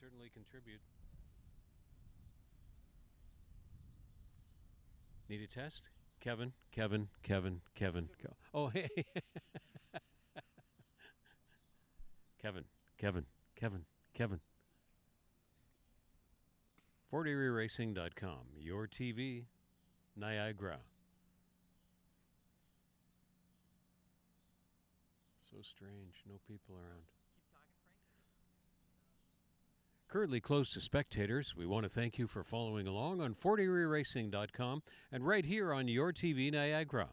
certainly contribute. Need a test? Kevin, Kevin, Kevin, Kevin. Oh, hey. Kevin, Kevin, Kevin, Kevin. FortErieRacing.com, your TV, Niagara. So strange, no people around. Currently closed to spectators, we want to thank you for following along on FortErieRacing.com and right here on your TV, Niagara.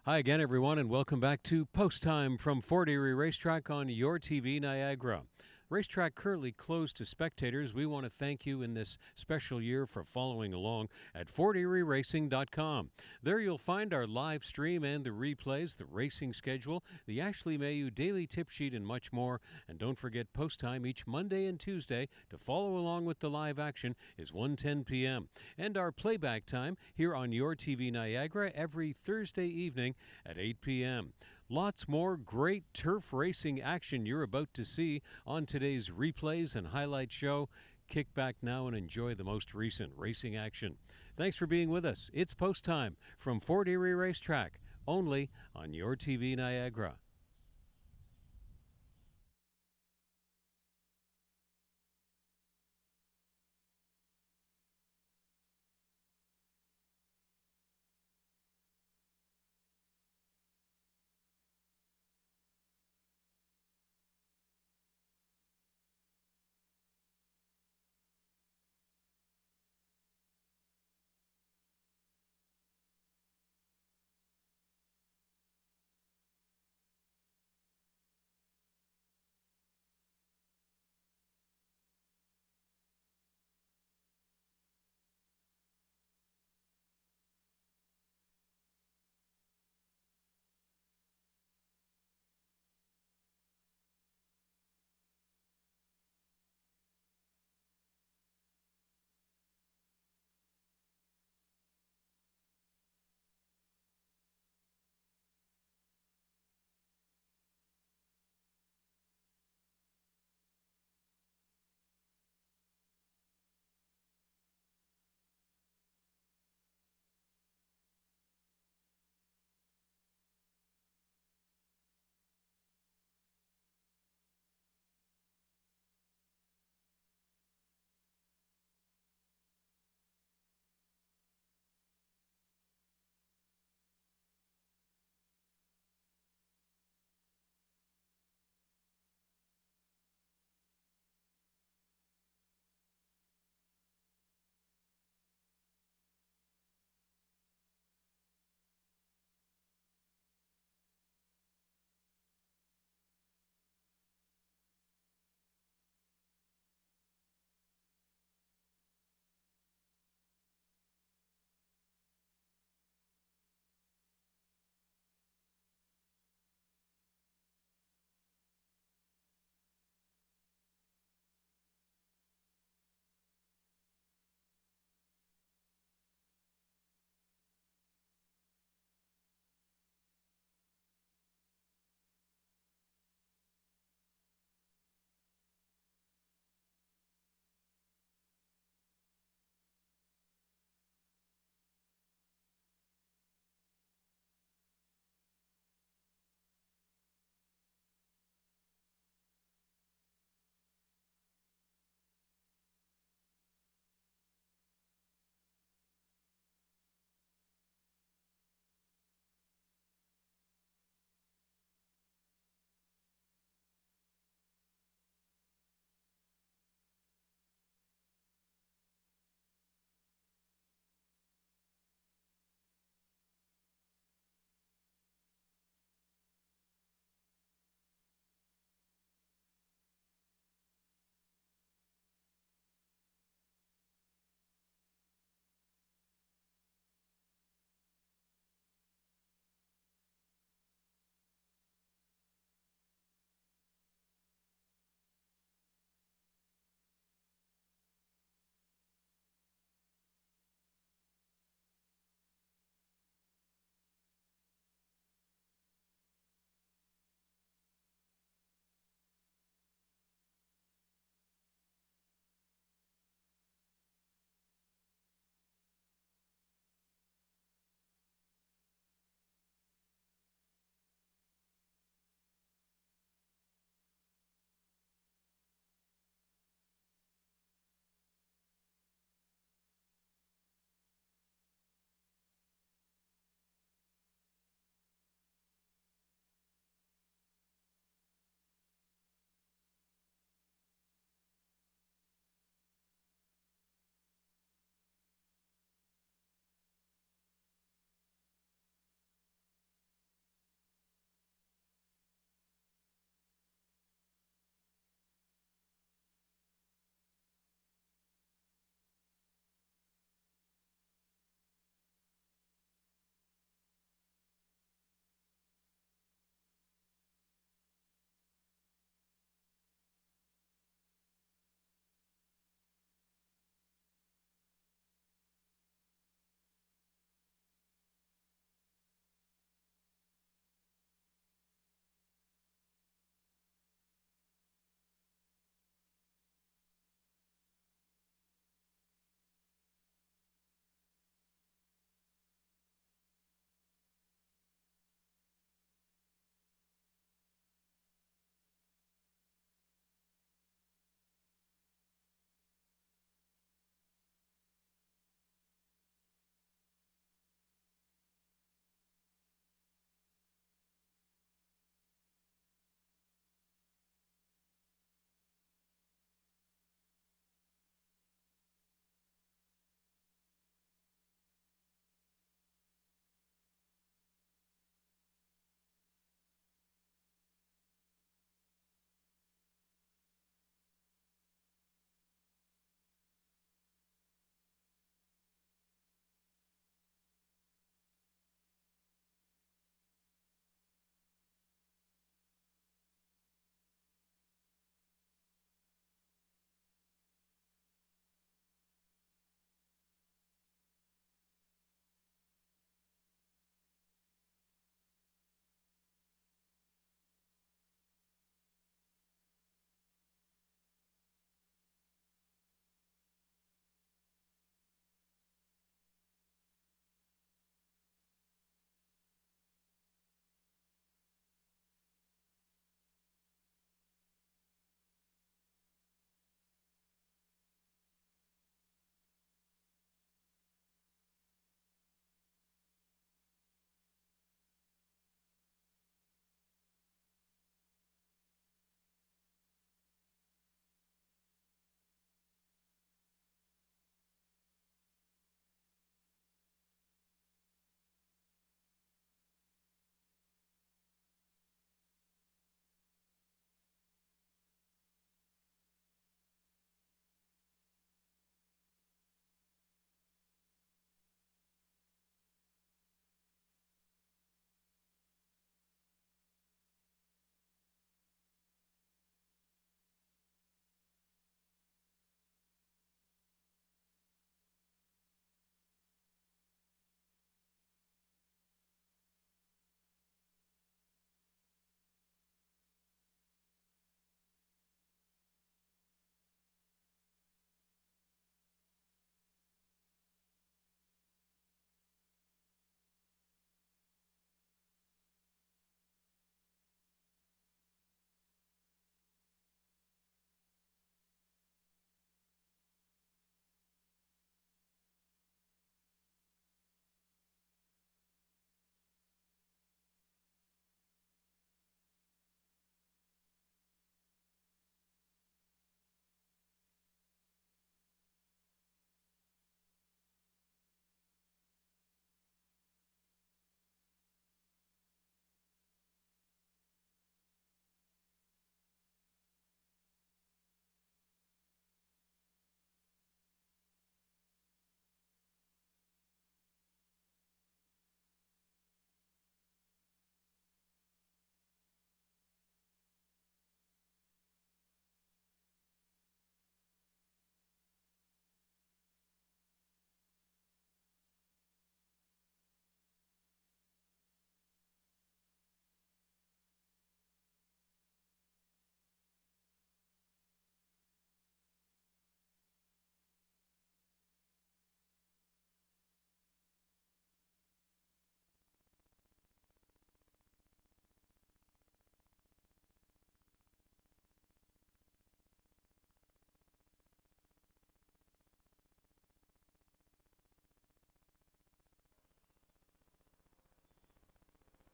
Hi again, everyone, and welcome back to Post Time from Fort Erie Racetrack on your TV, Niagara. Racetrack currently closed to spectators. We want to thank you in this special year for following along at FortErieRacing.com. There you'll find our live stream and the replays, the racing schedule, the Ashley Mayu daily tip sheet, and much more. And don't forget, post time each Monday and Tuesday to follow along with the live action is 1:10 p.m. And our playback time here on your TV Niagara every Thursday evening at 8 p.m. Lots more great turf racing action you're about to see on today's replays and highlight show. Kick back now and enjoy the most recent racing action. Thanks for being with us. It's post time from Fort Erie Racetrack, only on your TV Niagara.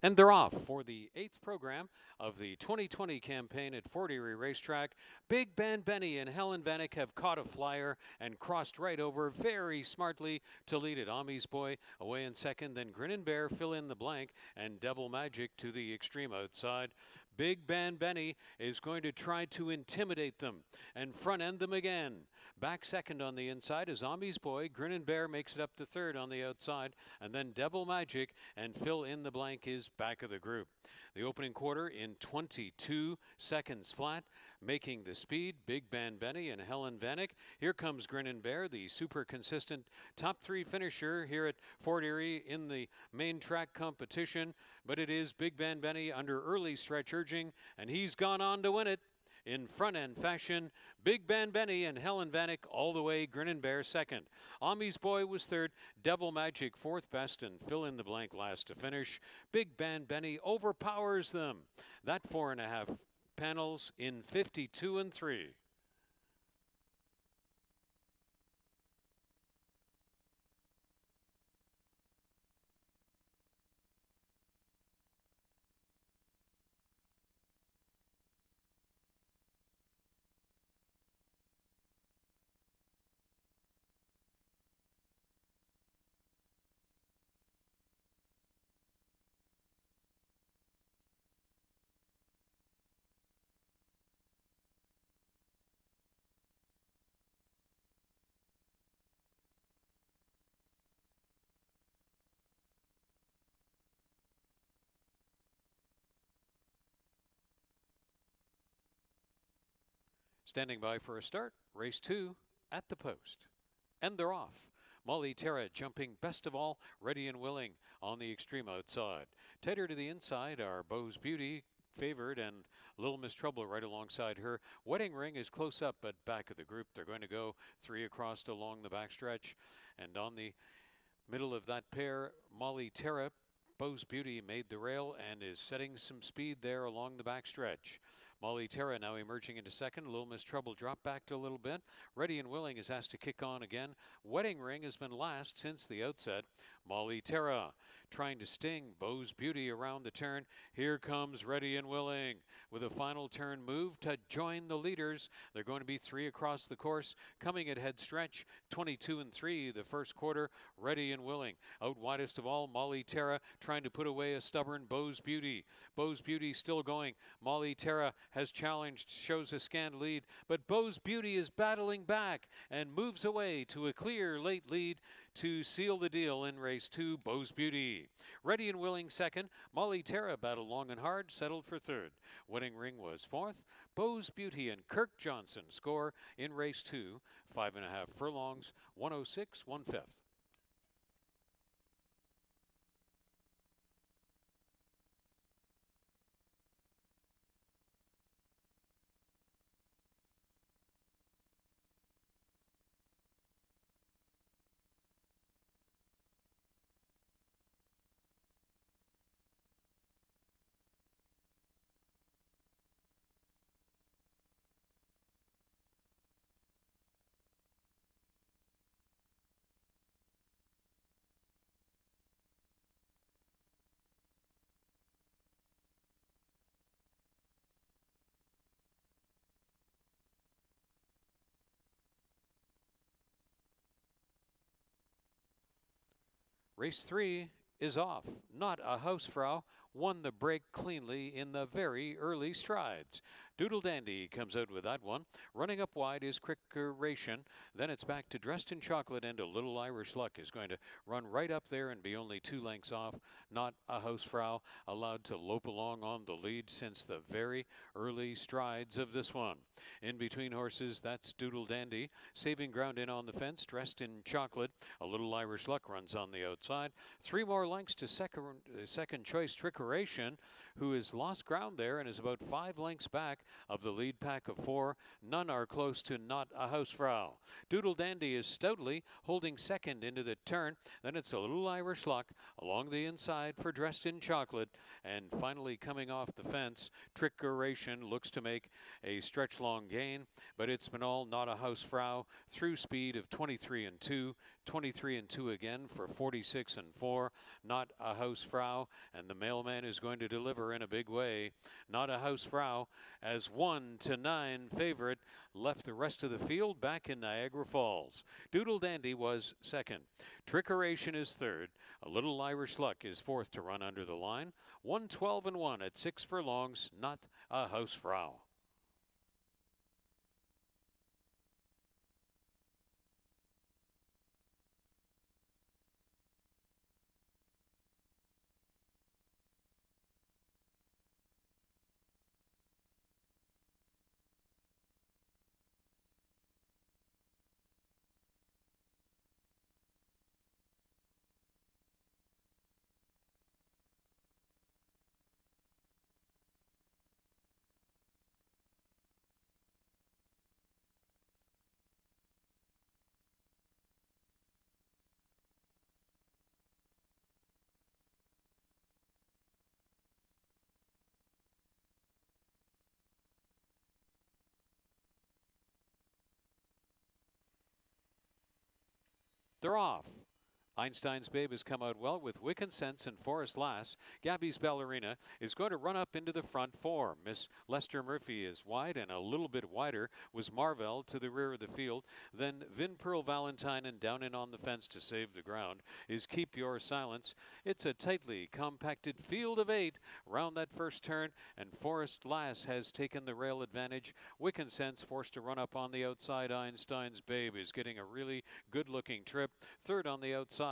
And they're off for the 8th program of the 2020 campaign at Fort Erie Racetrack. Big Ben Benny and Helen Vanek have caught a flyer and crossed right over very smartly to lead it. Amis Boy away in second, then Grin and Bear fill in the blank, and Devil Magic to the extreme outside. Big Ben Benny is going to try to intimidate them and front end them again. Back second on the inside is Amis Boy. Grin and Bear makes it up to third on the outside, and then Devil Magic and fill in the blank is back of the group. The opening quarter in 22 seconds flat, making the speed. Big Ben Benny and Helen Vanek. Here comes Grin and Bear, the super consistent top three finisher here at Fort Erie in the main track competition. But it is Big Ben Benny under early stretch urging, and he's gone on to win it. In front-end fashion, Big Ben Benny and Helen Vanek all the way, Grin and Bear second. Amis Boy was third, Devil Magic fourth best, and fill in the blank last to finish. Big Ben Benny overpowers them. That 4.5 panels in 52 and 3. Standing by for a start, race 2 at the post. And they're off. Molly Terra jumping best of all, ready and willing on the extreme outside. Tighter to the inside are Beau's Beauty, favored, and Little Miss Trouble right alongside her. Wedding Ring is close up but back of the group. They're going to go 3 across along the backstretch. And on the middle of that pair, Molly Terra, Beau's Beauty made the rail and is setting some speed there along the backstretch. Molly Terra now emerging into second. Little Miss Trouble dropped back a little bit. Ready and Willing is asked to kick on again. Wedding Ring has been last since the outset. Molly Terra trying to sting Beau's Beauty around the turn. Here comes Ready and Willing with a final turn move to join the leaders. They're going to be 3 across the course, coming at head stretch, 22 and 3 the first quarter. Ready and Willing out widest of all. Molly Terra trying to put away a stubborn Beau's Beauty. Beau's Beauty still going. Molly Terra has challenged, shows a scant lead, but Beau's Beauty is battling back and moves away to a clear late lead to seal the deal in race 2. Beau's Beauty. Ready and Willing second. Molly Terra battled long and hard, settled for third. Wedding Ring was fourth. Beau's Beauty and Kirk Johnson score in race 2. 5.5 furlongs, 106 1/5. Race 3 is off. Not a Hausfrau won the break cleanly in the very early strides. Doodle Dandy comes out with that one. Running up wide is Crickeration. Then it's back to Dressed in Chocolate, and a Little Irish Luck is going to run right up there and be only 2 lengths off. Not a Hausfrau allowed to lope along on the lead since the very early strides of this one. In between horses, that's Doodle Dandy. Saving ground in on the fence, Dressed in Chocolate. A Little Irish Luck runs on the outside. 3 more lengths to second choice Trickeration, who has lost ground there and is about 5 lengths back of the lead pack of 4. None are close to Not a Hausfrau. Doodle Dandy is stoutly holding second into the turn. Then it's a Little Irish Luck along the inside for Dressed in Chocolate. And finally coming off the fence, Trickeration looks to make a stretch long gain, but it's been all Not a Hausfrau through speed of 23 and 2. 23 and 2 again for 46 and 4. Not a Hausfrau, and the mailman man who's going to deliver in a big way. Not a Hausfrau, as 1-9 favorite, left the rest of the field back in Niagara Falls. Doodle Dandy was second. Trickeration is third. A Little Irish Luck is fourth to run under the line. 1-12-1 at 6 furlongs, Not a Hausfrau. They're off. Einstein's Babe has come out well with Wick and Sense and Forest Lass. Gabby's Ballerina is going to run up into the front four. Miss Lester Murphy is wide, and a little bit wider was Marvell to the rear of the field. Then Vin Pearl Valentine, and down in on the fence to save the ground is Keep Your Silence. It's a tightly compacted field of 8 round that first turn, and Forest Lass has taken the rail advantage. Wick and Sense forced to run up on the outside. Einstein's Babe is getting a really good-looking trip. Third on the outside.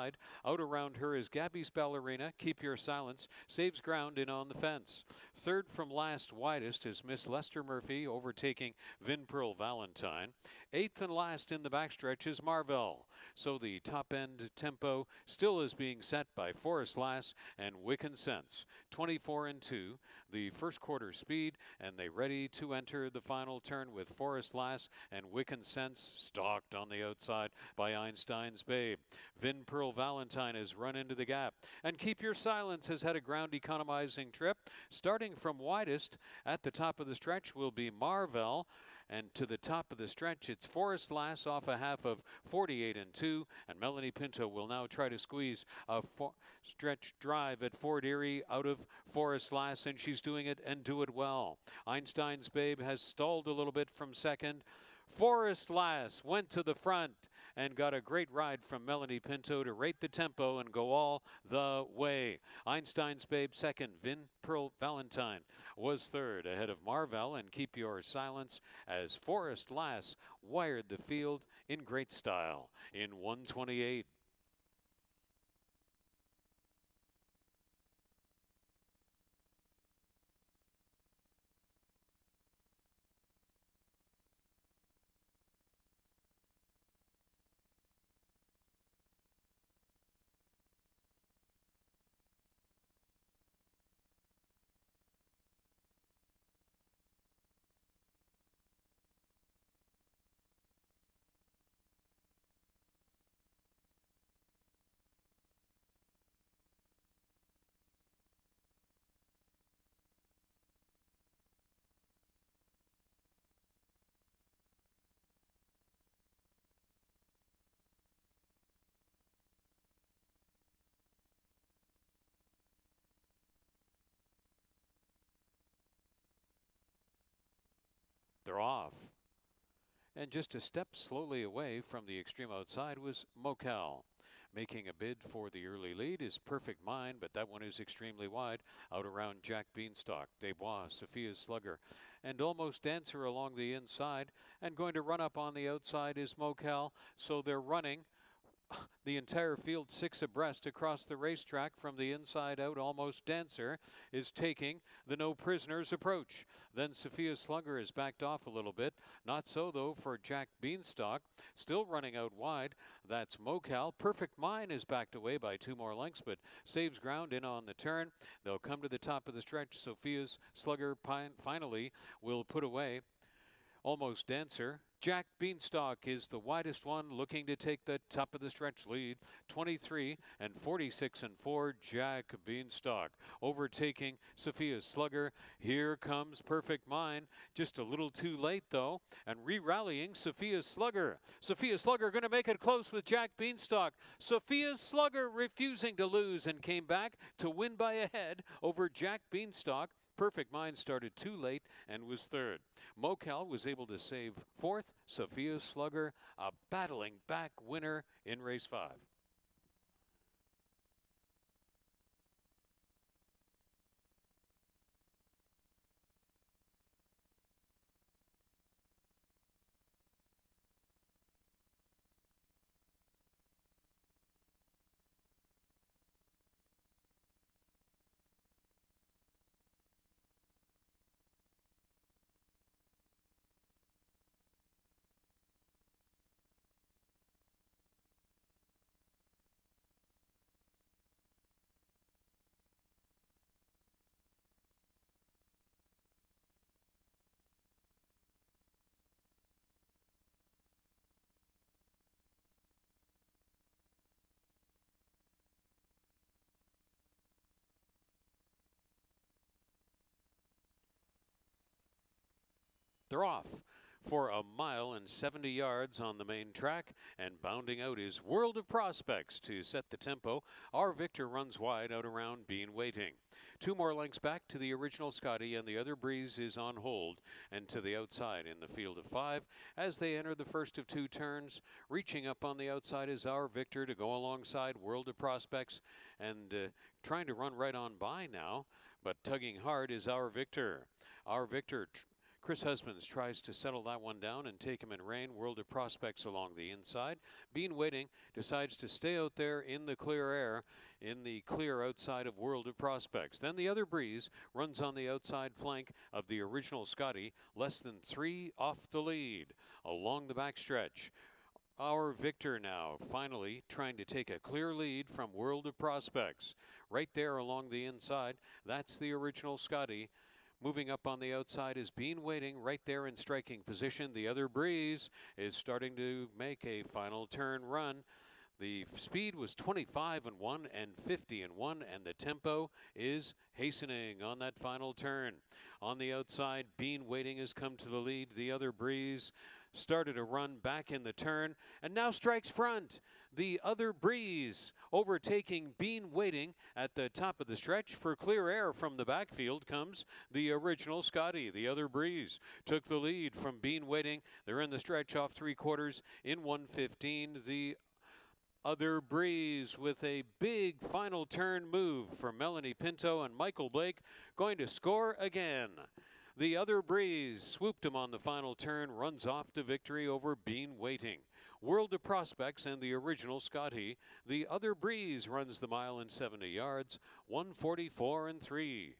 Out around her is Gabby's Ballerina. Keep Your Silence saves ground in on the fence. Third from last widest is Miss Lester Murphy, overtaking Vin Pearl Valentine. Eighth and last in the backstretch is Marvell. So the top end tempo still is being set by Forest Lass and Wick and Sense. 24-2, the first quarter speed, and they ready to enter the final turn with Forest Lass and Wick and Sense stalked on the outside by Einstein's Babe. Vin Pearl Valentine has run into the gap, and Keep Your Silence has had a ground economizing trip. Starting from widest at the top of the stretch will be Marvell. And to the top of the stretch, it's Forest Lass off a half of 48-2, and Melanie Pinto will now try to squeeze a stretch drive at Fort Erie out of Forest Lass, and she's doing it and do it well. Einstein's Babe has stalled a little bit from second. Forest Lass went to the front and got a great ride from Melanie Pinto to rate the tempo and go all the way. Einstein's Babe second. Vin Pearl Valentine was third, ahead of Marvell and Keep Your Silence, as Forest Lass wired the field in great style in 128. They're off. And just a step slowly away from the extreme outside was Mocal. Making a bid for the early lead is Perfect Mind, but that one is extremely wide. Out around Jack Beanstalk, Desbois, Sophia's Slugger, and Almost Dancer along the inside. And going to run up on the outside is Mocal. So they're running the entire field 6 abreast across the racetrack from the inside out. Almost Dancer is taking the No Prisoners approach. Then Sophia Slugger is backed off a little bit. Not so, though, for Jack Beanstalk. Still running out wide. That's Mocal. Perfect Mind is backed away by 2 more lengths, but saves ground in on the turn. They'll come to the top of the stretch. Sophia's Slugger finally will put away Almost Dancer. Jack Beanstalk is the widest one, looking to take the top of the stretch lead. 23 and 46 and 4. Jack Beanstalk overtaking Sophia Slugger. Here comes Perfect Mind, just a little too late though, and re-rallying Sophia Slugger. Sophia Slugger going to make it close with Jack Beanstalk. Sophia Slugger refusing to lose and came back to win by a head over Jack Beanstalk. Perfect Mind started too late and was third. Mocal was able to save fourth. Sophia Slugger, a battling back winner in race 5. They're off for a mile and 70 yards on the main track, and bounding out is World of Prospects to set the tempo. Our Victor runs wide out around Bean Waiting. 2 more lengths back to the original Scotty, and the other Breeze is on hold and to the outside in the field of 5 as they enter the first of 2 turns. Reaching up on the outside is Our Victor to go alongside World of Prospects, and trying to run right on by now, but tugging hard is Our Victor. Our Victor, Chris Husbands tries to settle that one down and take him in rain. World of Prospects along the inside. Bean Waiting decides to stay out there in the clear air, in the clear outside of World of Prospects. Then the other Breeze runs on the outside flank of the original Scotty, less than 3 off the lead along the backstretch. Our Victor now finally trying to take a clear lead from World of Prospects. Right there along the inside, that's the original Scotty. Moving up on the outside is Bean Waiting right there in striking position. The other Breeze is starting to make a final turn run. The speed was 25 and 1 and 50 and 1, and the tempo is hastening on that final turn. On the outside, Bean Waiting has come to the lead. The other Breeze started a run back in the turn and now strikes front. The other Breeze overtaking Bean Waiting at the top of the stretch. For clear air from the backfield comes the original Scotty. The other Breeze took the lead from Bean Waiting. They're in the stretch off 3/4 in 1:15. The other Breeze with a big final turn move for Melanie Pinto, and Michael Blake going to score again. The other Breeze swooped him on the final turn, runs off to victory over Bean Waiting. World of Prospects and the original Scotty. The other Breeze runs the mile and 70 yards, 1:44 and 3.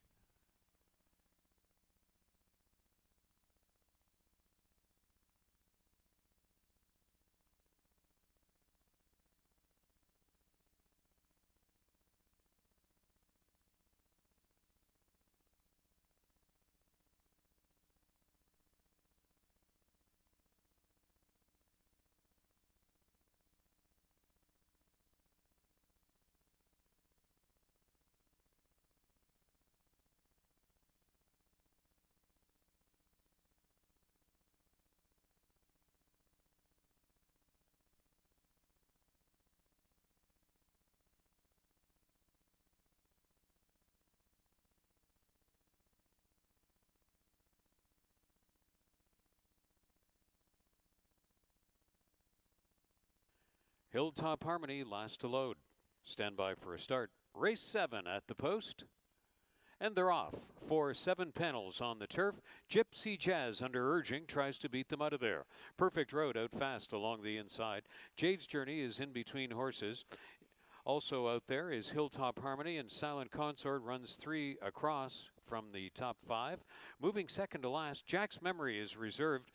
Hilltop Harmony last to load. Stand by for a start. Race 7 at the post. And they're off for 7 panels on the turf. Gypsy Jazz, under urging, tries to beat them out of there. Perfect Road out fast along the inside. Jade's Journey is in between horses. Also out there is Hilltop Harmony, and Silent Consort runs 3 across from the top 5. Moving second to last, Jack's Memory is reserved.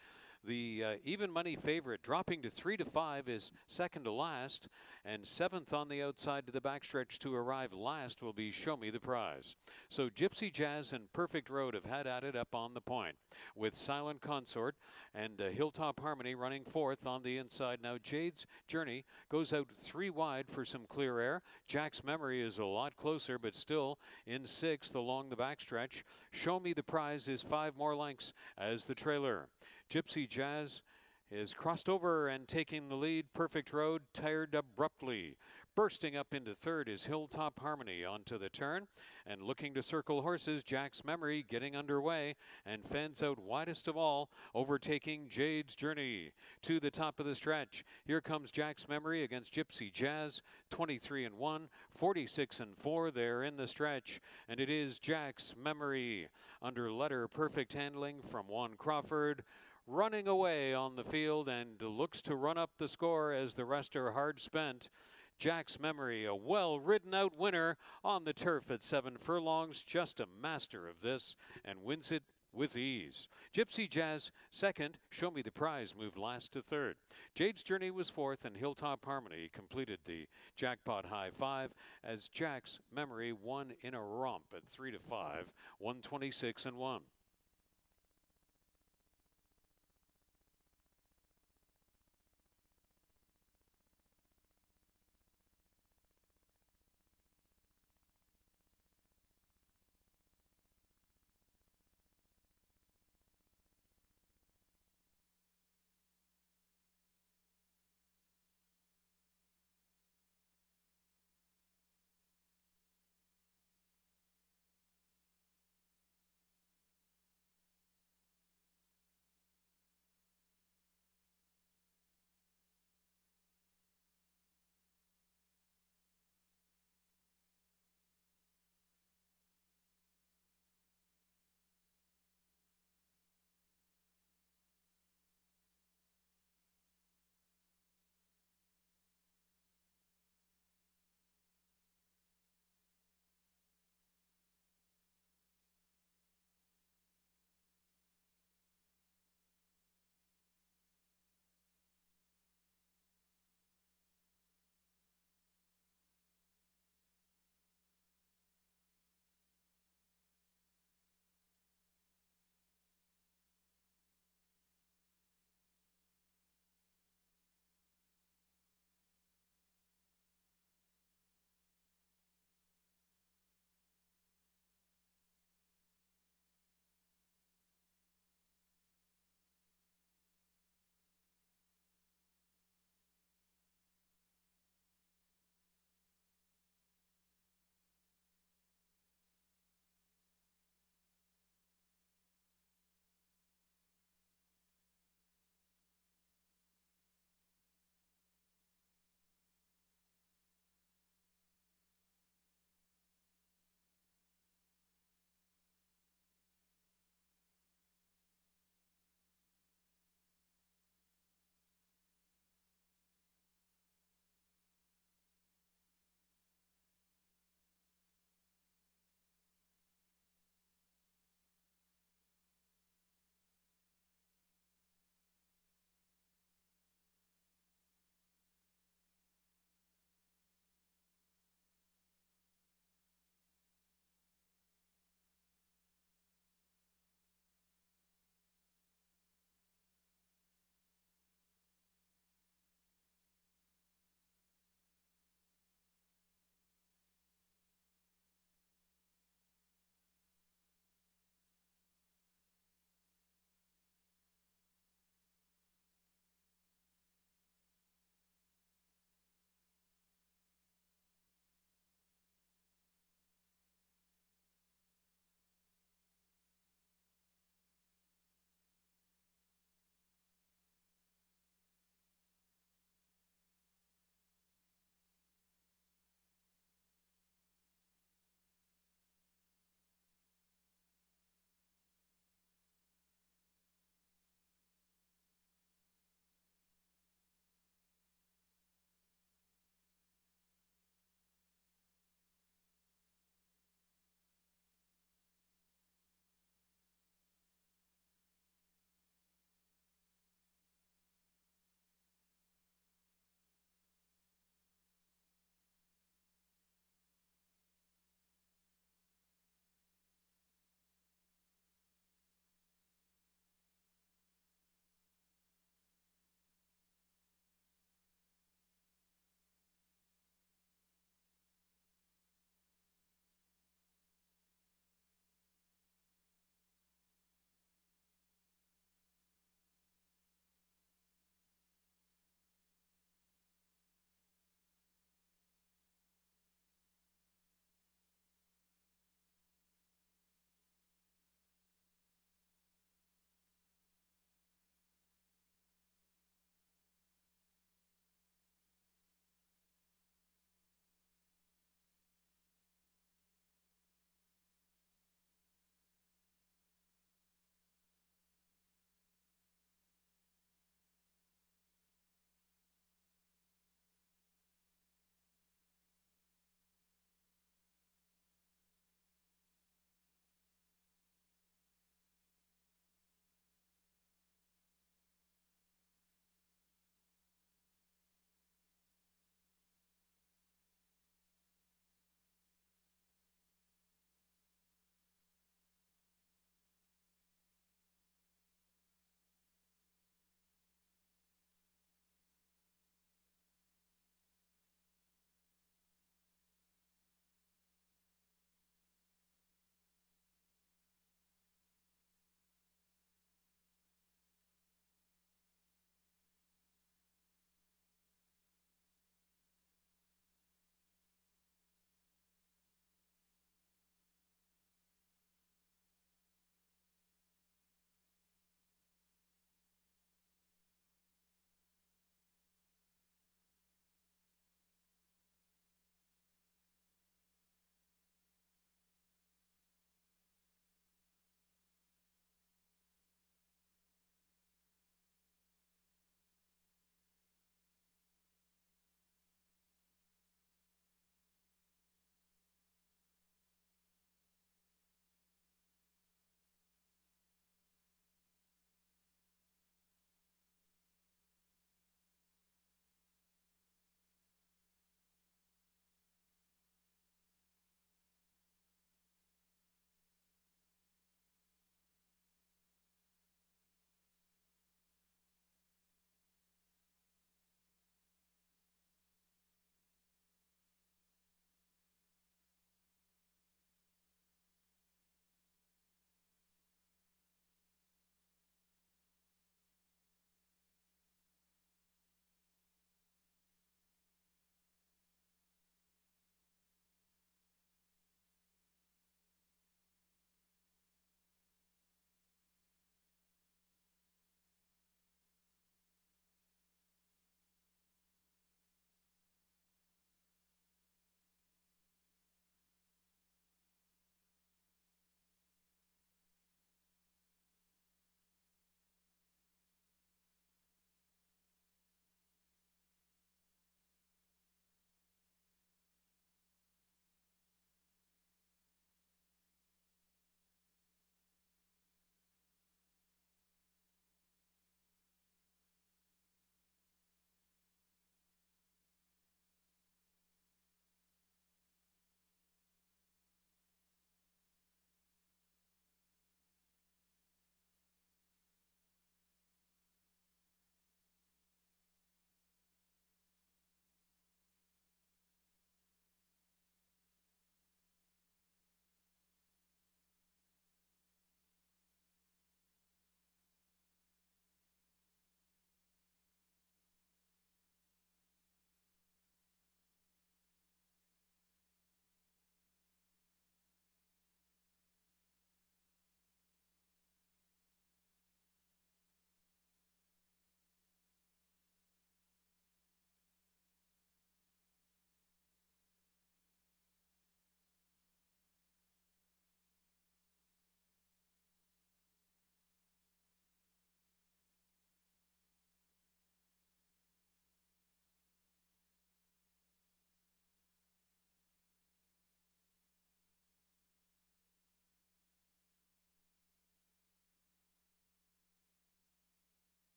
The even money favorite dropping to 3-5 is second to last, and seventh on the outside to the backstretch to arrive last will be Show Me the Prize. So Gypsy Jazz and Perfect Road have had at it up on the point, with Silent Consort and Hilltop Harmony running fourth on the inside. Now Jade's Journey goes out 3 wide for some clear air. Jack's Memory is a lot closer, but still in sixth along the backstretch. Show Me the Prize is 5 more lengths as the trailer. Gypsy Jazz is crossed over and taking the lead. Perfect Road tired abruptly. Bursting up into third is Hilltop Harmony onto the turn. And looking to circle horses, Jack's Memory getting underway and fans out widest of all, overtaking Jade's Journey to the top of the stretch. Here comes Jack's Memory against Gypsy Jazz, 23-1, 46-4. They're in the stretch, and it is Jack's Memory under letter perfect handling from Juan Crawford, running away on the field and looks to run up the score as the rest are hard spent. Jack's Memory, a well-ridden out winner on the turf at 7 furlongs, just a master of this, and wins it with ease. Gypsy Jazz second, Show Me the Prize moved last to third. Jade's Journey was fourth, and Hilltop Harmony completed the jackpot high five as Jack's Memory won in a romp at 3-5, 126-1.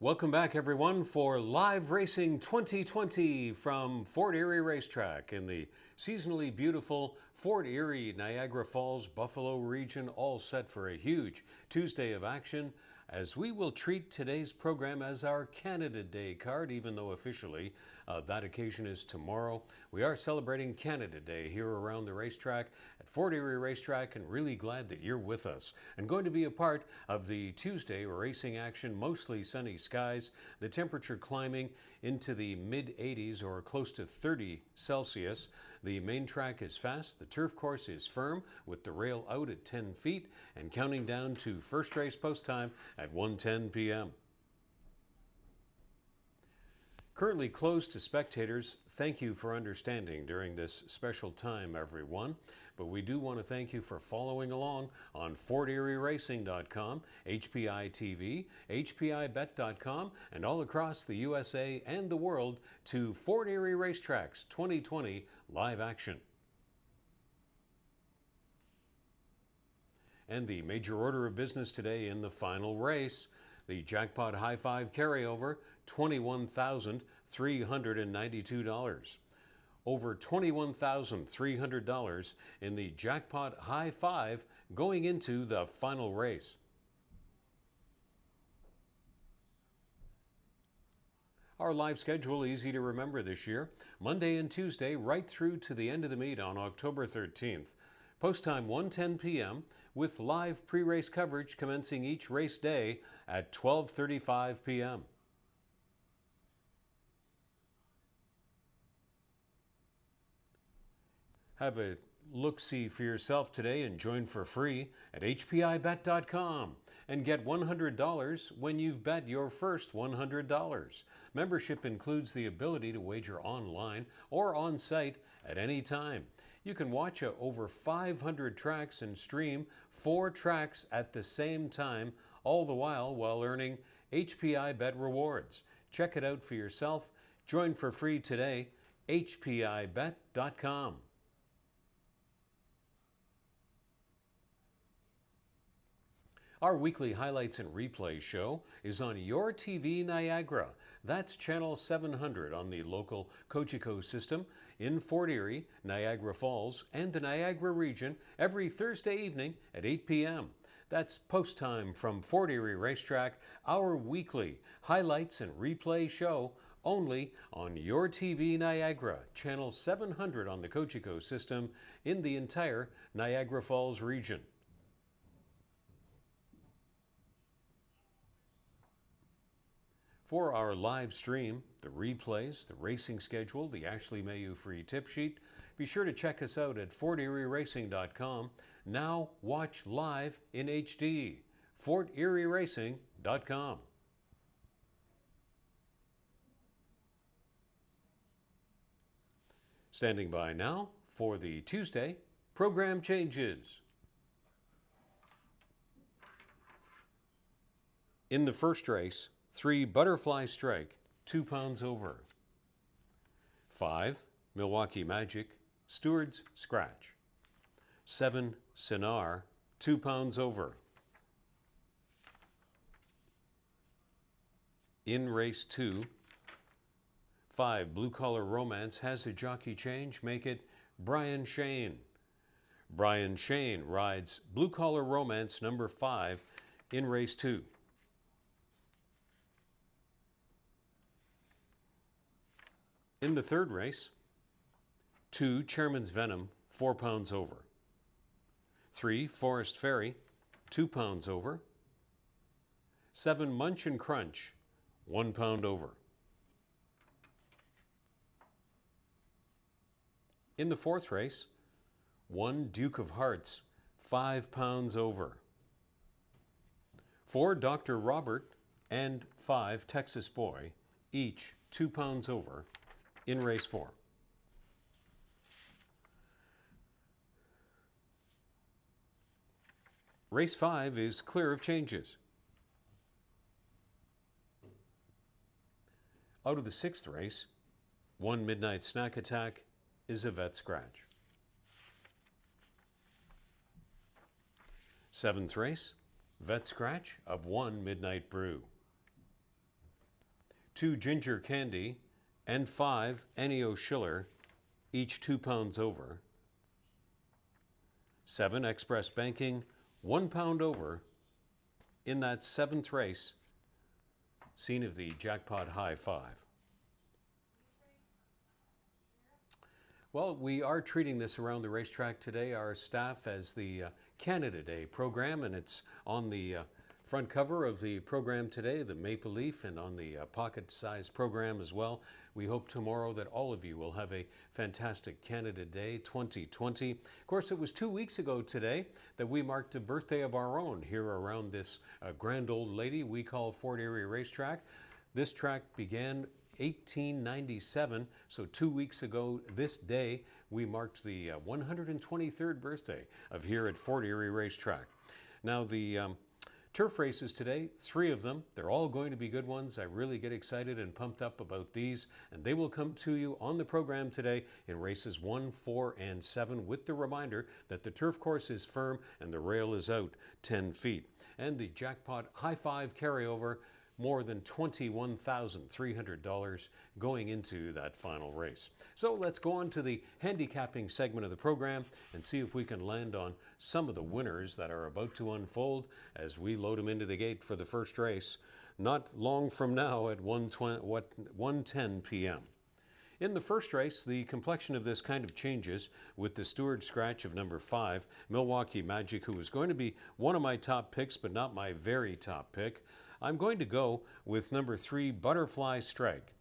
Welcome back, everyone, for Live Racing 2020 from Fort Erie Racetrack in the seasonally beautiful Fort Erie, Niagara Falls, Buffalo region, all set for a huge Tuesday of action as we will treat today's program as our Canada Day card, even though officially that occasion is tomorrow. We are celebrating Canada Day here around the racetrack at Fort Erie Racetrack, and really glad that you're with us and going to be a part of the Tuesday racing action. Mostly sunny skies, the temperature climbing into the mid 80s or close to 30 Celsius. The main track is fast, the turf course is firm with the rail out at 10 feet and counting down to first race post time at 1:10 p.m. Currently closed to spectators. Thank you for understanding during this special time, everyone. But we do want to thank you for following along on FortErieRacing.com, HPI TV, HPIBet.com, and all across the USA and the world to Fort Erie Racetrack's 2020 live action. And the major order of business today in the final race, the Jackpot High Five carryover, $21,392. Over $21,300 in the Jackpot High Five going into the final race. Our live schedule easy to remember this year. Monday and Tuesday right through to the end of the meet on October 13th. Post time 1:10 p.m. with live pre-race coverage commencing each race day at 12:35 p.m. Have a look-see for yourself today and join for free at HPIBet.com and get $100 when you've bet your first $100. Membership includes the ability to wager online or on-site at any time. You can watch over 500 tracks and stream 4 tracks at the same time, all the while earning HPI Bet rewards. Check it out for yourself. Join for free today, HPIBet.com. Our weekly highlights and replay show is on Your TV Niagara. That's channel 700 on the local Cogeco system in Fort Erie, Niagara Falls, and the Niagara region every Thursday evening at 8 p.m. That's post time from Fort Erie Racetrack, our weekly highlights and replay show only on Your TV Niagara, channel 700 on the Cogeco system in the entire Niagara Falls region. For our live stream, the replays, the racing schedule, the Ashley Mayu free tip sheet, be sure to check us out at FortErieRacing.com. Now watch live in HD. FortErieRacing.com. Standing by now for the Tuesday program changes. In the first race, 3 Butterfly Strike, 2 pounds over. 5 Milwaukee Magic, Steward's Scratch. 7 Sinar, 2 pounds over. In race 2, 5 Blue Collar Romance has a jockey change, make it Brian Shane. Brian Shane rides Blue Collar Romance number 5 in race 2. In the third race, 2 Chairman's Venom, 4 pounds over. 3 Forest Fairy, 2 pounds over. 7 Munch and Crunch, 1 pound over. In the fourth race, 1 Duke of Hearts, 5 pounds over. 4 Dr. Robert and 5 Texas Boy, each 2 pounds over in race 4. Race 5 is clear of changes. Out of the 6th race, 1 Midnight Snack Attack is a vet scratch. 7th race, vet scratch of 1 Midnight Brew. 2 Ginger Candy, and 5 Ennio Schiller, each 2 pounds over. 7 Express Banking, 1 pound over in that 7th race, scene of the jackpot high 5. Well, we are treating this around the racetrack today, our staff, as the Canada Day program, and it's on the front cover of the program today, the Maple Leaf, and on the pocket-sized program as well. We hope tomorrow that all of you will have a fantastic Canada Day 2020. Of course, it was 2 weeks ago today that we marked a birthday of our own here around this grand old lady we call Fort Erie Racetrack. This track began 1897, so 2 weeks ago this day we marked the 123rd birthday of here at Fort Erie Racetrack. Now the turf races today, 3 of them, they're all going to be good ones. I really get excited and pumped up about these, and they will come to you on the program today in races 1, 4, and 7, with the reminder that the turf course is firm and the rail is out 10 feet. And the jackpot high 5 carryover, more than $21,300 going into that final race. So let's go on to the handicapping segment of the program and see if we can land on some of the winners that are about to unfold as we load them into the gate for the first race, not long from now at 1:10 p.m. In the first race, the complexion of this kind of changes with the steward scratch of number 5, Milwaukee Magic, who was going to be one of my top picks, but not my very top pick. I'm going to go with number 3, Butterfly Strike.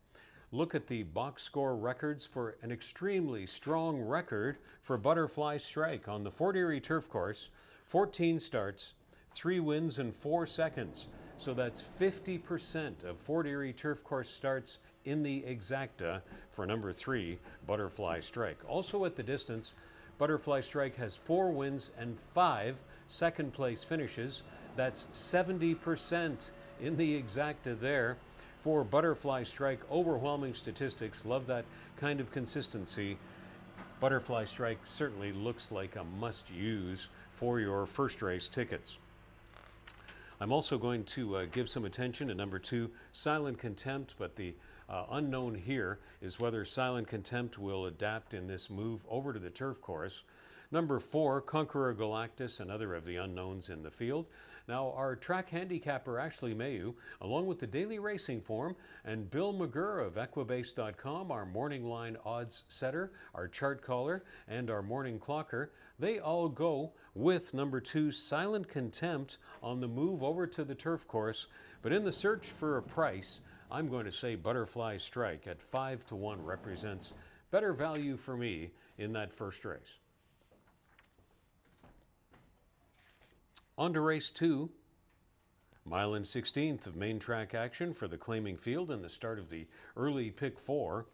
Look at the box score records for an extremely strong record for Butterfly Strike on the Fort Erie Turf Course. 14 starts, 3 wins and 4 seconds. So that's 50% of Fort Erie Turf Course starts in the exacta for number 3, Butterfly Strike. Also at the distance, Butterfly Strike has 4 wins and 5 second place finishes. That's 70% in the exacta there for Butterfly Strike. Overwhelming statistics. Love that kind of consistency. Butterfly Strike certainly looks like a must-use for your first race tickets. I'm also going to give some attention to number 2, Silent Contempt, but the unknown here is whether Silent Contempt will adapt in this move over to the turf course. Number 4, Conqueror Galactus, another of the unknowns in the field. Now, our track handicapper, Ashley Mayu, along with the Daily Racing Form, and Bill McGurr of Equibase.com, our morning line odds setter, our chart caller, and our morning clocker, they all go with number 2, Silent Contempt, on the move over to the turf course. But in the search for a price, I'm going to say Butterfly Strike at 5-1 represents better value for me in that first race. On to race 2, mile and 16th of main track action for the claiming field and the start of the early pick 4.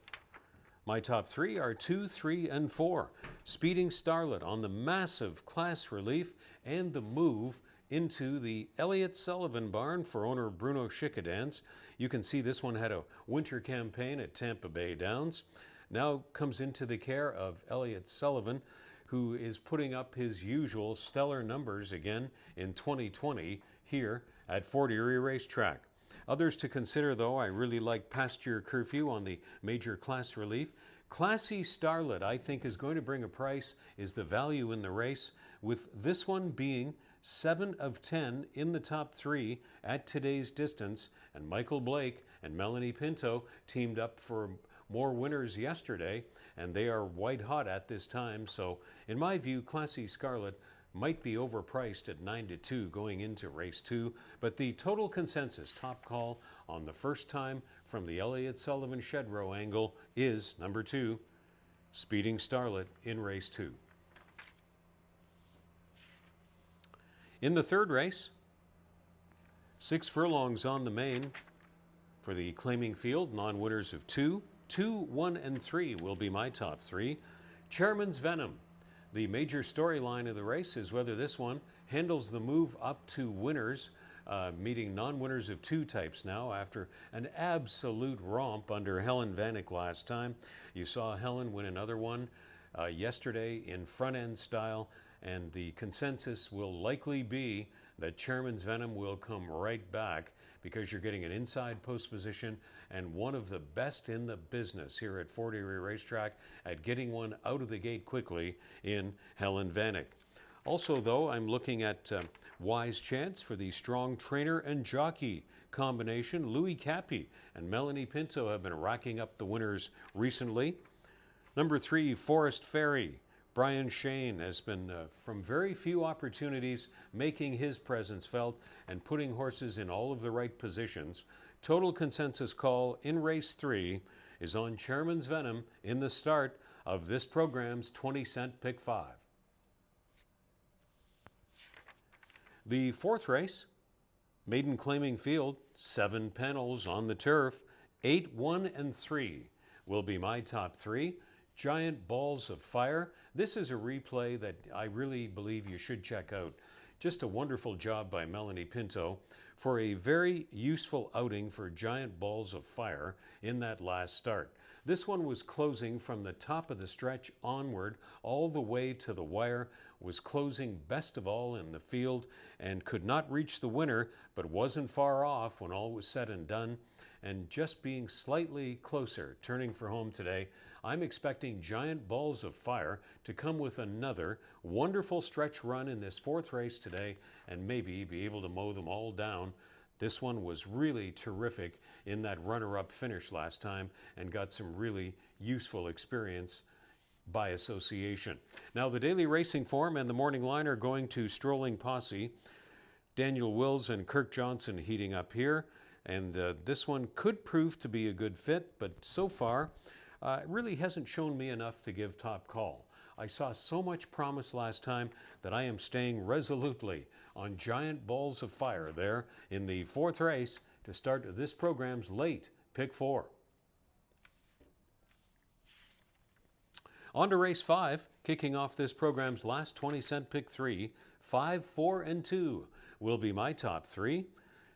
My top 3 are 2, 3, and 4. Speeding Starlet on the massive class relief and the move into the Elliott Sullivan barn for owner Bruno Schickadance. You can see this one had a winter campaign at Tampa Bay Downs. Now comes into the care of Elliott Sullivan, who is putting up his usual stellar numbers again in 2020 here at Fort Erie Racetrack. Others to consider, though, I really like Pasture Curfew on the major class relief. Classy Starlet, I think, is going to bring a price, is the value in the race, with this one being 7 of 10 in the top 3 at today's distance, and Michael Blake and Melanie Pinto teamed up for more winners yesterday, and they are white hot at this time. So in my view, Classy Scarlet might be overpriced at 9-2 going into race 2, but the total consensus top call on the first time from the Elliott Sullivan shed row angle is number 2, Speeding Starlet in race 2. In the third race, 6 furlongs on the main for the claiming field, non-winners of 2, 1, and 3 will be my top 3. Chairman's Venom. The major storyline of the race is whether this one handles the move up to winners, meeting non-winners of 2 types now after an absolute romp under Helen Vanek last time. You saw Helen win another one yesterday in front-end style, and the consensus will likely be that Chairman's Venom will come right back because you're getting an inside post position and one of the best in the business here at Fort Erie Racetrack at getting one out of the gate quickly in Helen Vanek. Also, though, I'm looking at Wise Chance for the strong trainer and jockey combination. Louis Cappy and Melanie Pinto have been racking up the winners recently. Number 3, Forest Ferry. Brian Shane has been, from very few opportunities, making his presence felt and putting horses in all of the right positions. Total consensus call in race 3 is on Chairman's Venom in the start of this program's 20-cent pick 5. The 4th race, maiden claiming field, 7 panels on the turf, 8, 1, and 3 will be my top 3. Giant Balls of Fire. This is a replay that I really believe you should check out. Just a wonderful job by Melanie Pinto for a very useful outing for Giant Balls of Fire in that last start. This one was closing from the top of the stretch onward all the way to the wire, was closing best of all in the field and could not reach the winner, but wasn't far off when all was said and done. And just being slightly closer, turning for home today, I'm expecting Giant Balls of Fire to come with another wonderful stretch run in this 4th race today and maybe be able to mow them all down. This one was really terrific in that runner-up finish last time and got some really useful experience by association. Now the daily racing form and the morning line are going to Strolling Posse. Daniel Wills and Kirk Johnson heating up here. And this one could prove to be a good fit, but so far, it really hasn't shown me enough to give top call. I saw so much promise last time that I am staying resolutely on Giant Balls of Fire there in the 4th race to start this program's late pick 4. On to race 5, kicking off this program's last 20-cent pick 3, 5, 4, and 2 will be my top 3.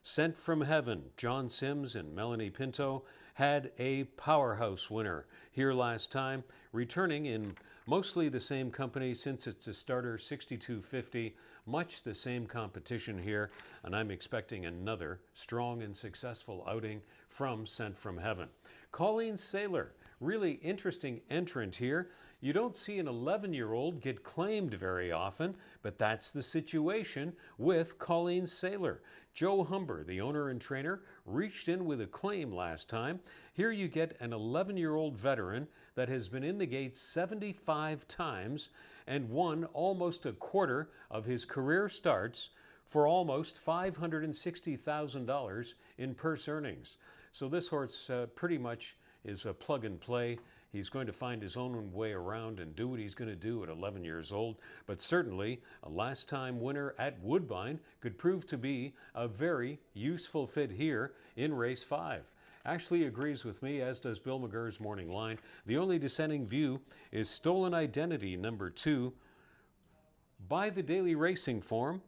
Sent from Heaven, John Sims and Melanie Pinto had a powerhouse winner here last time, returning in mostly the same company since it's a starter 6250, much the same competition here, and I'm expecting another strong and successful outing from Sent from Heaven. Colleen Saylor, really interesting entrant here. You don't see an 11-year-old get claimed very often, but that's the situation with Colleen Saylor. Joe Humber, the owner and trainer, reached in with a claim last time. Here you get an 11-year-old veteran that has been in the gate 75 times and won almost a quarter of his career starts for almost $560,000 in purse earnings. So this horse pretty much is a plug and play. He's going to find his own way around and do what he's going to do at 11 years old. But certainly, a last-time winner at Woodbine could prove to be a very useful fit here in race 5. Ashley agrees with me, as does Bill McGurr's morning line. The only dissenting view is Stolen Identity, number 2. By the daily racing form,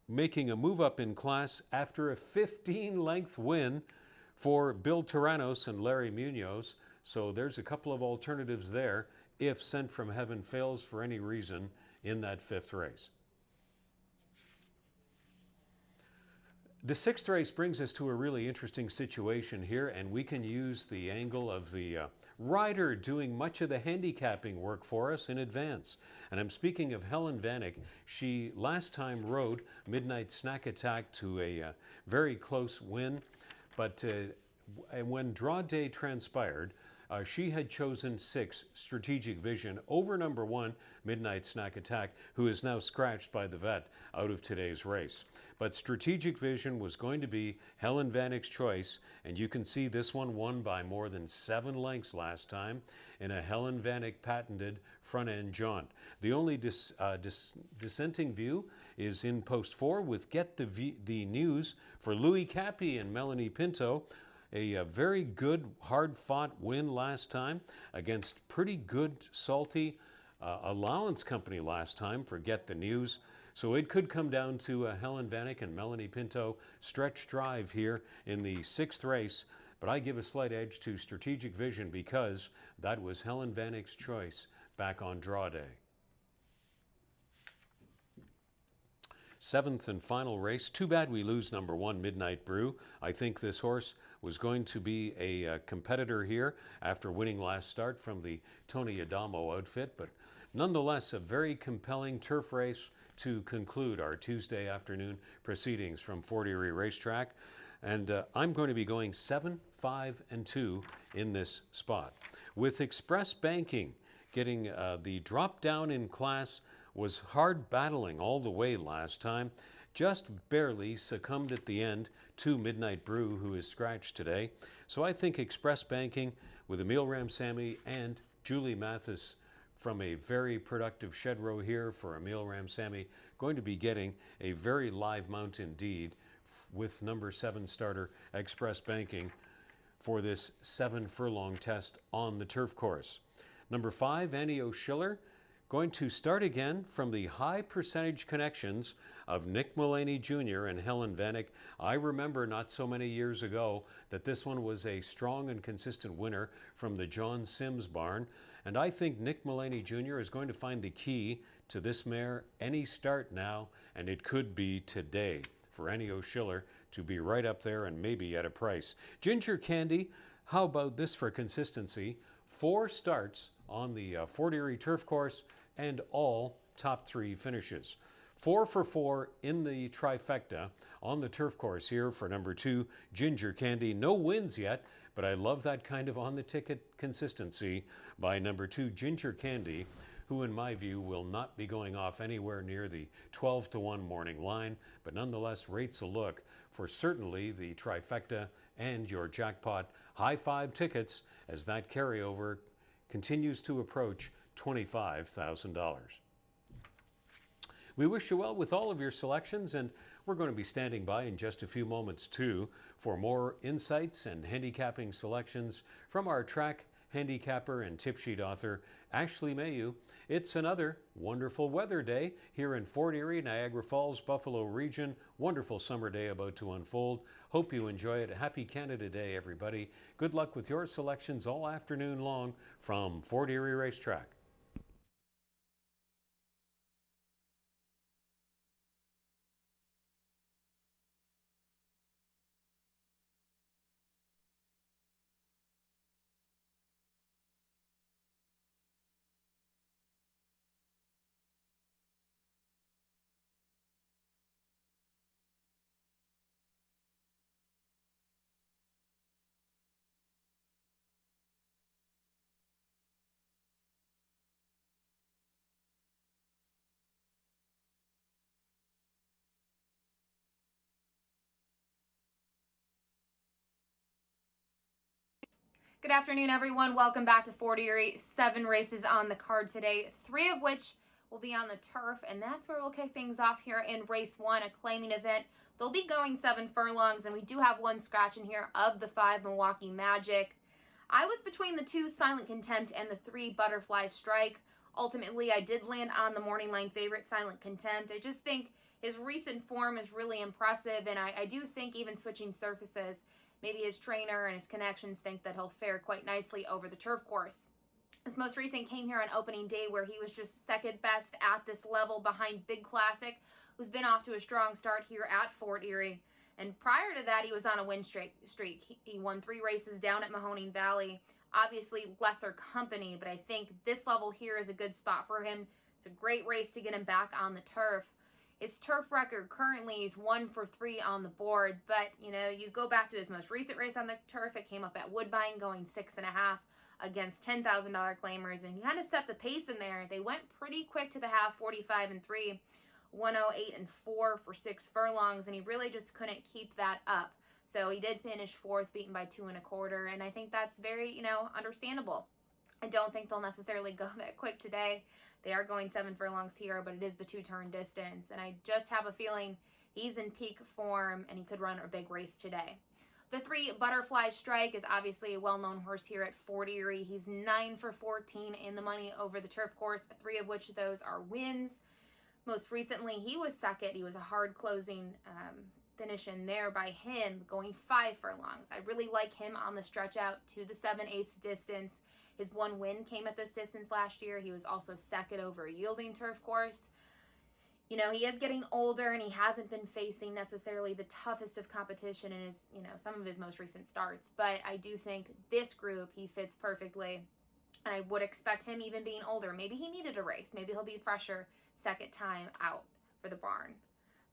making a move up in class after a 15-length win for Bill Tyrannos and Larry Munoz. So there's a couple of alternatives there if Sent from Heaven fails for any reason in that 5th race. The 6th race brings us to a really interesting situation here, and we can use the angle of the rider doing much of the handicapping work for us in advance. And I'm speaking of Helen Vanek. She last time rode Midnight Snack Attack to a very close win, but when draw day transpired, she had chosen 6, Strategic Vision, over number 1, Midnight Snack Attack, who is now scratched by the vet out of today's race. But Strategic Vision was going to be Helen Vanek's choice, and you can see this one won by more than 7 lengths last time in a Helen Vanek patented front-end jaunt. The only dissenting view is in post 4 with Get the News for Louis Cappy and Melanie Pinto. A very good, hard-fought win last time against pretty good, salty allowance company last time for Get the News. So it could come down to Helen Vanek and Melanie Pinto stretch drive here in the 6th race. But I give a slight edge to Strategic Vision because that was Helen Vanek's choice back on draw day. 7th and final race. Too bad we lose number 1, Midnight Brew. I think this horse was going to be a competitor here after winning last start from the Tony Adamo outfit, but nonetheless a very compelling turf race to conclude our Tuesday afternoon proceedings from Fort Erie Racetrack. And I'm going to be going 7, 5, and 2 in this spot. With Express Banking getting the drop down in class, was hard battling all the way last time, just barely succumbed at the end to Midnight Brew, who is scratched today. So I think Express Banking with Emil Ramsamy and Julie Mathis from a very productive shed row here for Emil Ramsamy, going to be getting a very live mount indeed with number 7 starter Express Banking for this 7 furlong test on the turf course. Number 5, Annie O'Schiller, going to start again from the high percentage connections of Nick Mullaney Jr. and Helen Vanek. I remember not so many years ago that this one was a strong and consistent winner from the John Sims barn. And I think Nick Mullaney Jr. is going to find the key to this mare any start now, and it could be today for Annie O'Schiller to be right up there and maybe at a price. Ginger Candy, how about this for consistency? 4 starts on the Fort Erie turf course and all top 3 finishes. 4 for 4 in the trifecta on the turf course here for number 2, Ginger Candy. No wins yet, but I love that kind of on-the-ticket consistency by number 2, Ginger Candy, who in my view will not be going off anywhere near the 12-1 morning line, but nonetheless rates a look for certainly the trifecta and your jackpot high 5 tickets as that carryover continues to approach $25,000. We wish you well with all of your selections, and we're going to be standing by in just a few moments too for more insights and handicapping selections from our track handicapper and tip sheet author Ashley Mayu. It's another wonderful weather day here in Fort Erie, Niagara Falls, Buffalo region. Wonderful summer day about to unfold. Hope you enjoy it. Happy Canada Day, everybody. Good luck with your selections all afternoon long from Fort Erie Racetrack. Good afternoon, everyone. Welcome back to Fort Erie. 7 races on the card today, 3 of which will be on the turf, and that's where we'll kick things off here in race 1, a claiming event. They'll be going 7 furlongs, and we do have 1 scratch in here of the 5 Milwaukee Magic. I was between the 2 Silent Contempt and the 3 Butterfly Strike. Ultimately, I did land on the morning line favorite, Silent Contempt. I just think his recent form is really impressive, and I do think even switching surfaces, maybe his trainer and his connections think that he'll fare quite nicely over the turf course. This most recent came here on opening day where he was just second best at this level behind Big Classic, who's been off to a strong start here at Fort Erie. And prior to that, he was on a win streak. He won 3 races down at Mahoning Valley. Obviously lesser company, but I think this level here is a good spot for him. It's a great race to get him back on the turf. His turf record currently is 1 for 3 on the board, but you go back to his most recent race on the turf. It came up at Woodbine going 6.5 against $10,000 claimers, and he kind of set the pace in there. They went pretty quick to the half, 45-3, 108-4 for 6 furlongs, and he really just couldn't keep that up. So he did finish 4th, beaten by 2 1/4, and I think that's very, understandable. I don't think they'll necessarily go that quick today. They are going 7 furlongs here, but it is the 2-turn distance. And I just have a feeling he's in peak form and he could run a big race today. The 3 Butterfly Strike is obviously a well-known horse here at Fort Erie. He's 9 for 14 in the money over the turf course, 3 of which those are wins. Most recently, he was second. He was a hard closing finish in there by him, going 5 furlongs. I really like him on the stretch out to the 7/8 distance. His 1 win came at this distance last year. He was also second over a yielding turf course. You know, he is getting older and he hasn't been facing necessarily the toughest of competition in his, some of his most recent starts. But I do think this group, he fits perfectly. And I would expect him even being older. Maybe he needed a race. Maybe he'll be fresher second time out for the barn.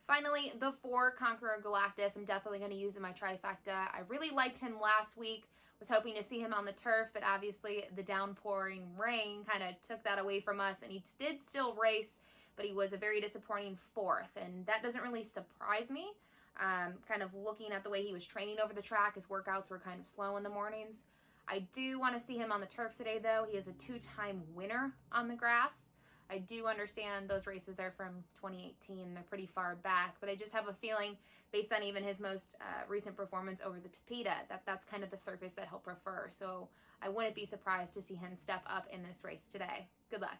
Finally, the 4 Conqueror Galactus. I'm definitely going to use in my trifecta. I really liked him last week. Was hoping to see him on the turf, but obviously the downpouring rain kind of took that away from us, and he did still race, but he was a very disappointing 4th, and that doesn't really surprise me. Kind of looking at the way he was training over the track, his workouts were kind of slow in the mornings. I do want to see him on the turf today, though. He is a 2-time winner on the grass. I do understand those races are from 2018. They're pretty far back, but I just have a feeling, based on even his most recent performance over the Tapeta, that that's kind of the surface that he'll prefer. So I wouldn't be surprised to see him step up in this race today. Good luck.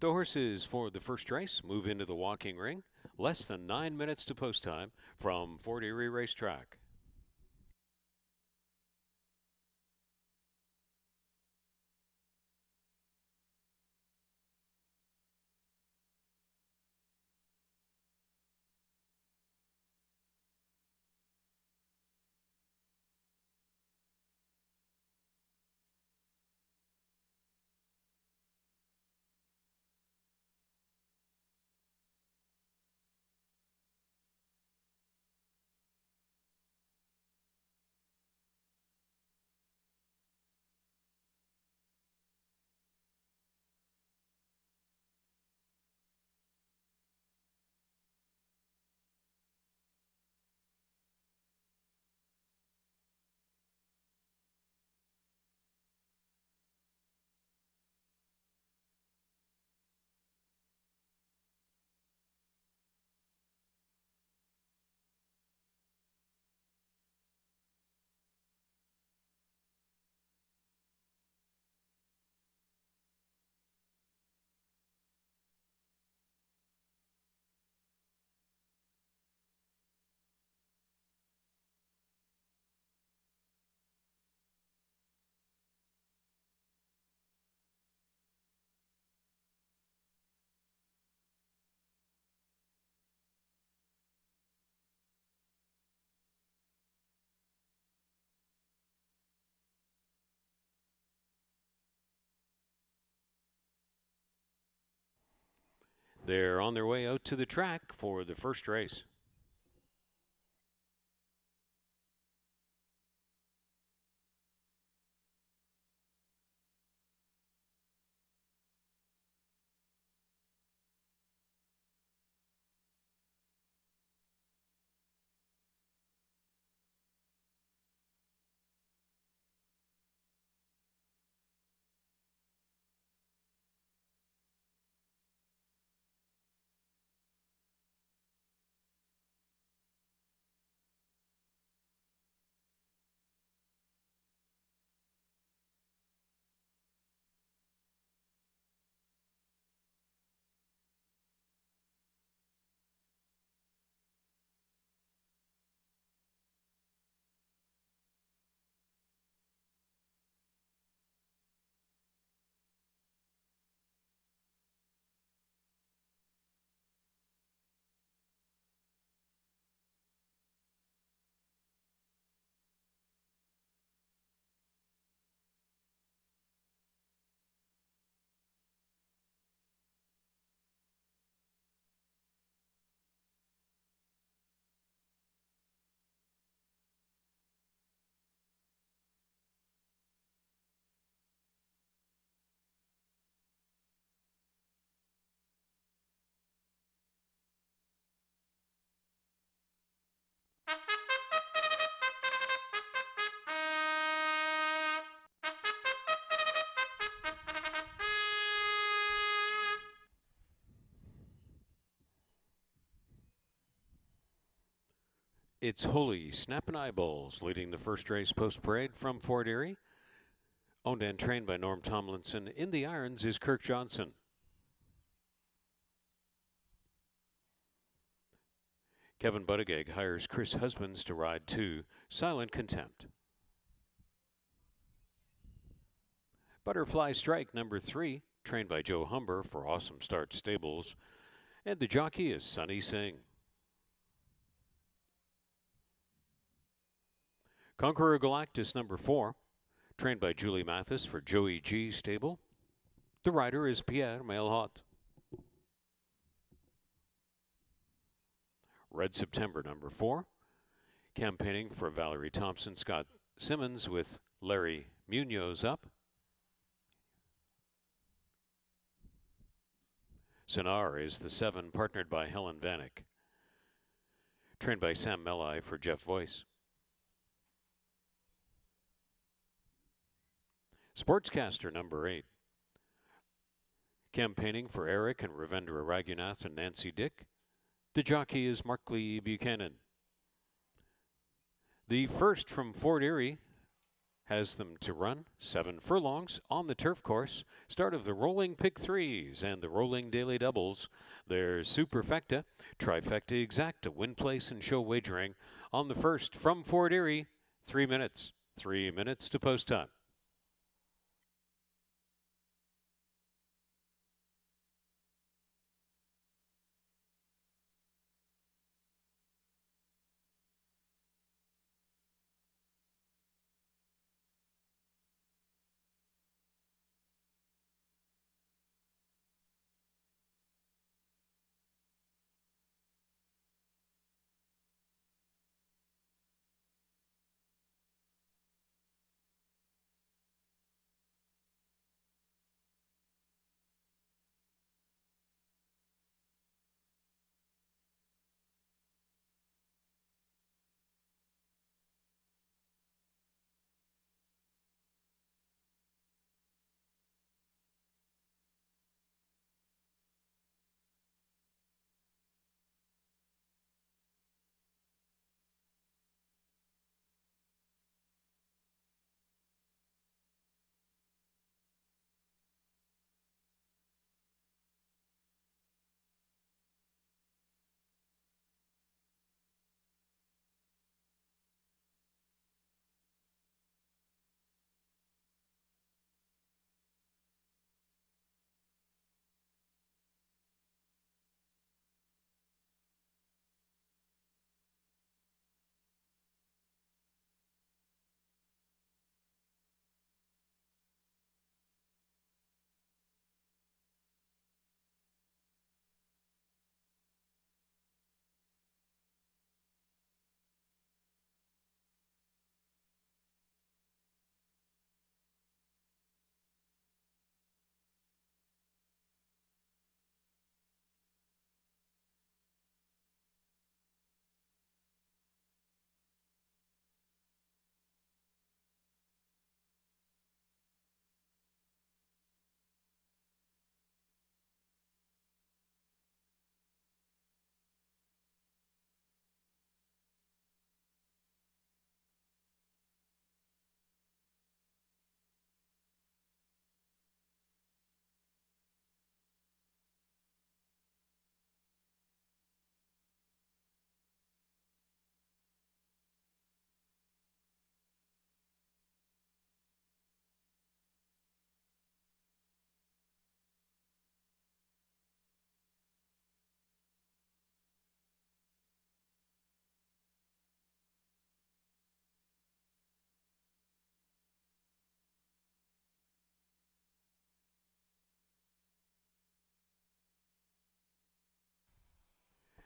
The horses for the first race move into the walking ring. Less than 9 minutes to post time from Fort Erie Racetrack. They're on their way out to the track for the first race. It's Holy Snappin' Eyeballs leading the first race post parade from Fort Erie. Owned and trained by Norm Tomlinson. In the irons is Kirk Johnson. Kevin Buttigieg hires Chris Husbands to ride 2, Silent Contempt. Butterfly Strike number 3, trained by Joe Humber for Awesome Start Stables. And the jockey is Sunny Singh. Conqueror Galactus number 4, trained by Julie Mathis for Joey G Stable. The rider is Pierre Mailhot. Red September number 4, campaigning for Valerie Thompson, Scott Simmons with Larry Munoz up. Sonar is the 7, partnered by Helen Vanek. Trained by Sam Melli for Jeff Voice. Sportscaster number 8, campaigning for Eric and Ravendra Raghunath and Nancy Dick. The jockey is Markley Buchanan. The first from Fort Erie has them to run 7 furlongs on the turf course. Start of the rolling pick threes and the rolling daily doubles. There's Superfecta, Trifecta Exacta, win place and show wagering on the first from Fort Erie. 3 minutes. 3 minutes to post time.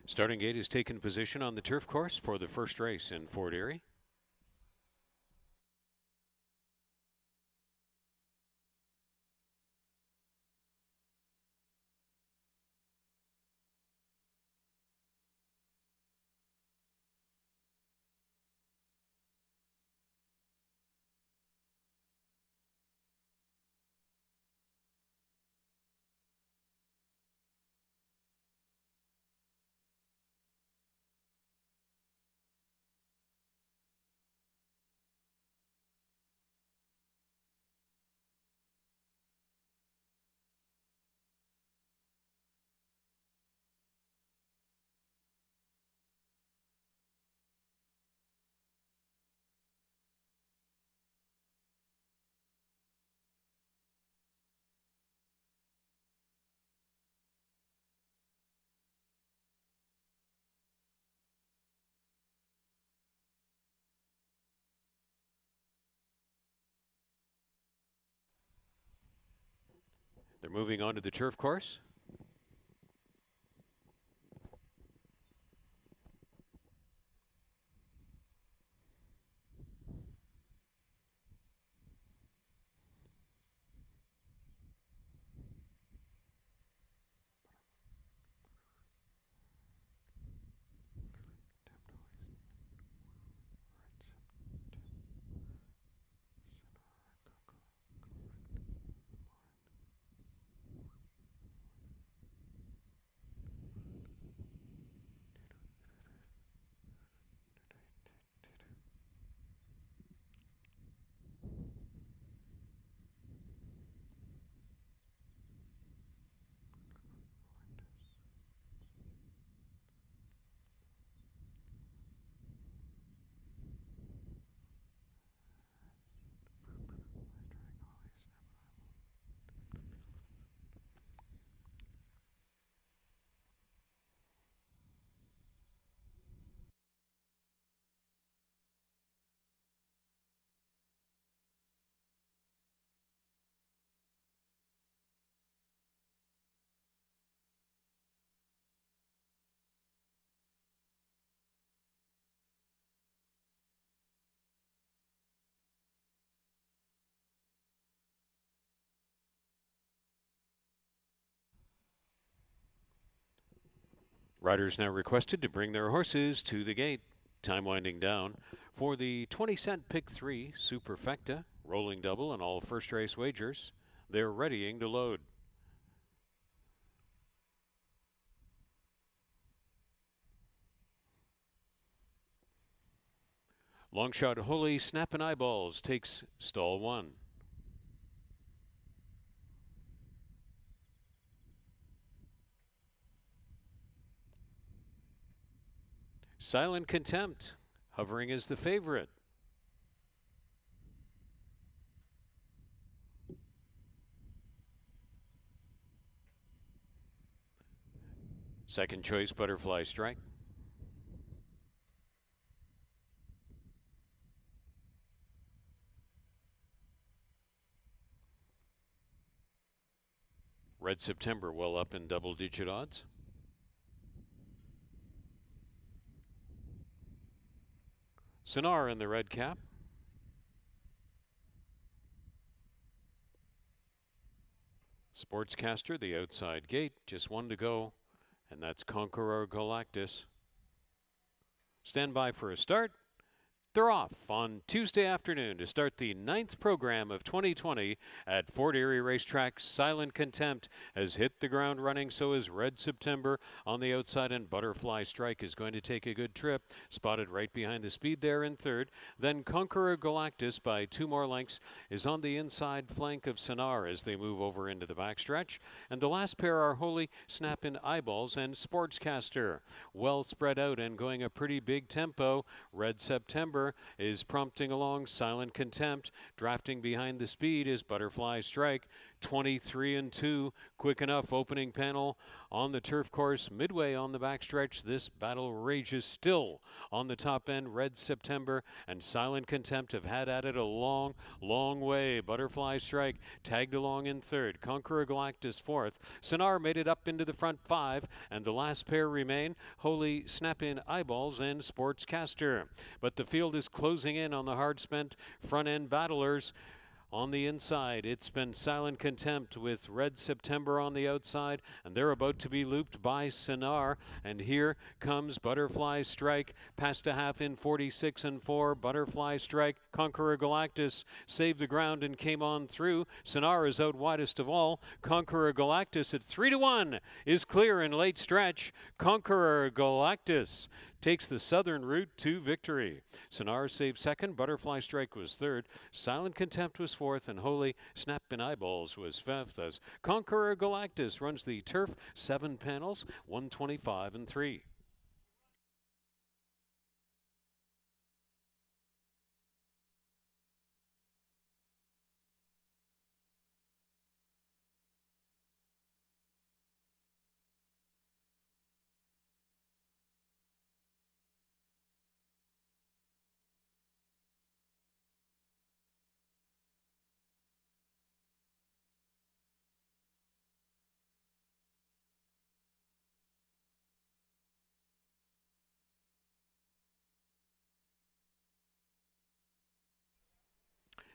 Starting gate has taken position on the turf course for the first race in Fort Erie. They're moving on to the turf course. Riders now requested to bring their horses to the gate. Time winding down. For the 20-cent Pick 3 Superfecta, rolling double, and all first race wagers, they're readying to load. Long shot Holy Snappin' Eyeballs takes stall 1. Silent Contempt, hovering as the favorite. Second choice Butterfly Strike. Red September well up in double-digit odds. Sonar in the red cap. Sportscaster, the outside gate, just one to go, and that's Conqueror Galactus. Stand by for a start. They're off on Tuesday afternoon to start the 9th program of 2020 at Fort Erie Racetrack. Silent Contempt has hit the ground running, so is Red September on the outside, and Butterfly Strike is going to take a good trip. Spotted right behind the speed there in third. Then Conqueror Galactus by 2 more lengths is on the inside flank of Sonar as they move over into the backstretch. And the last pair are Holy Snappin' Eyeballs and Sportscaster. Well spread out and going a pretty big tempo. Red September is prompting along Silent Contempt. Drafting behind the speed is Butterfly Strike. 23-2, quick enough opening panel on the turf course. Midway on the backstretch, this battle rages still on the top end. Red September and Silent Contempt have had at it a long, long way. Butterfly Strike tagged along in third. Conqueror Galactus fourth. Sonar made it up into the front 5, and the last pair remain Holy Snap-In Eyeballs and Sportscaster. But the field is closing in on the hard-spent front-end battlers. On the inside, it's been Silent Contempt with Red September on the outside, and they're about to be looped by Sonar. And here comes Butterfly Strike, past a half in 46-4. Butterfly Strike, Conqueror Galactus saved the ground and came on through. Sonar is out widest of all. Conqueror Galactus at 3-1 is clear in late stretch. Conqueror Galactus takes the southern route to victory. Sonar saved second, Butterfly Strike was third, Silent Contempt was fourth, and Holy Snap-In Eyeballs was fifth as Conqueror Galactus runs the turf 7 panels, 125-3.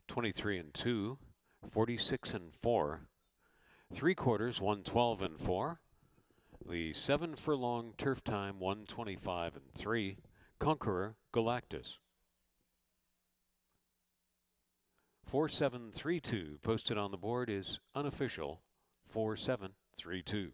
(23 2, 46-4, 3/4, 112-4. The 7 furlong turf time, 125-3. Conqueror Galactus. 4732 posted on the board is unofficial. 4732.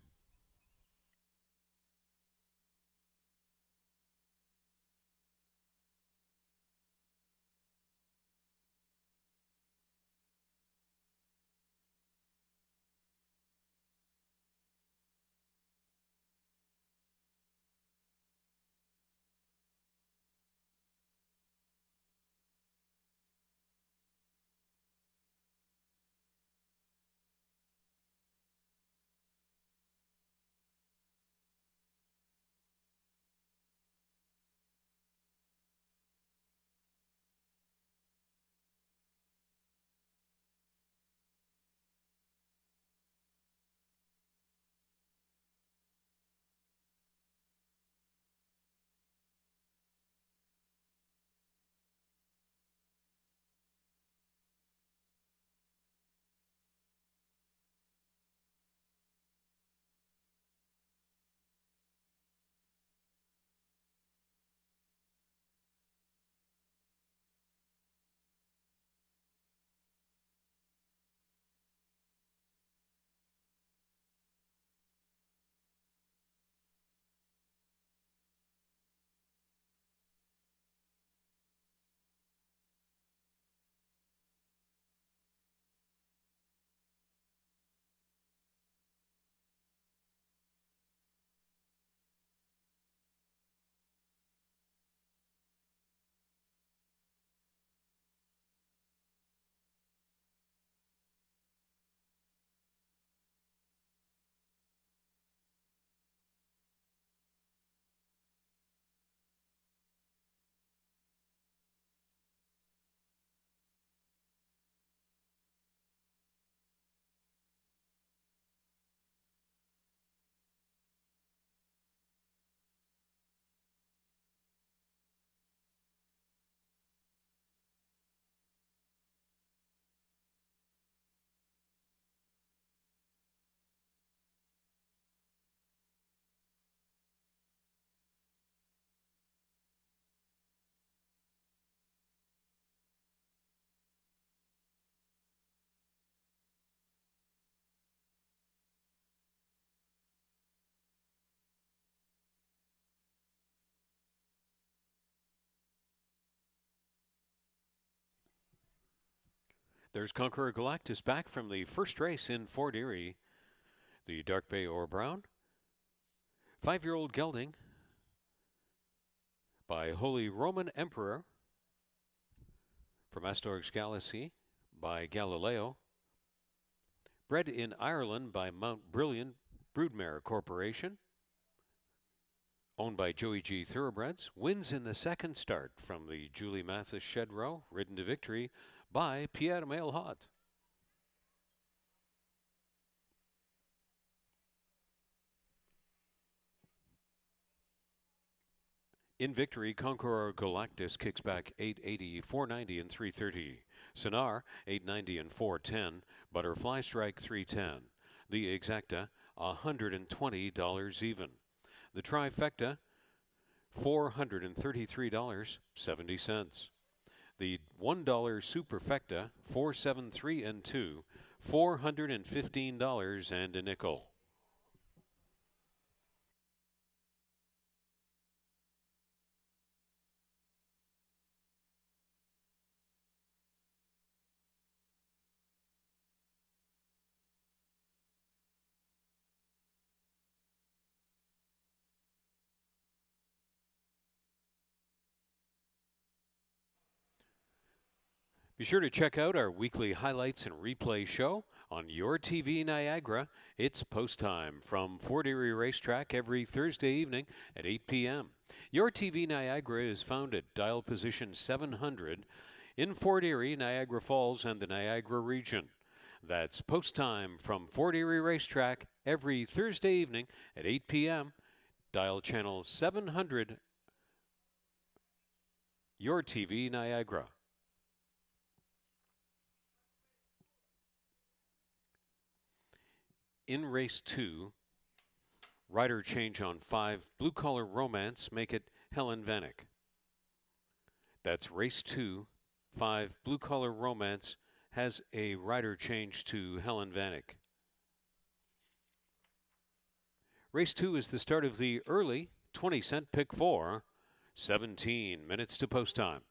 There's Conqueror Galactus back from the first race in Fort Erie. The Dark Bay Ore Brown. 5-year-old Gelding by Holy Roman Emperor from Astorg's Galaxy by Galileo. Bred in Ireland by Mount Brilliant Broodmare Corporation. Owned by Joey G. Thoroughbreds. Wins in the second start from the Julie Mathis Shed Row. Ridden to victory by Pierre Mailhot. In victory, Conqueror Galactus kicks back 880, 490, and 330. Sonar 890 and 410. Butterfly Strike 310. The Exacta $120 even. The Trifecta $433.70. The $1 Superfecta 473 and 2, $415 and a nickel. Be sure to check out our weekly highlights and replay show on Your TV Niagara. It's post time from Fort Erie Racetrack every Thursday evening at 8 p.m. Your TV Niagara is found at dial position 700 in Fort Erie, Niagara Falls, and the Niagara region. That's post time from Fort Erie Racetrack every Thursday evening at 8 p.m. Dial channel 700, Your TV Niagara. In race 2, rider change on 5, Blue Collar Romance, make it Helen Vanek. That's race 2, 5, Blue Collar Romance has a rider change to Helen Vanek. Race 2 is the start of the early 20-cent pick 4, 17 minutes to post time.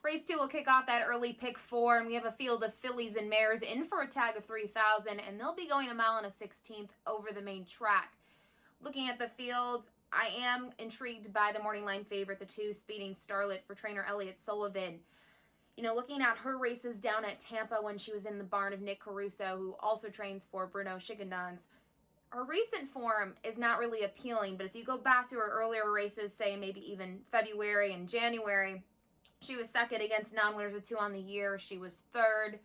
Race 2 will kick off that early pick 4, and we have a field of fillies and mares in for a tag of 3,000, and they'll be going a mile and a 16th over the main track. Looking at the field, I am intrigued by the morning line favorite, the 2 Speeding Starlet for trainer Elliott Sullivan. You know, looking at her races down at Tampa when she was in the barn of Nick Caruso, who also trains for Bruno Schickendanz, her recent form is not really appealing, but if you go back to her earlier races, say maybe even February and January, she was second against non-winners of 2 on the year. She was third.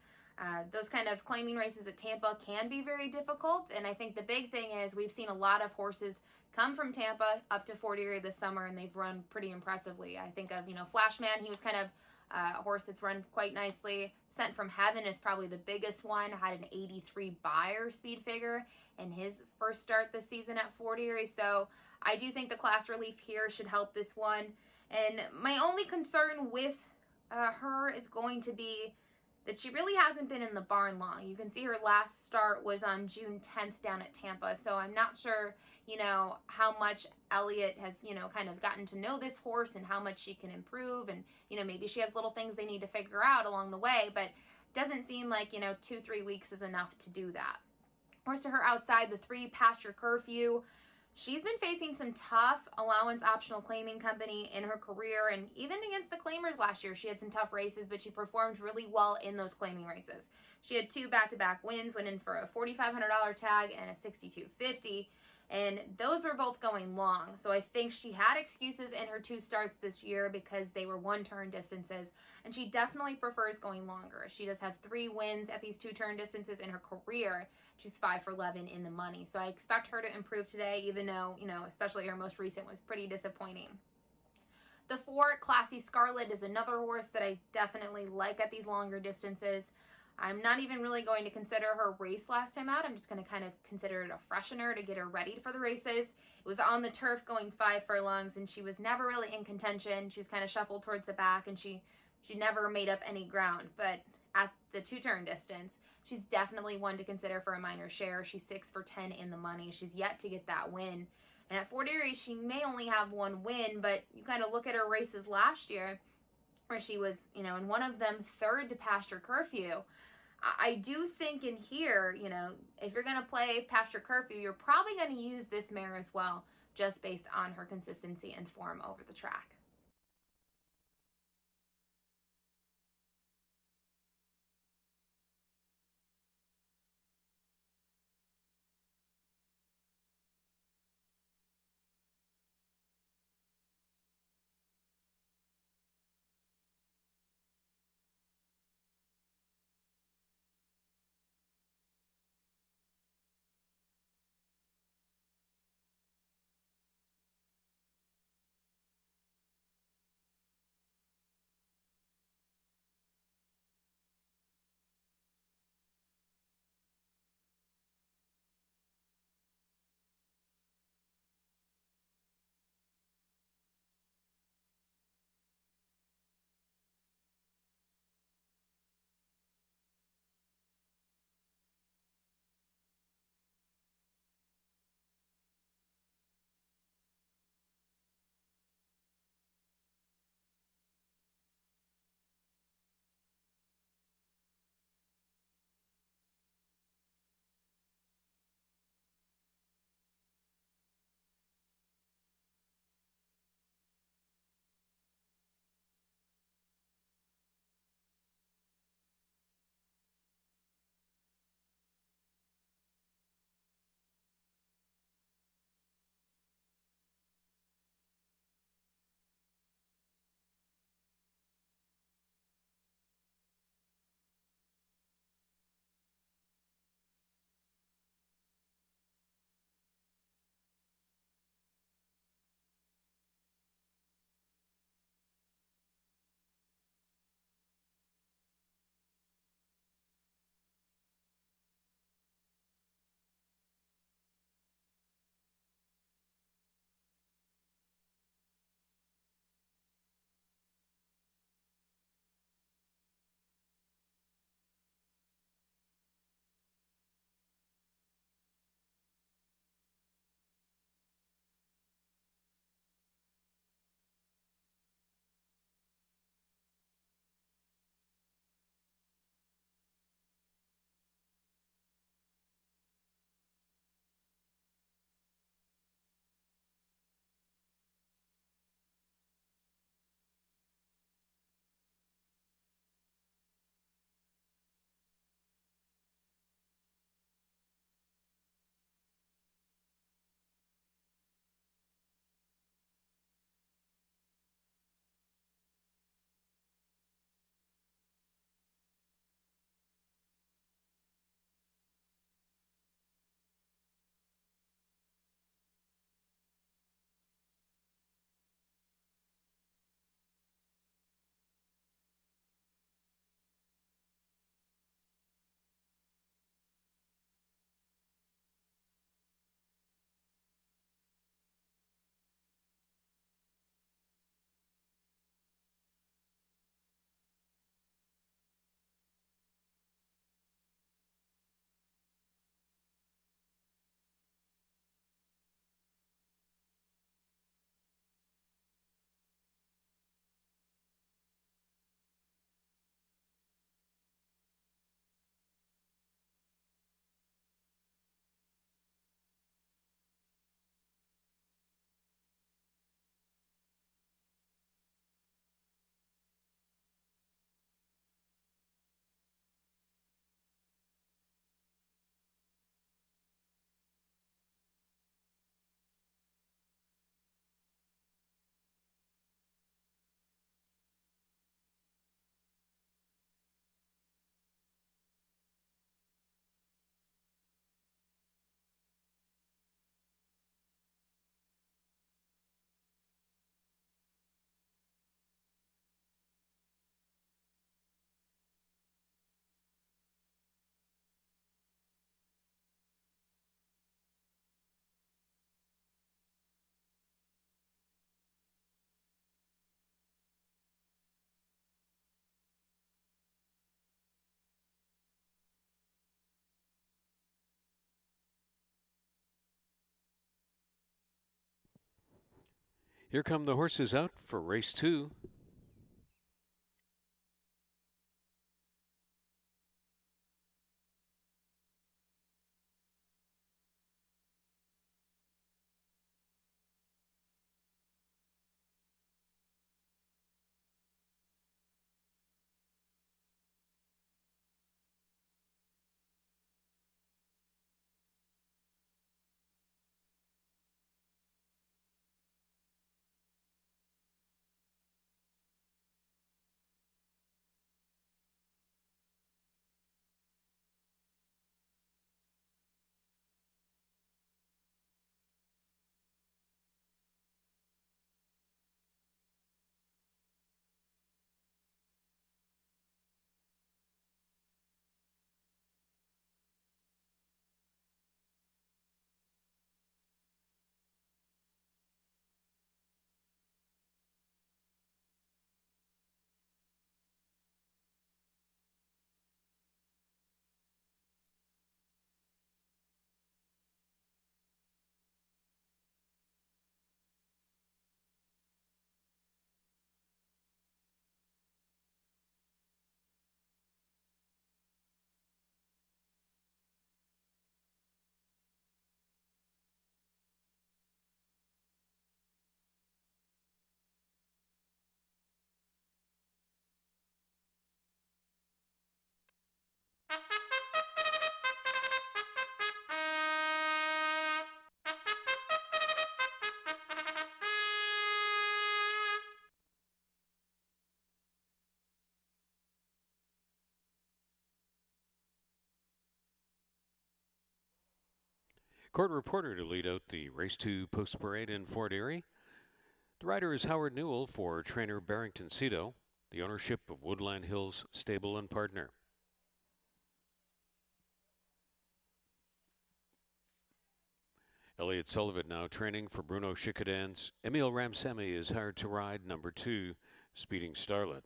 Those kind of claiming races at Tampa can be very difficult, and I think the big thing is we've seen a lot of horses come from Tampa up to Fort Erie this summer, and they've run pretty impressively. I think of, Flashman. He was kind of a horse that's run quite nicely. Sent from Heaven is probably the biggest one. Had an 83 Beyer speed figure in his first start this season at Fort Erie. So I do think the class relief here should help this one. And my only concern with her is going to be that she really hasn't been in the barn long. You can see her last start was on June 10th down at Tampa. So I'm not sure, how much Elliott has, kind of gotten to know this horse and how much she can improve. And, maybe she has little things they need to figure out along the way. But it doesn't seem like, 2-3 weeks is enough to do that. Horse to her outside, the 3 Pasture Curfew. She's been facing some tough allowance optional claiming company in her career, and even against the claimers last year, she had some tough races, but she performed really well in those claiming races. She had 2 back-to-back wins, went in for a $4,500 tag and a $6,250, and those were both going long. So I think she had excuses in her 2 starts this year because they were 1-turn distances, and she definitely prefers going longer. She does have 3 wins at these 2-turn distances in her career. She's 5 for 11 in the money. So I expect her to improve today, even though, especially her most recent was pretty disappointing. The 4 Classy Scarlet is another horse that I definitely like at these longer distances. I'm not even really going to consider her race last time out. I'm just going to kind of consider it a freshener to get her ready for the races. It was on the turf going 5 furlongs, and she was never really in contention. She was kind of shuffled towards the back, and she never made up any ground. But at the 2-turn distance, she's definitely one to consider for a minor share. She's 6 for 10 in the money. She's yet to get that win. And at Fort Erie, she may only have 1 win, but you kind of look at her races last year where she was, in one of them third to Pasture Curfew. I do think in here, if you're going to play Pasture Curfew, you're probably going to use this mare as well, just based on her consistency and form over the track. Here come the horses out for race 2. Court reporter to lead out the race 2 post parade in Fort Erie. The rider is Howard Newell for trainer Barrington Cito, the ownership of Woodland Hills Stable and Partner. Elliott Sullivan now training for Bruno Chicadan's. Emile Ramsamy is hired to ride number 2, Speeding Starlet.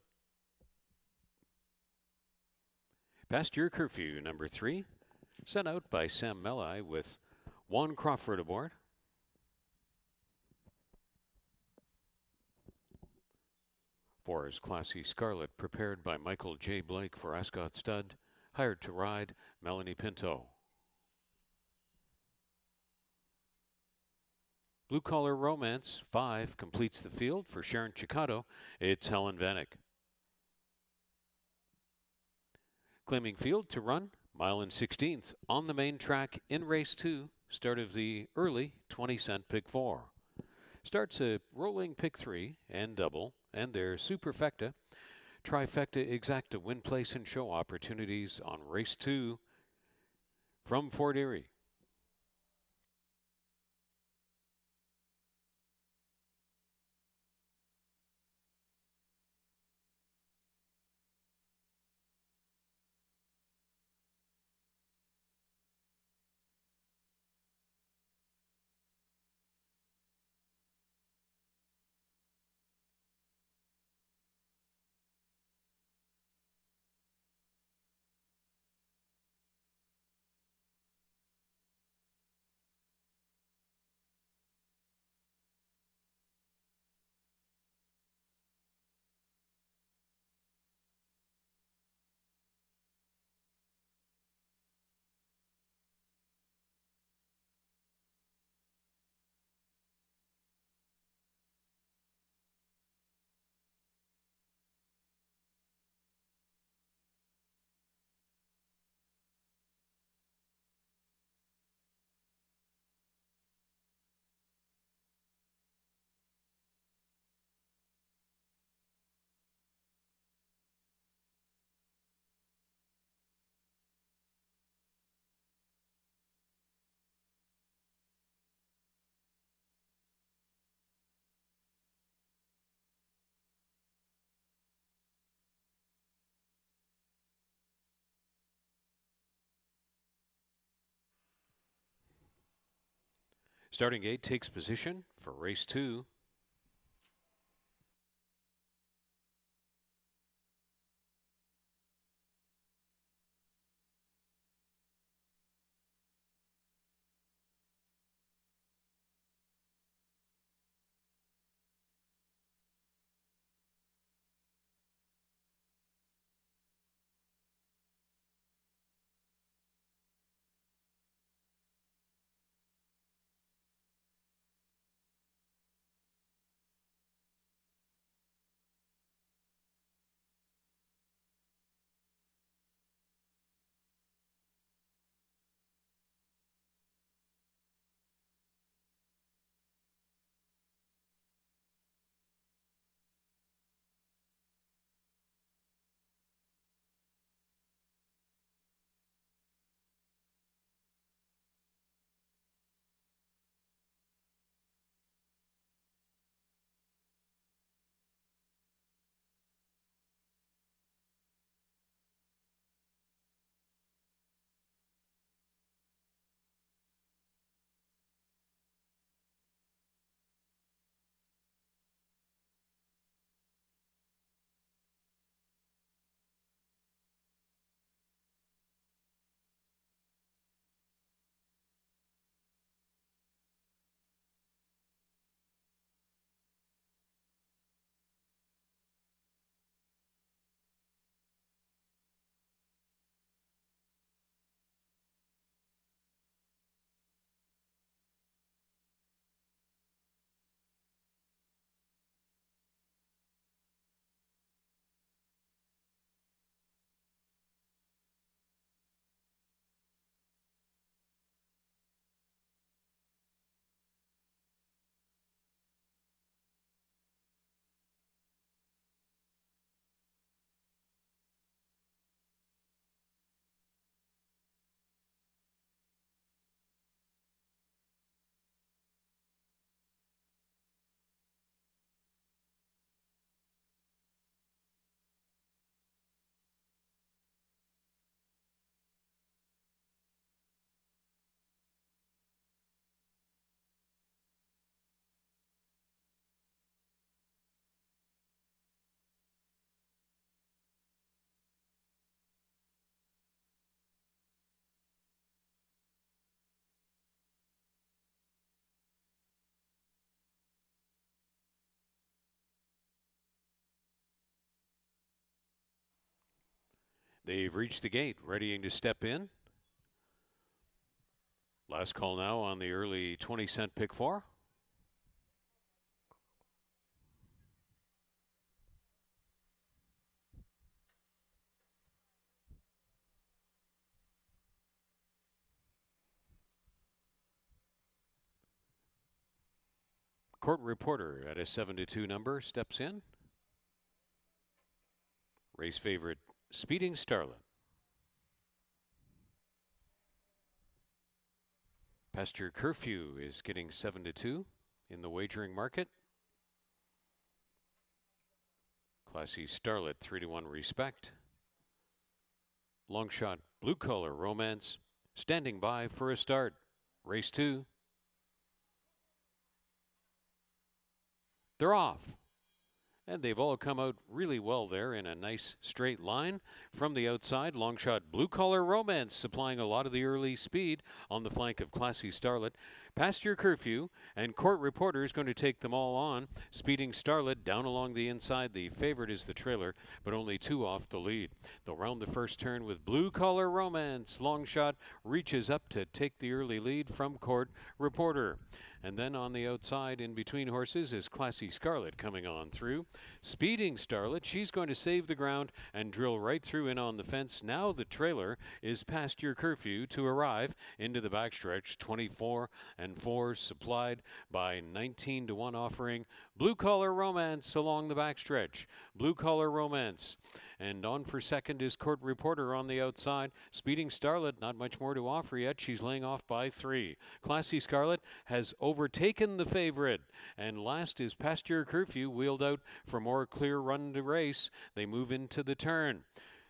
Past Your Curfew number 3, sent out by Sam Melli with Juan Crawford aboard. For his Classy Scarlet, prepared by Michael J. Blake for Ascot Stud, hired to ride Melanie Pinto. Blue Collar Romance 5 completes the field for Sharon Chicado. It's Helen Vanek. Claiming field to run, mile and 16th on the main track in race 2, start of the early 20-cent pick 4. Starts a rolling pick 3 and double, and their superfecta, trifecta exacta win place and show opportunities on race 2 from Fort Erie. Starting gate takes position for race 2. They've reached the gate, readying to step in. Last call now on the early 20-cent pick four. Court Reporter at a 7-2 number steps in. Race favorite, Speeding Starlet. Pasture Curfew is getting 7-2 in the wagering market. Classy Starlet 3-1 Respect. Long Shot Blue Collar Romance standing by for a start. Race 2. They're off. And they've all come out really well there in a nice straight line. From the outside, Long Shot Blue Collar Romance supplying a lot of the early speed on the flank of Classy Starlet. Pasture Curfew and Court Reporter is going to take them all on. Speeding Starlet down along the inside. The favorite is the trailer, but only 2 off the lead. They'll round the first turn with Blue Collar Romance. Long Shot reaches up to take the early lead from Court Reporter. And then on the outside, in between horses, is Classy Scarlet coming on through. Speeding Starlet, she's going to save the ground and drill right through in on the fence. Now the trailer is past your curfew to arrive into the backstretch. 24-4 supplied by 19-1 offering Blue Collar Romance along the backstretch. Blue Collar Romance. And on for second is Court Reporter on the outside. Speeding Starlet, not much more to offer yet. She's laying off by 3. Classy Scarlet has overtaken the favorite. And last is Pasture Curfew, wheeled out for more clear run to race. They move into the turn.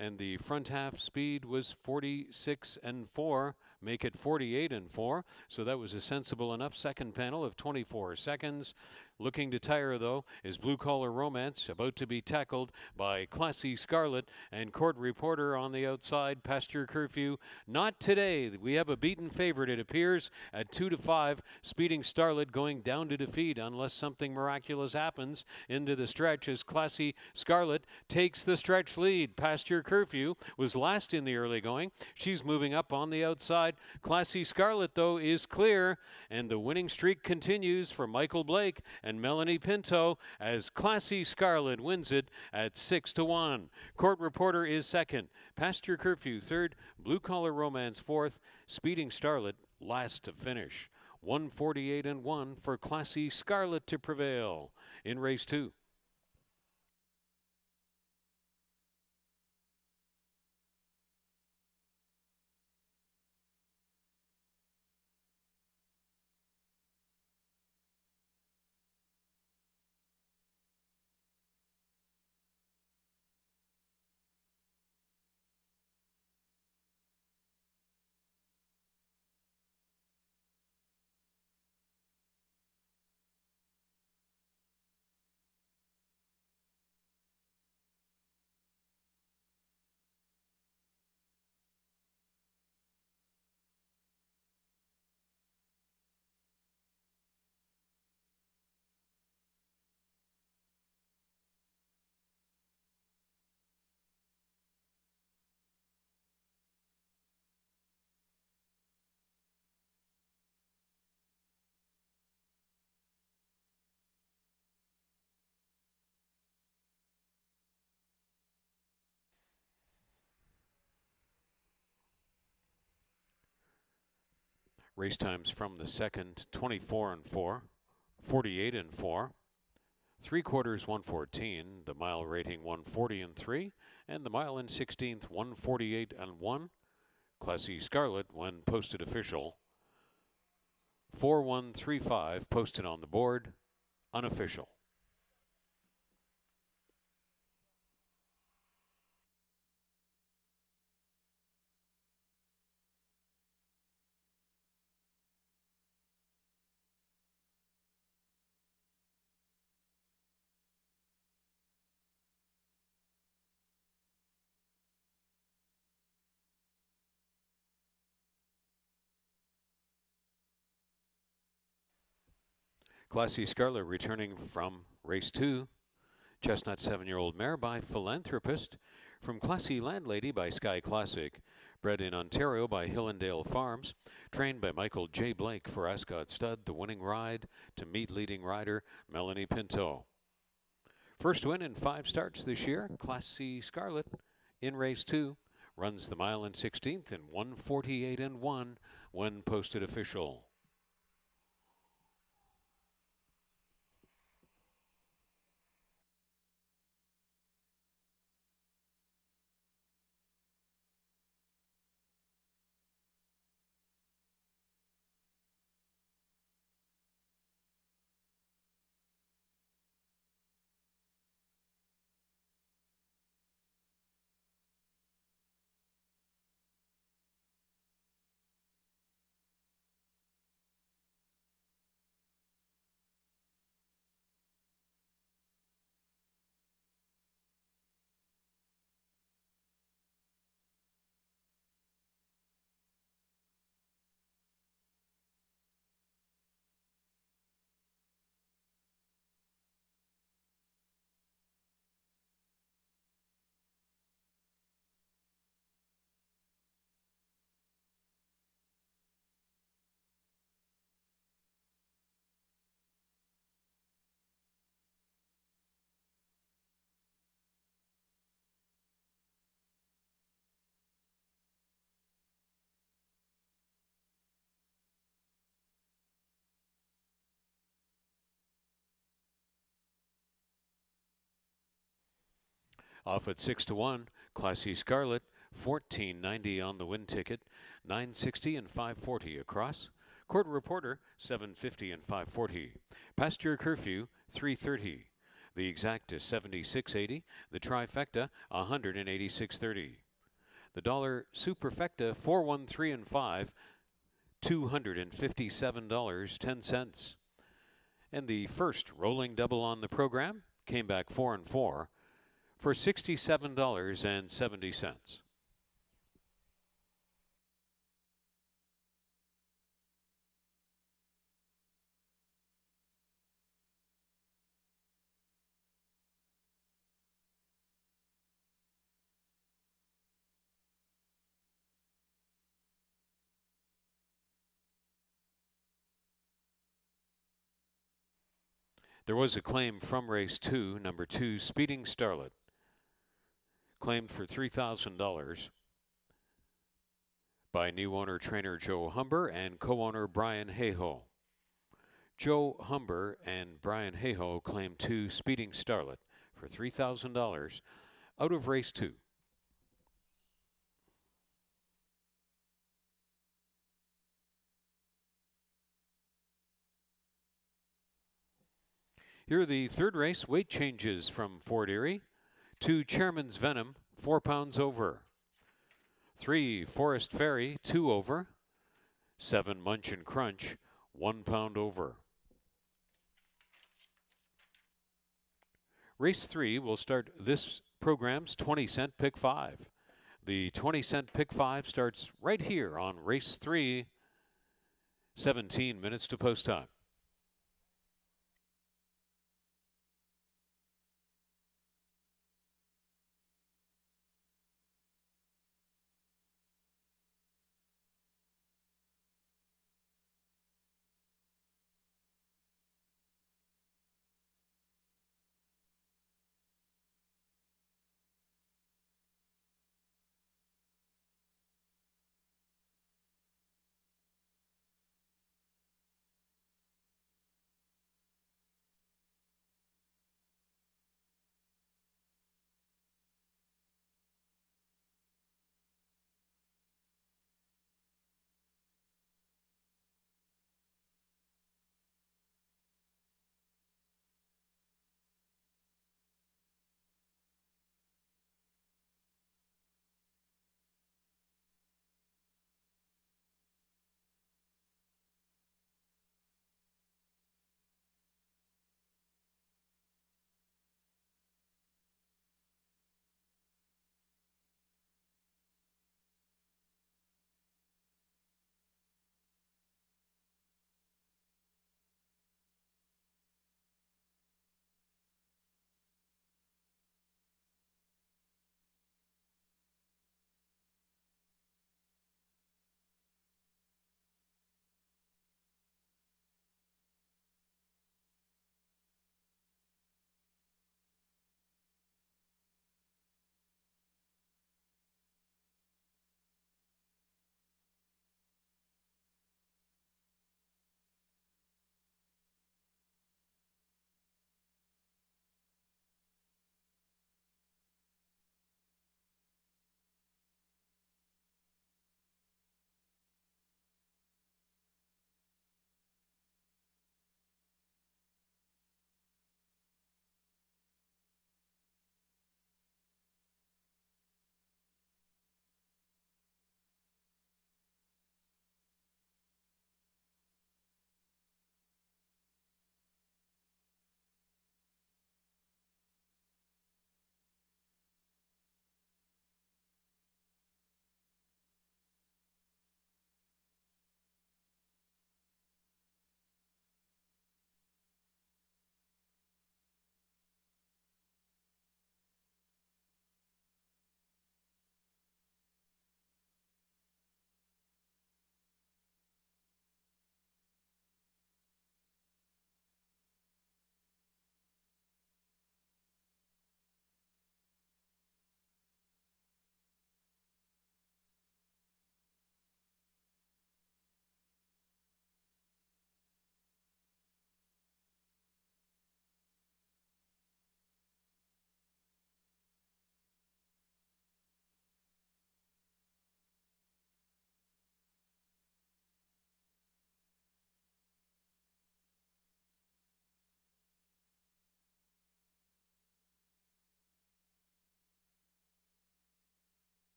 And the front half speed was 46-4. Make it 48-4. So that was a sensible enough second panel of 24 seconds. Looking to tire, though, is Blue Collar Romance, about to be tackled by Classy Scarlet and Court Reporter on the outside. Pasture Curfew, not today. We have a beaten favorite, it appears, at 2-5. Speeding Starlet going down to defeat unless something miraculous happens into the stretch as Classy Scarlet takes the stretch lead. Pasture Curfew was last in the early going. She's moving up on the outside. Classy Scarlet, though, is clear, and the winning streak continues for Michael Blake and Melanie Pinto as Classy Scarlet wins it at 6-1. Court Reporter is second. Pasture Curfew third. Blue Collar Romance fourth. Speeding Starlet last to finish. 148-1 for Classy Scarlet to prevail in race 2. Race times from the second, 24-4, 48-4. 3/4 114, the mile rating 140-3, and the mile and 16th 148-1. Classy Scarlet when posted official. 4135 posted on the board, unofficial. Classy Scarlet returning from race 2. Chestnut 7-year-old mare by Philanthropist. From Classy Landlady by Sky Classic. Bred in Ontario by Hillendale Farms. Trained by Michael J. Blake for Ascot Stud, the winning ride to meet leading rider Melanie Pinto. First win in 5 starts this year, Classy Scarlet in race 2. Runs the mile in 16th in 1:48.1 when posted official. Off at 6-1, Classy Scarlet, 14.90 on the win ticket, 9.60 and 5.40 across. Court Reporter, 7.50 and 5.40. Pasture Curfew, 3.30. The Exact is 76.80. The Trifecta, 186.30. The Dollar Superfecta, 413 and 5, $257.10. And the first rolling double on the program came back 4 and 4 for $67.70. There was a claim from race 2, number 2, Speeding Starlet, claimed for $3,000 by new owner trainer Joe Humber and co-owner Brian Hayhoe. Joe Humber and Brian Hayhoe claimed 2 Speeding Starlet for $3,000 out of race 2. Here are the third race weight changes from Fort Erie. 2 Chairman's Venom, 4 pounds over. 3 Forest Fairy, 2 over. 7 Munch and Crunch, 1 pound over. Race 3 will start this program's 20-cent Pick 5. The 20-cent Pick 5 starts right here on race 3, 17 minutes to post time.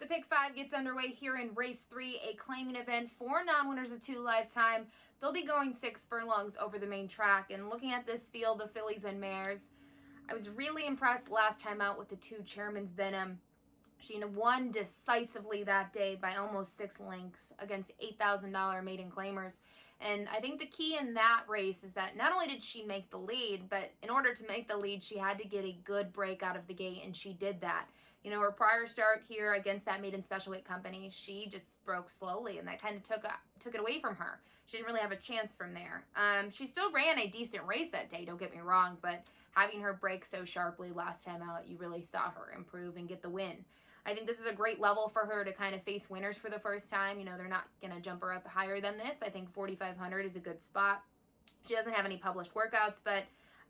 The Pick 5 gets underway here in Race 3, a claiming event for non-winners of 2 lifetime. They'll be going 6 furlongs over the main track. And looking at this field of fillies and mares, I was really impressed last time out with the 2 Chairman's Venom. She won decisively that day by almost 6 lengths against $8,000 maiden claimers. And I think the key in that race is that not only did she make the lead, but in order to make the lead, she had to get a good break out of the gate, and she did that. Her prior start here against that maiden special weight company, she just broke slowly, and that kind of took it away from her. She didn't really have a chance from there. She still ran a decent race that day, don't get me wrong, but having her break so sharply last time out, you really saw her improve and get the win. I think this is a great level for her to kind of face winners for the first time. They're not going to jump her up higher than this. I think 4,500 is a good spot. She doesn't have any published workouts, but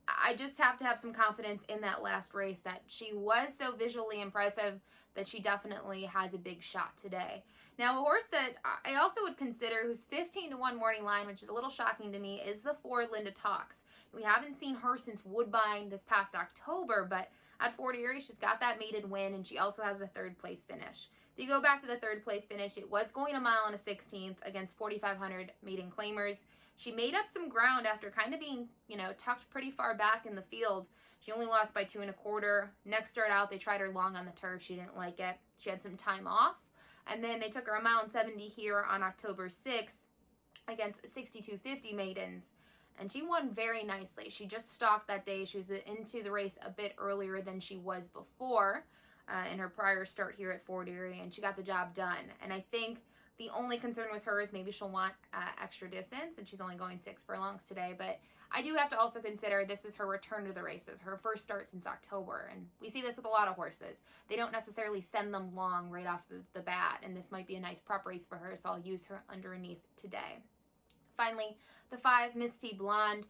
I just have to have some confidence in that last race that she was so visually impressive that she definitely has a big shot today. Now, a horse that I also would consider who's 15-1 morning line, which is a little shocking to me, is the 4 Linda Talks. We haven't seen her since Woodbine this past October, but at Fort Erie, she's got that maiden win, and she also has a 3rd place finish. If you go back to the 3rd place finish, it was going a mile and a 16th against 4,500 maiden claimers. She made up some ground after kind of being, tucked pretty far back in the field. She only lost by 2 1/4. Next start out, they tried her long on the turf. She didn't like it. She had some time off. And then they took her a mile and 70 here on October 6th against 6250 maidens. And she won very nicely. She just stalked that day. She was into the race a bit earlier than she was before in her prior start here at Fort Erie, and she got the job done. And I think the only concern with her is maybe she'll want extra distance, and she's only going 6 furlongs today. But I do have to also consider this is her return to the races, her first start since October. And we see this with a lot of horses. They don't necessarily send them long right off the bat, and this might be a nice prep race for her, so I'll use her underneath today. Finally, the 5, Misty Blonde.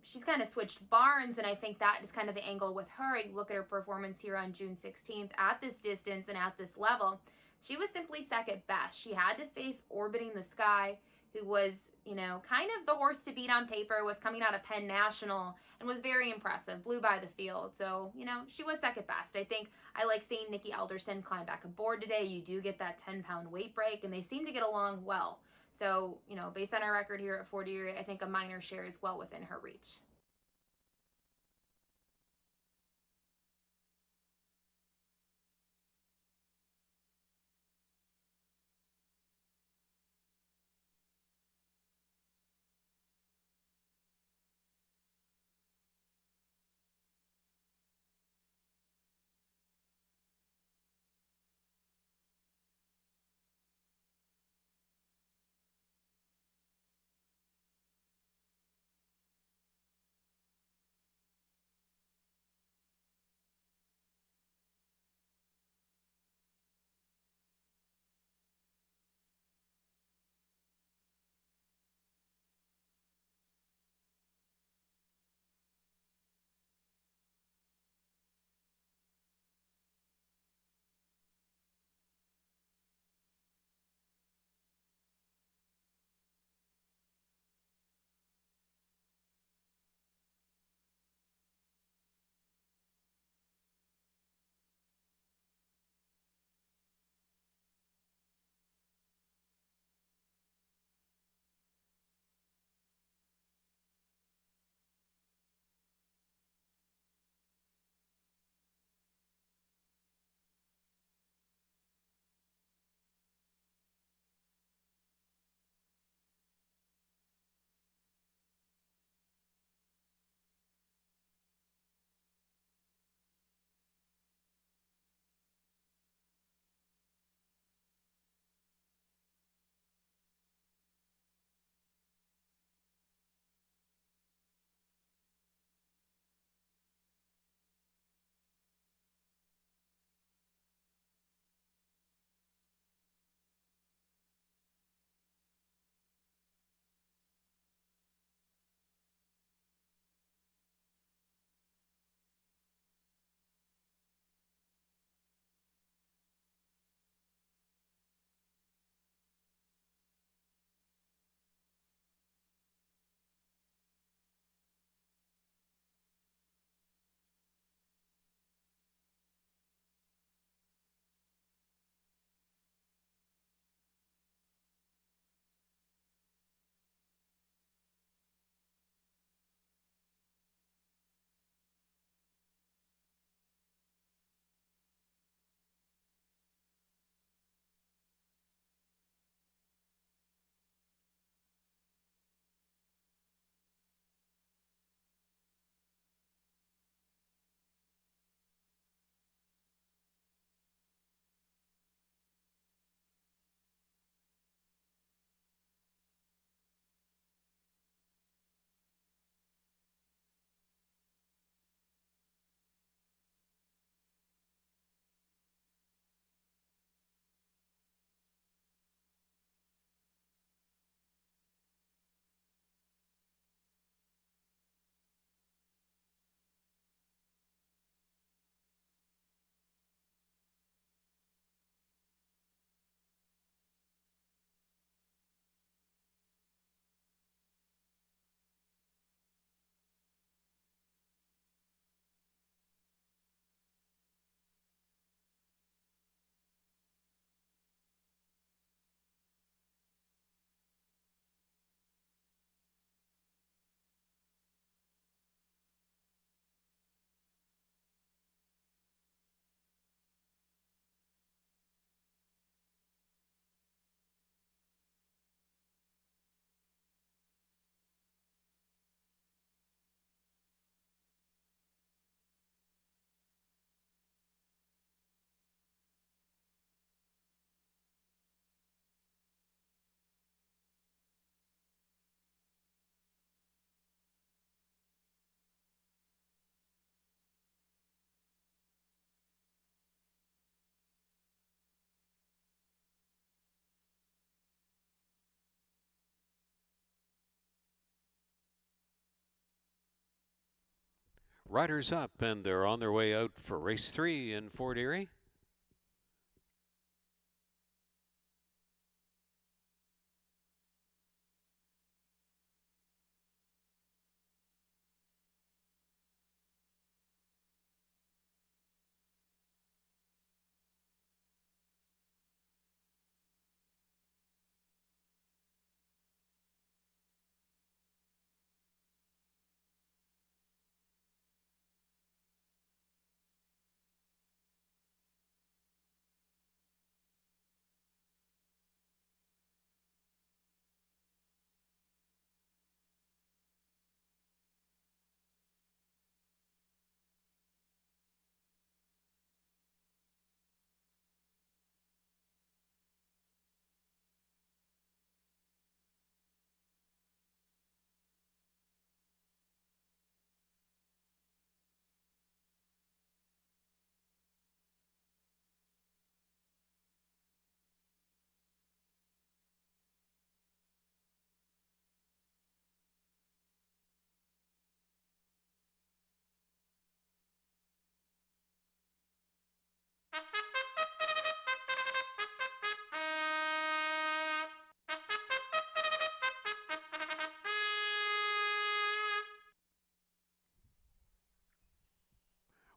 She's kind of switched barns, and I think that is kind of the angle with her. You look at her performance here on June 16th at this distance and at this level. She was simply second best. She had to face Orbiting the Sky, who was, kind of the horse to beat on paper, was coming out of Penn National and was very impressive, blew by the field. So, she was second best. I think I like seeing Nikki Alderson climb back aboard today. You do get that 10-pound weight break, and they seem to get along well. So, based on our record here at Fort Erie, I think a minor share is well within her reach. Riders up, and they're on their way out for race 3 in Fort Erie.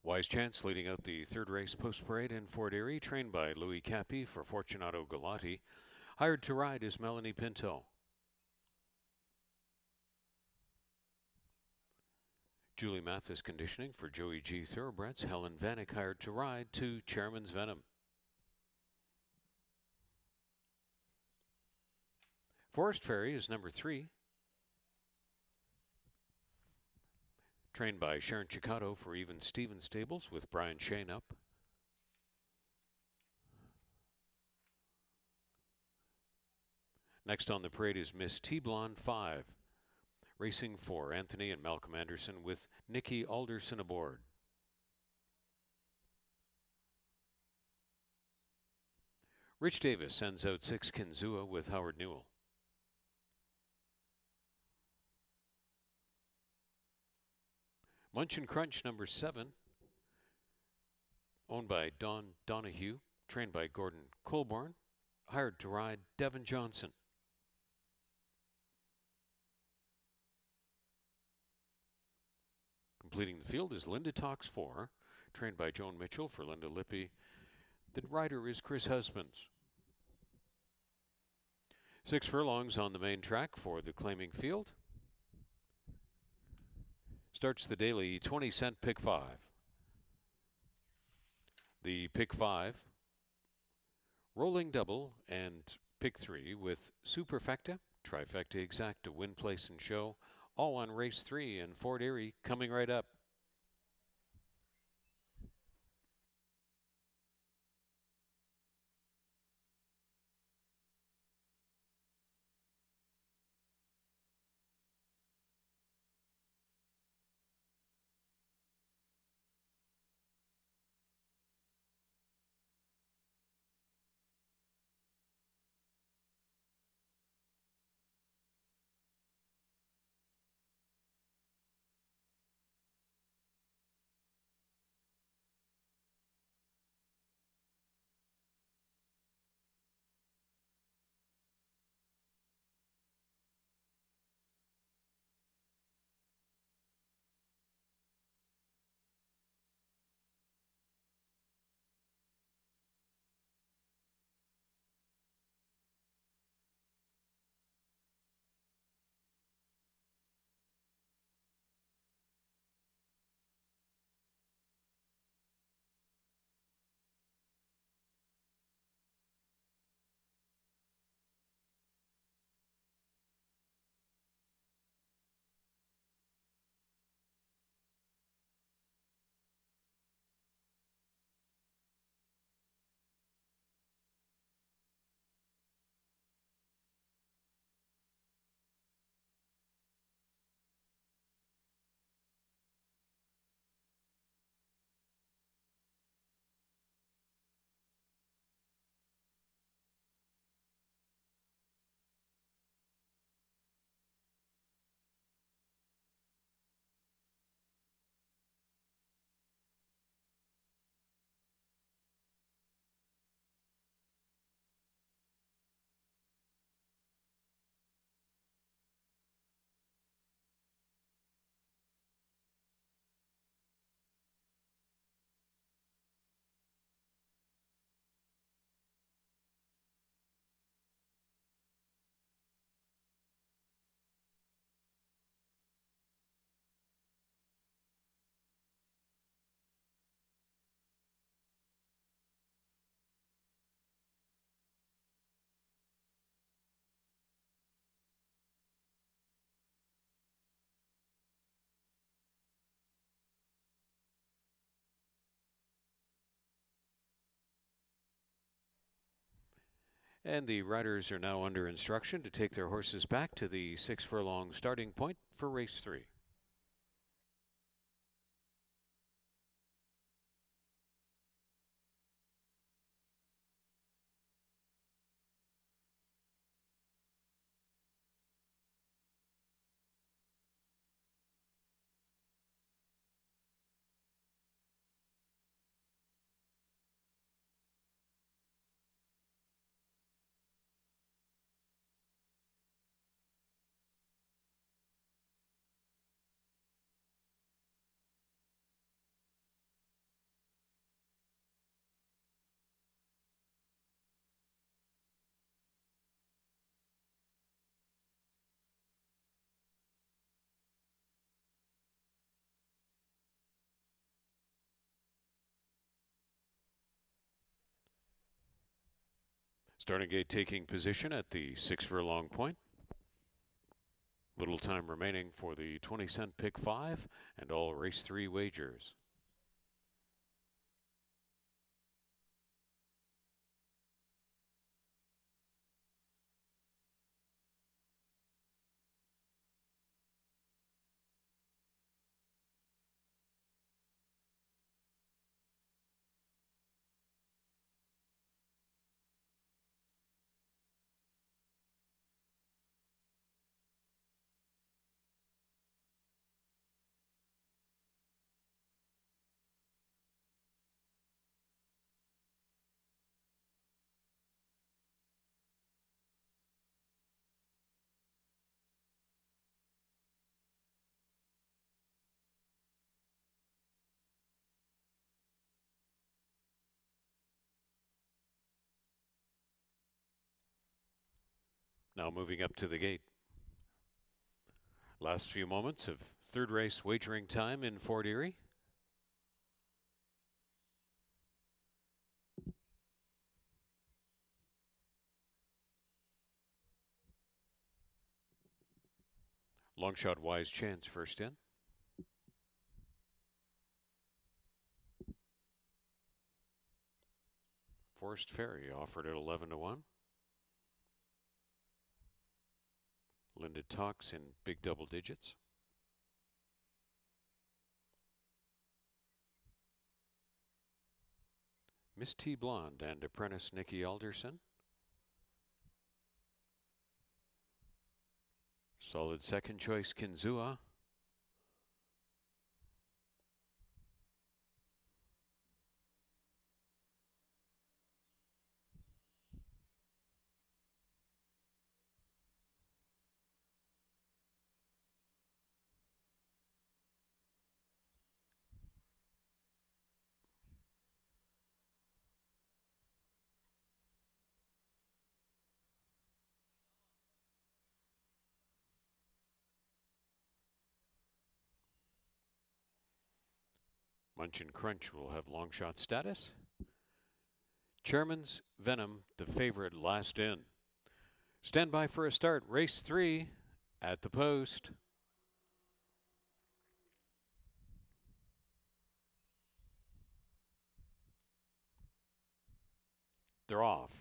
Wise Chance leading out the third race post parade in Fort Erie, trained by Louis Capi for Fortunato Galati. Hired to ride is Melanie Pinto. Julie Mathis conditioning for Joey G. Thoroughbreds. Helen Vanek hired to ride to Chairman's Venom. Forest Fairy is number 3. Trained by Sharon Chicato for Even Stevens Stables with Brian Shane up. Next on the parade is Miss T-Blonde 5. Racing for Anthony and Malcolm Anderson with Nikki Alderson aboard. Rich Davis sends out 6 Kinzua with Howard Newell. Munch and Crunch number 7, owned by Don Donahue, trained by Gordon Colborn, hired to ride Devin Johnson. Completing the field is Linda Talks 4, trained by Joan Mitchell for Linda Lippy. The rider is Chris Husbands. 6 furlongs on the main track for the claiming field. Starts the daily 20-cent pick 5. The pick 5, rolling double, and pick 3 with Superfecta, Trifecta Exacta, Win, Place, and Show, all on race 3 in Fort Erie, coming right up. And the riders are now under instruction to take their horses back to the 6 furlong starting point for race 3. Starting gate taking position at the 6 furlong point. Little time remaining for the 20-cent pick 5 and all race 3 wagers. Now moving up to the gate. Last few moments of third race wagering time in Fort Erie. Long shot Wise Chance first in. Forest Ferry offered at 11 to 1. Linda Talks in big double digits. Miss T Blonde and apprentice Nikki Alderson. Solid second choice Kinzua. Munch and Crunch will have long shot status. Chairman's Venom, the favorite, last in. Stand by for a start. Race 3 at the post. They're off.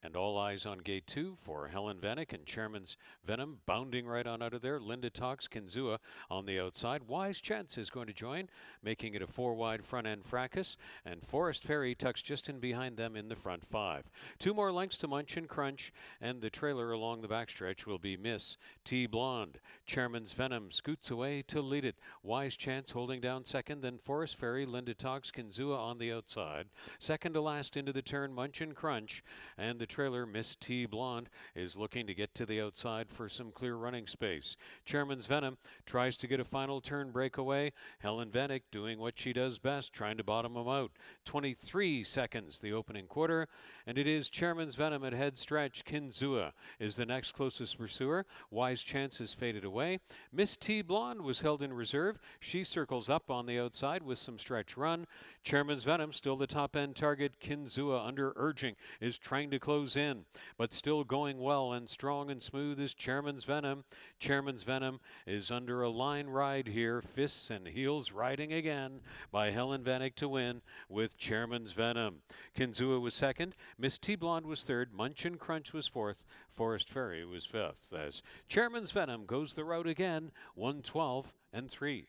And all eyes on gate 2 for Helen Vanek and Chairman's Venom bounding right on out of there. Linda Talks, Kinzua on the outside. Wise Chance is going to join, making it a 4-wide front end fracas. And Forest Ferry tucks just in behind them in the front 5. 2 more lengths to Munch and Crunch, and the trailer along the backstretch will be Miss T Blonde. Chairman's Venom scoots away to lead it. Wise Chance holding down second, then Forest Ferry, Linda Talks, Kinzua on the outside. Second to last into the turn, Munch and Crunch, and the trailer, Miss T Blonde, is looking to get to the outside for some clear running space. Chairman's Venom tries to get a final turn breakaway. Helen Vanek doing what she does best, trying to bottom him out. 23 seconds the opening quarter, and it is Chairman's Venom at head stretch. Kinzua is the next closest pursuer. Wise Chance is faded away. Miss T Blonde was held in reserve. She circles up on the outside with some stretch run. Chairman's Venom still the top end target. Kinzua under urging is trying to close goes in, but still going well and strong and smooth is Chairman's Venom. Chairman's Venom is under a line ride here, fists and heels riding again by Helen Vanek to win with Chairman's Venom. Kinzua was second, Miss T Blonde was third, Munch and Crunch was fourth, Forest Fairy was fifth. As Chairman's Venom goes the road again, 112 and 3.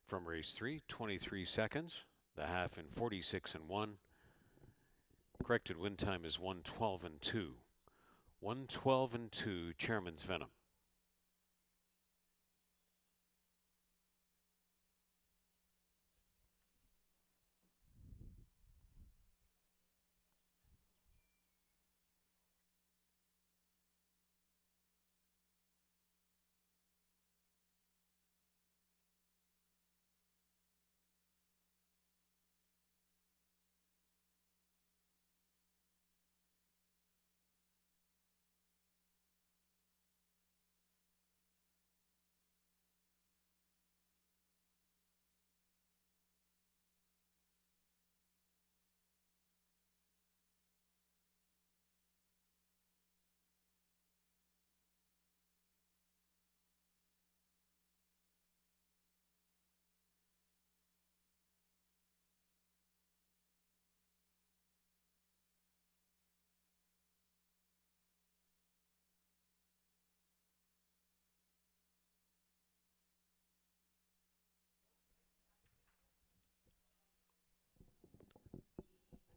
From race 3, 23 seconds. The half in 46 and 1. Corrected win time is 112 and 2. 112 and 2, Chairman's Venom.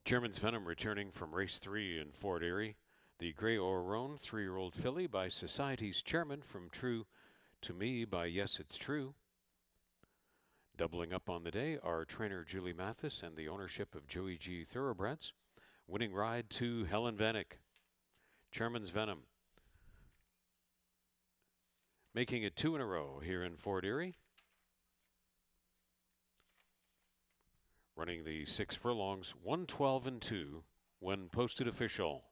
Chairman's Venom returning from race 3 in Fort Erie. The Grey Orone 3-year-old filly by Society's Chairman from True to Me by Yes It's True. Doubling up on the day are trainer Julie Mathis and the ownership of Joey G Thoroughbreds. Winning ride to Helen Vanek. Chairman's Venom. Making it 2 in a row here in Fort Erie. Running the 6 furlongs, 112 and 2 when posted official.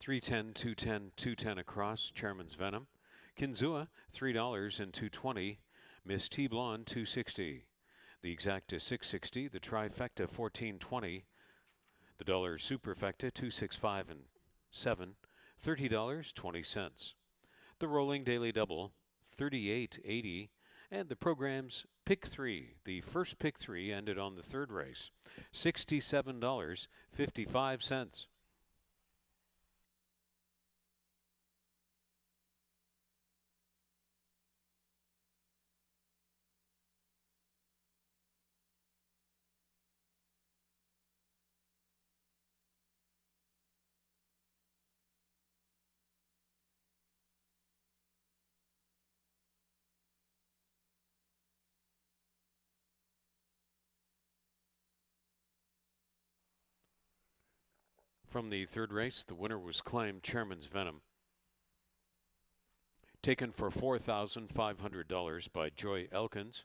$3.10, $2.10, $2.10 across. Chairman's Venom. Kinzua $3 and $2.20. Miss T Blonde $2.60. The exacta $6.60. The trifecta $14.20. The dollar superfecta $2.65 and 7. $30.20. The rolling daily double $38.80. And the program's pick 3. The first pick 3 ended on the third race. $67.55. From the third race, the winner was claimed Chairman's Venom, taken for $4,500 by Joy Elkins,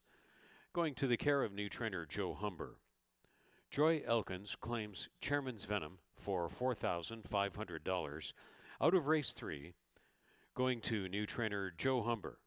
going to the care of new trainer Joe Humber. Joy Elkins claims Chairman's Venom for $4,500 out of race 3, going to new trainer Joe Humber.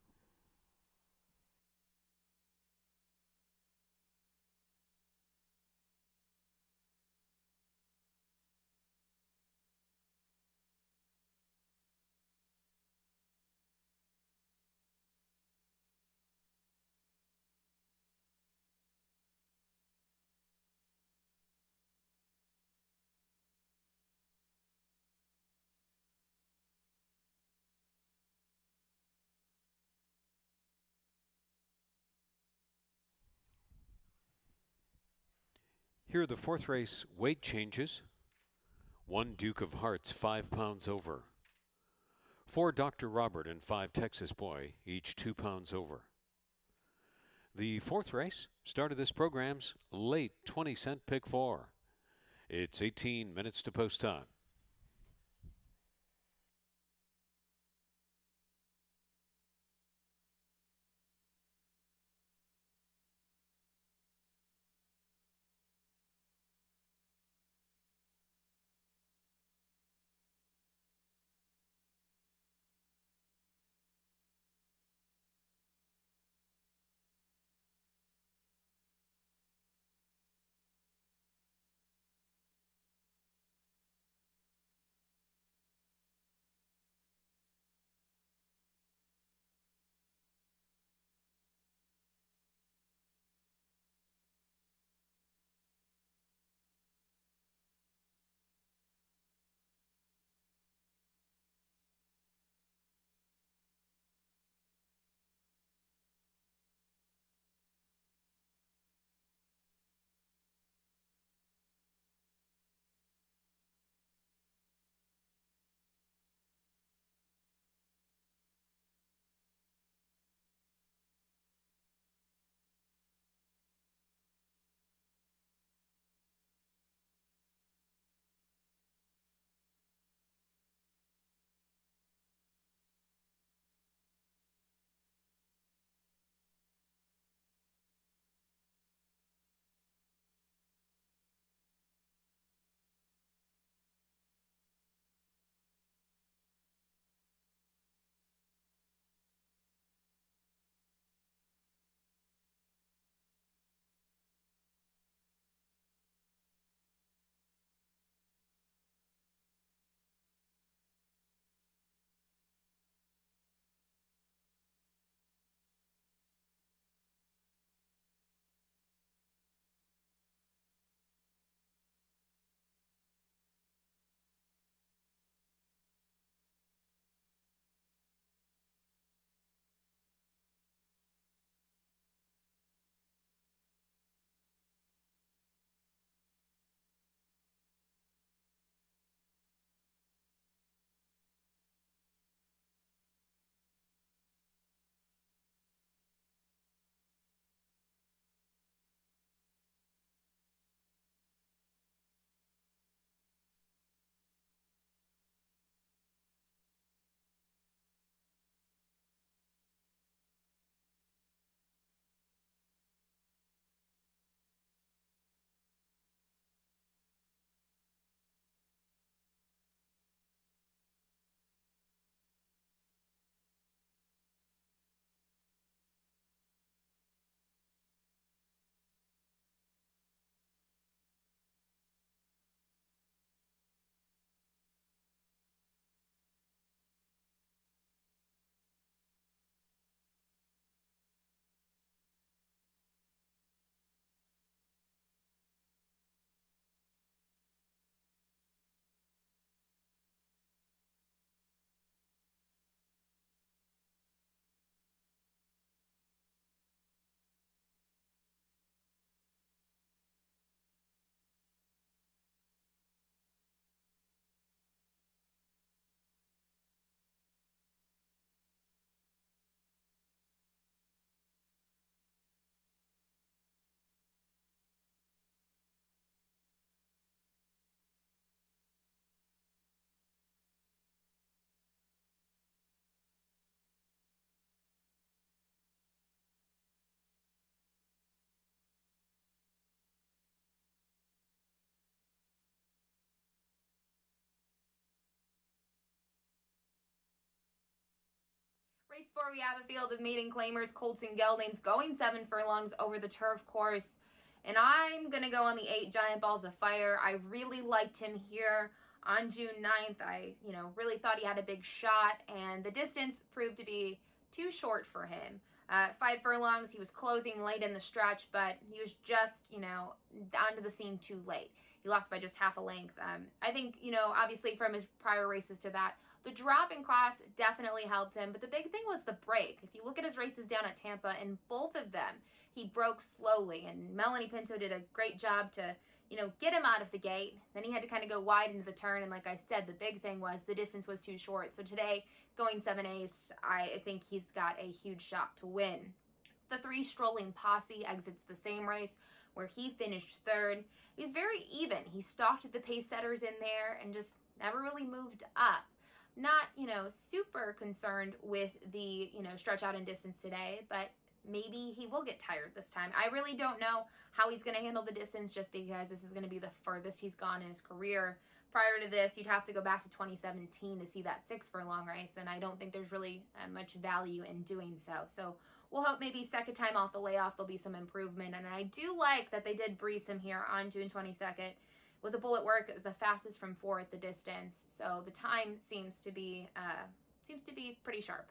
Here are the fourth race weight changes. 1 Duke of Hearts, 5 pounds over. 4 Dr. Robert and 5 Texas Boy, each 2 pounds over. The fourth race, start of this program's late 20-cent pick 4. It's 18 minutes to post time. Race 4, we have a field of maiden claimers, colts and geldings, going 7 furlongs over the turf course. And I'm going to go on the 8 Giant Balls of Fire. I really liked him here on June 9th. I, really thought he had a big shot, and the distance proved to be too short for him. 5 furlongs, he was closing late in the stretch, but he was just, onto the scene too late. He lost by just half a length. I think, obviously from his prior races to that, the drop in class definitely helped him, but the big thing was the break. If you look at his races down at Tampa, in both of them, he broke slowly, and Melanie Pinto did a great job to, get him out of the gate. Then he had to kind of go wide into the turn, and like I said, the big thing was the distance was too short. So today, going 7/8, I think he's got a huge shot to win. The 3 Strolling Posse exits the same race, where he finished 3rd. He was very even. He stalked the pace setters in there and just never really moved up. Not, super concerned with the, stretch out in distance today, but maybe he will get tired this time. I really don't know how he's going to handle the distance, just because this is going to be the furthest he's gone in his career. Prior to this, you'd have to go back to 2017 to see that 6 furlong race, and I don't think there's really much value in doing so. So we'll hope maybe second time off the layoff there'll be some improvement, and I do like that they did breeze him here on June 22nd. Was a bullet work. It was the fastest from 4 at the distance, so the time seems to be pretty sharp.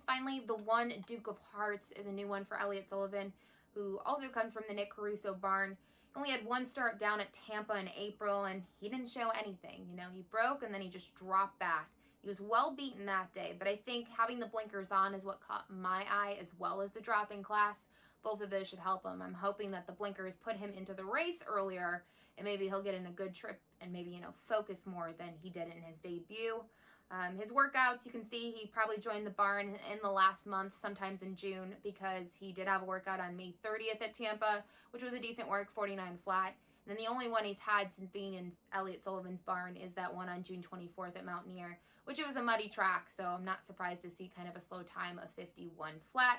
Finally, the 1 Duke of Hearts is a new one for Elliott Sullivan, who also comes from the Nick Caruso barn. He only had 1 start down at Tampa in April, and he didn't show anything. He broke and then he just dropped back. He was well beaten that day, but I think having the blinkers on is what caught my eye, as well as the drop in class. Both of those should help him. I'm hoping that the blinkers put him into the race earlier, and maybe he'll get in a good trip and maybe, focus more than he did in his debut. His workouts, you can see he probably joined the barn in the last month, sometimes in June, because he did have a workout on May 30th at Tampa, which was a decent work, 49 flat. And then the only one he's had since being in Elliott Sullivan's barn is that one on June 24th at Mountaineer, which it was a muddy track, so I'm not surprised to see kind of a slow time of 51 flat.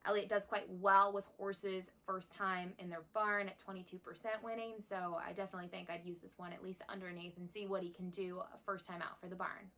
Elliott does quite well with horses first time in their barn at 22% winning, so I definitely think I'd use this one at least underneath and see what he can do first time out for the barn.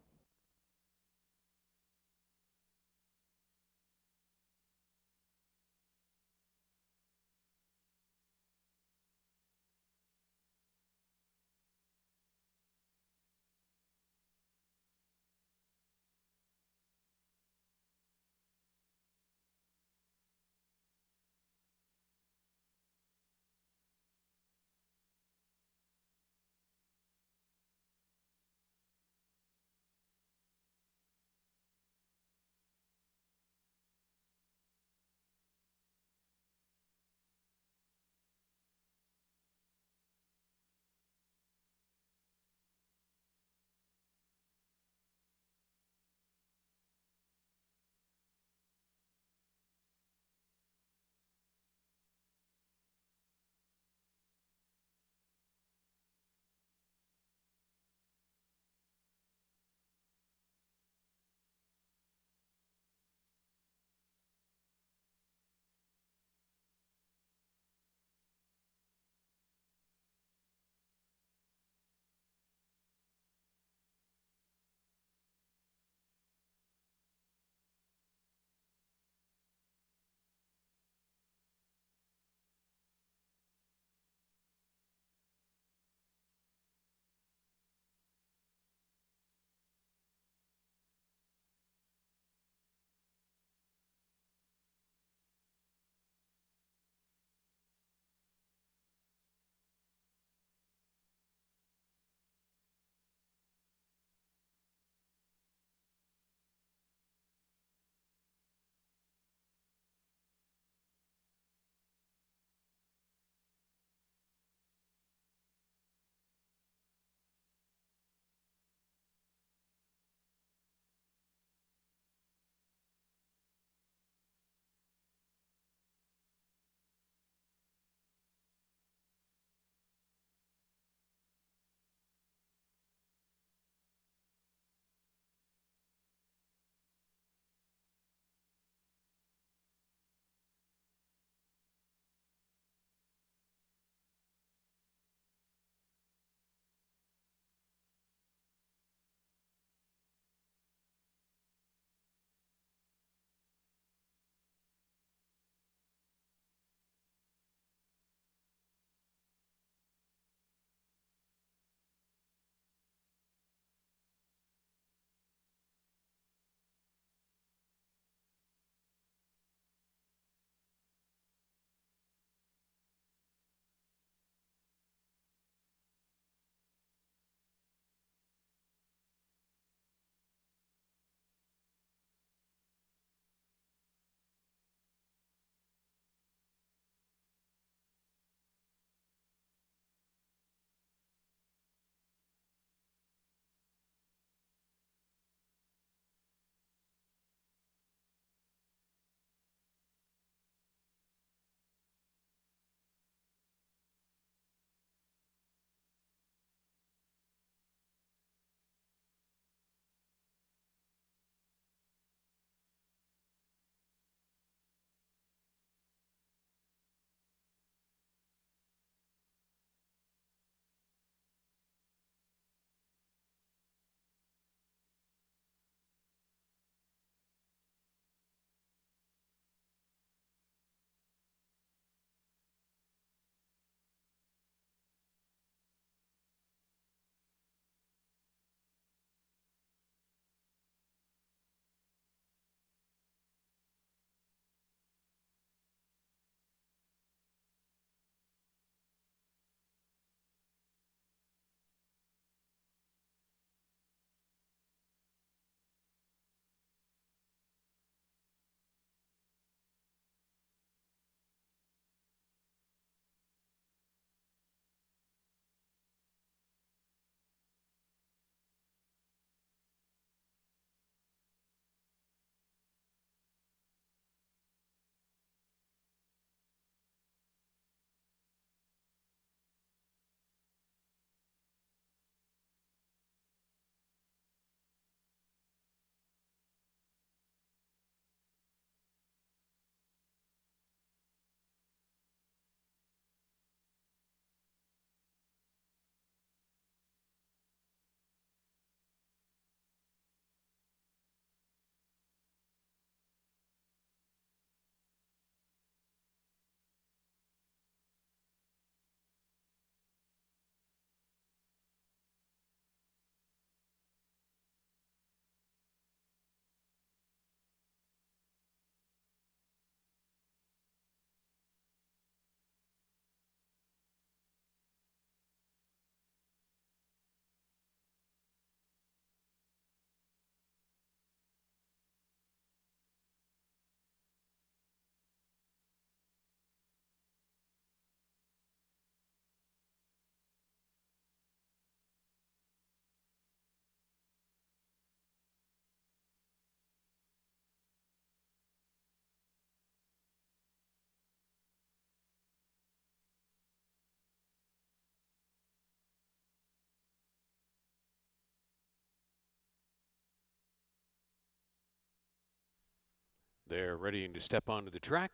They're ready to step onto the track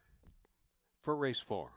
for race 4.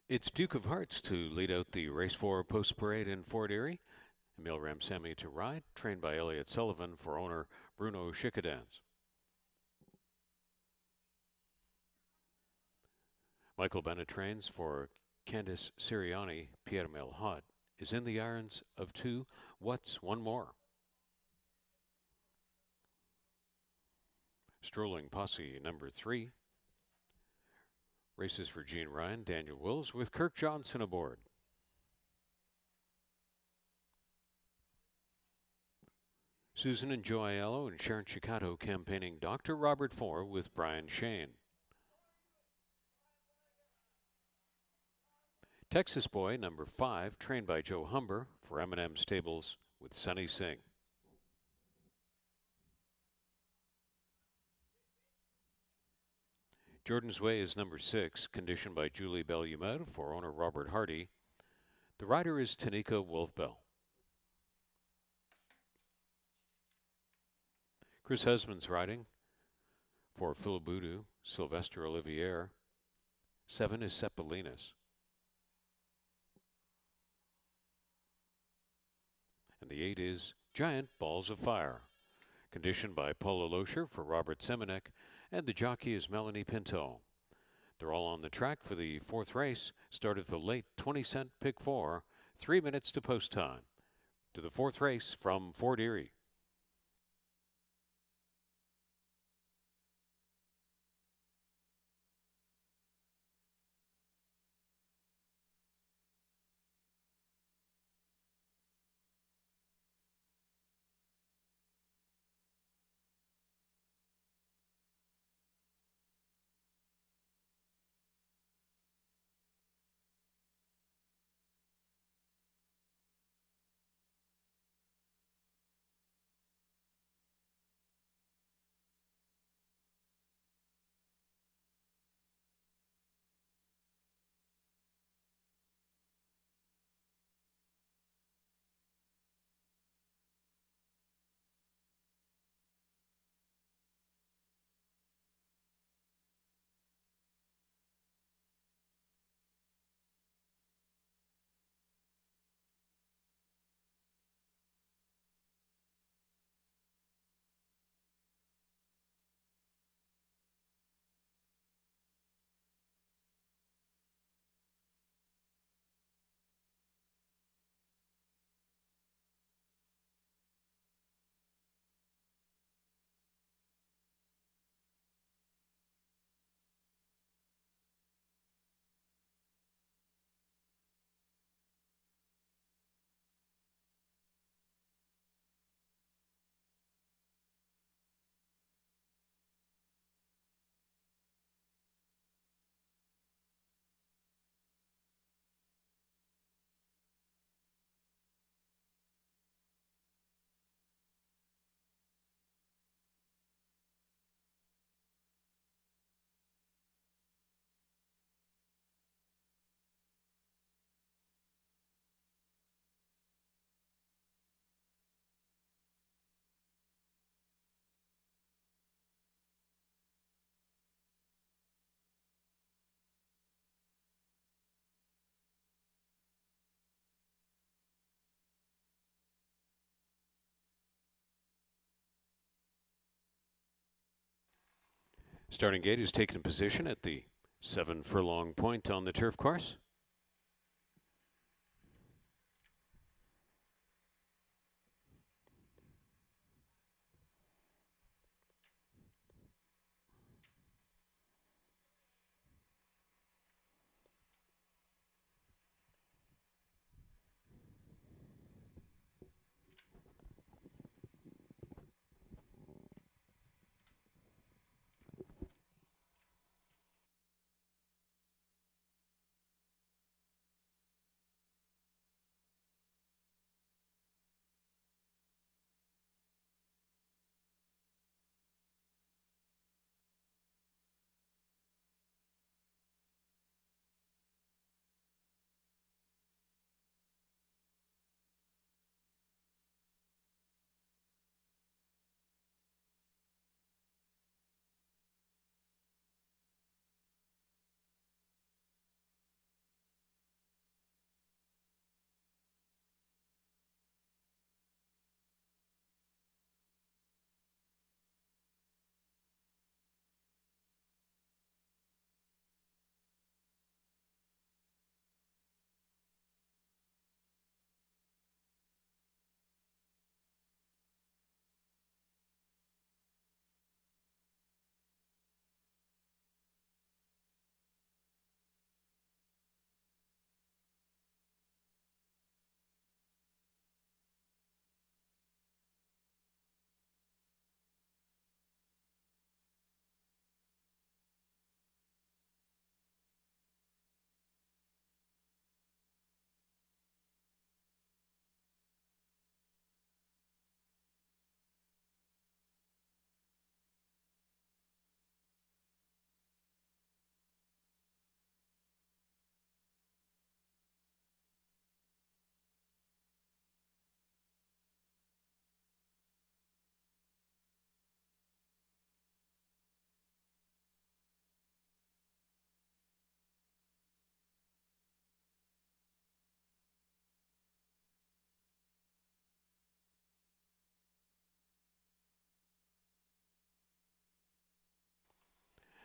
It's Duke of Hearts to lead out the race 4 post parade in Fort Erie. Emil Ramsamy to ride, trained by Elliott Sullivan for owner Bruno Schickedans. Michael Bennett trains for Candice Sirianni. Pierre Melhot is in the irons of 2. What's one more? Strolling Posse number 3. Races for Gene Ryan, Daniel Wills with Kirk Johnson aboard. Susan and Joe Aiello and Sharon Chicato campaigning Dr. Robert IV with Brian Shane. Texas Boy number 5, trained by Joe Humber for M&M Stables with Sunny Singh. Jordan's Way is number 6, conditioned by Julie Bellumet for owner Robert Hardy. The rider is Tanika Wolfbell. Chris Husband's riding for Philibudu, Sylvester Olivier. 7 is Cepalinas. And the 8 is Giant Balls of Fire, conditioned by Paula Loescher for Robert Semenek, and the jockey is Melanie Pinto. They're all on the track for the 4th race, start of the late 20-cent pick 4, 3 minutes to post time. To the 4th race from Fort Erie. Starting gate is taken position at the 7 furlong point on the turf course.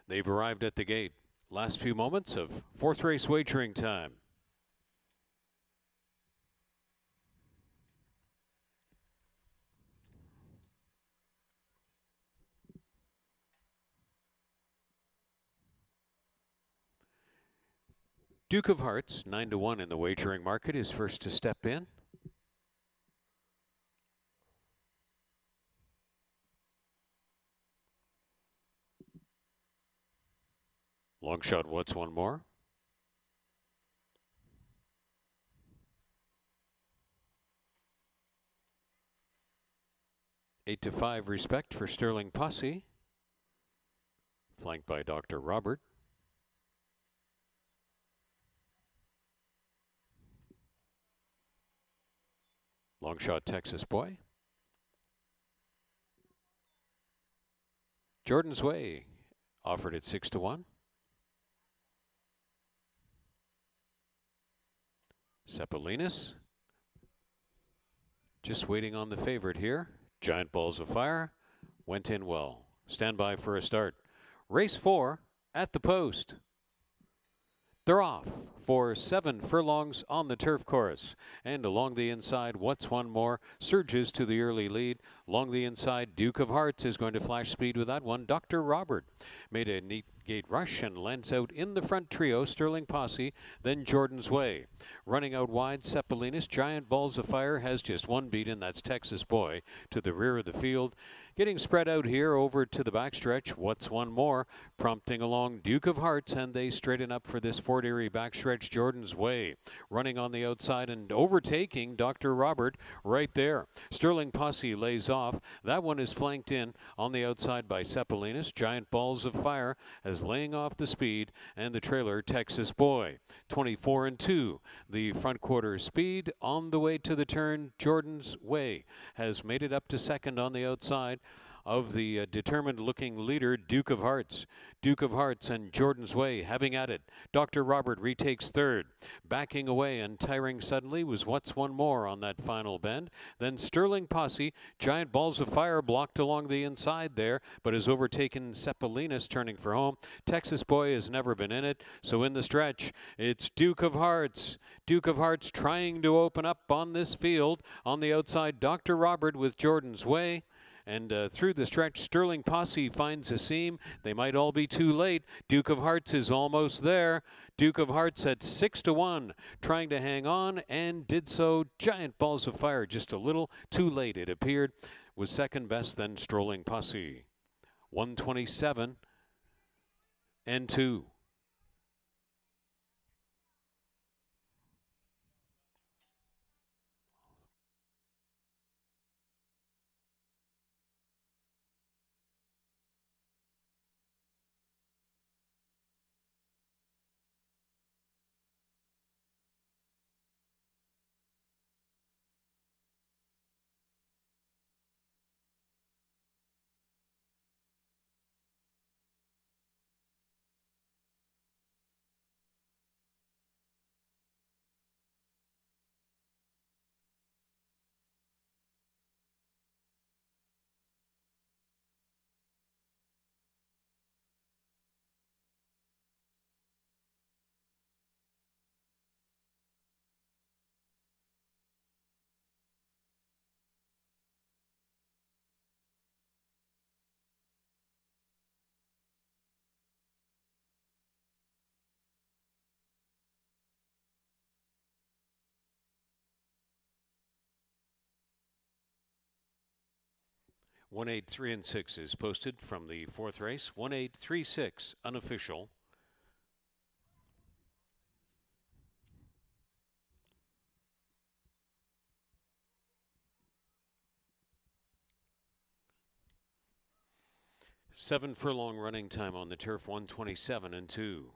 They've arrived at the gate. Last few moments of fourth race wagering time. Duke of Hearts, 9-1 in the wagering market, is first to step in. Long shot, what's one more? Eight to 5 respect for Sterling Posse, flanked by Dr. Robert. Long shot, Texas Boy. Jordan's Way, offered at 6-1. Cepalinas, just waiting on the favorite here. Giant Balls of Fire, went in well. Stand by for a start. Race 4 at the post. They're off for 7 furlongs on the turf course. And along the inside, What's One More surges to the early lead. Along the inside, Duke of Hearts is going to flash speed with that one. Dr. Robert made a neat gate rush and lands out in the front trio. Sterling Posse, then Jordan's Way. Running out wide, Cepalinas. Giant Balls of Fire has just one beat, and that's Texas Boy to the rear of the field. Getting spread out here over to the backstretch. What's One More prompting along Duke of Hearts, and they straighten up for this Fort Erie backstretch. Jordan's Way running on the outside and overtaking Dr. Robert right there. Sterling Posse lays off. That one is flanked in on the outside by Cepalinas. Giant Balls of Fire as laying off the speed, and the trailer Texas Boy. 24-2. The front quarter speed on the way to the turn. Jordan's Way has made it up to second on the outside. of the determined-looking leader, Duke of Hearts. Duke of Hearts and Jordan's Way having at it. Dr. Robert retakes third. Backing away and tiring suddenly was What's One More on that final bend. Then Sterling Posse, Giant Balls of Fire blocked along the inside there, but has overtaken Cepalinas turning for home. Texas Boy has never been in it, so in the stretch, it's Duke of Hearts. Duke of Hearts trying to open up on this field. On the outside, Dr. Robert with Jordan's Way. And through the stretch, Sterling Posse finds a seam. They might all be too late. Duke of Hearts is almost there. Duke of Hearts at 6-1, trying to hang on, and did so. Giant Balls of Fire just a little too late, it appeared. Was second best, then Strolling Posse. 127 and 2. One 8-3 and 6 is posted from the fourth race. 1-8-3-6 unofficial. Seven furlong running time on the turf. 127 and 2.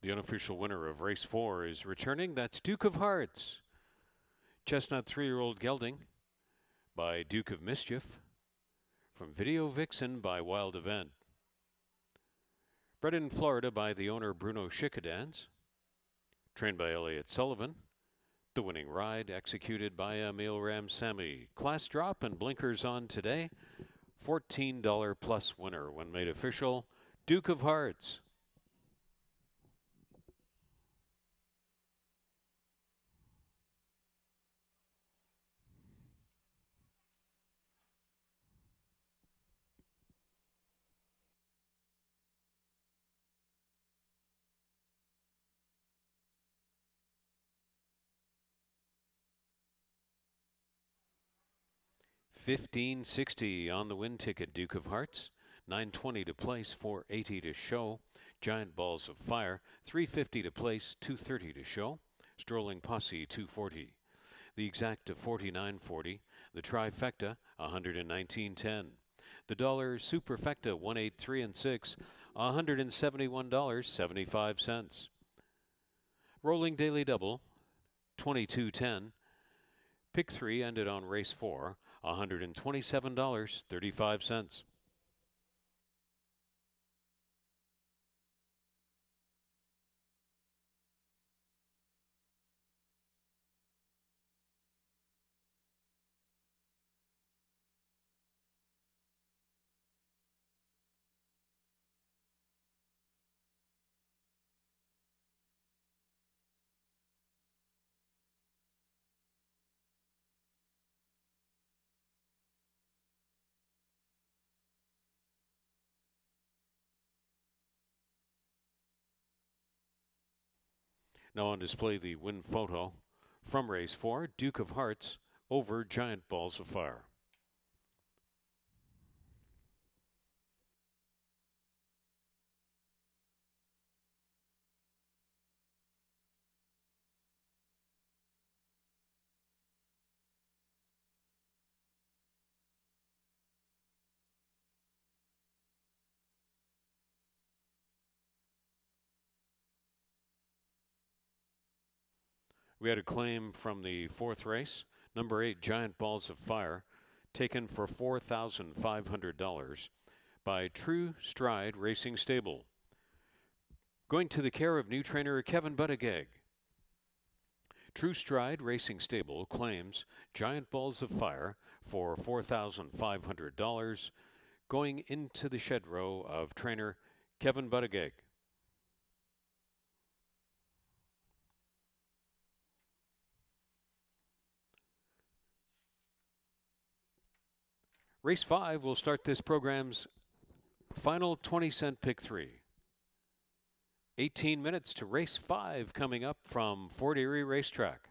The unofficial winner of race 4 is returning. That's Duke of Hearts. Chestnut 3-year-old gelding by Duke of Mischief. From Video Vixen by Wild Event. Bred in Florida by the owner Bruno Chickadans. Trained by Elliott Sullivan. The winning ride executed by Emil Ramsamy. Class drop and blinkers on today. $14 plus winner when made official. Duke of Hearts. $15.60 on the win ticket, Duke of Hearts. $9.20 to place, $4.80 to show. Giant Balls of Fire, $3.50 to place, $2.30 to show. Strolling Posse, $2.40. The Exact to $49.40. The Trifecta, $119.10. The Dollar Superfecta, $183 and 6, $171.75. Rolling Daily Double, $22.10. Pick 3 ended on race 4, $127.35. Now on display the win photo from race 4, Duke of Hearts over Giant Balls of Fire. We had a claim from the 4th race, number 8 Giant Balls of Fire, taken for $4,500 by True Stride Racing Stable. Going to the care of new trainer Kevin Buttigieg. True Stride Racing Stable claims Giant Balls of Fire for $4,500, going into the shed row of trainer Kevin Buttigieg. Race 5 will start this program's final 20-cent pick 3. 18 minutes to race 5 coming up from Fort Erie Racetrack.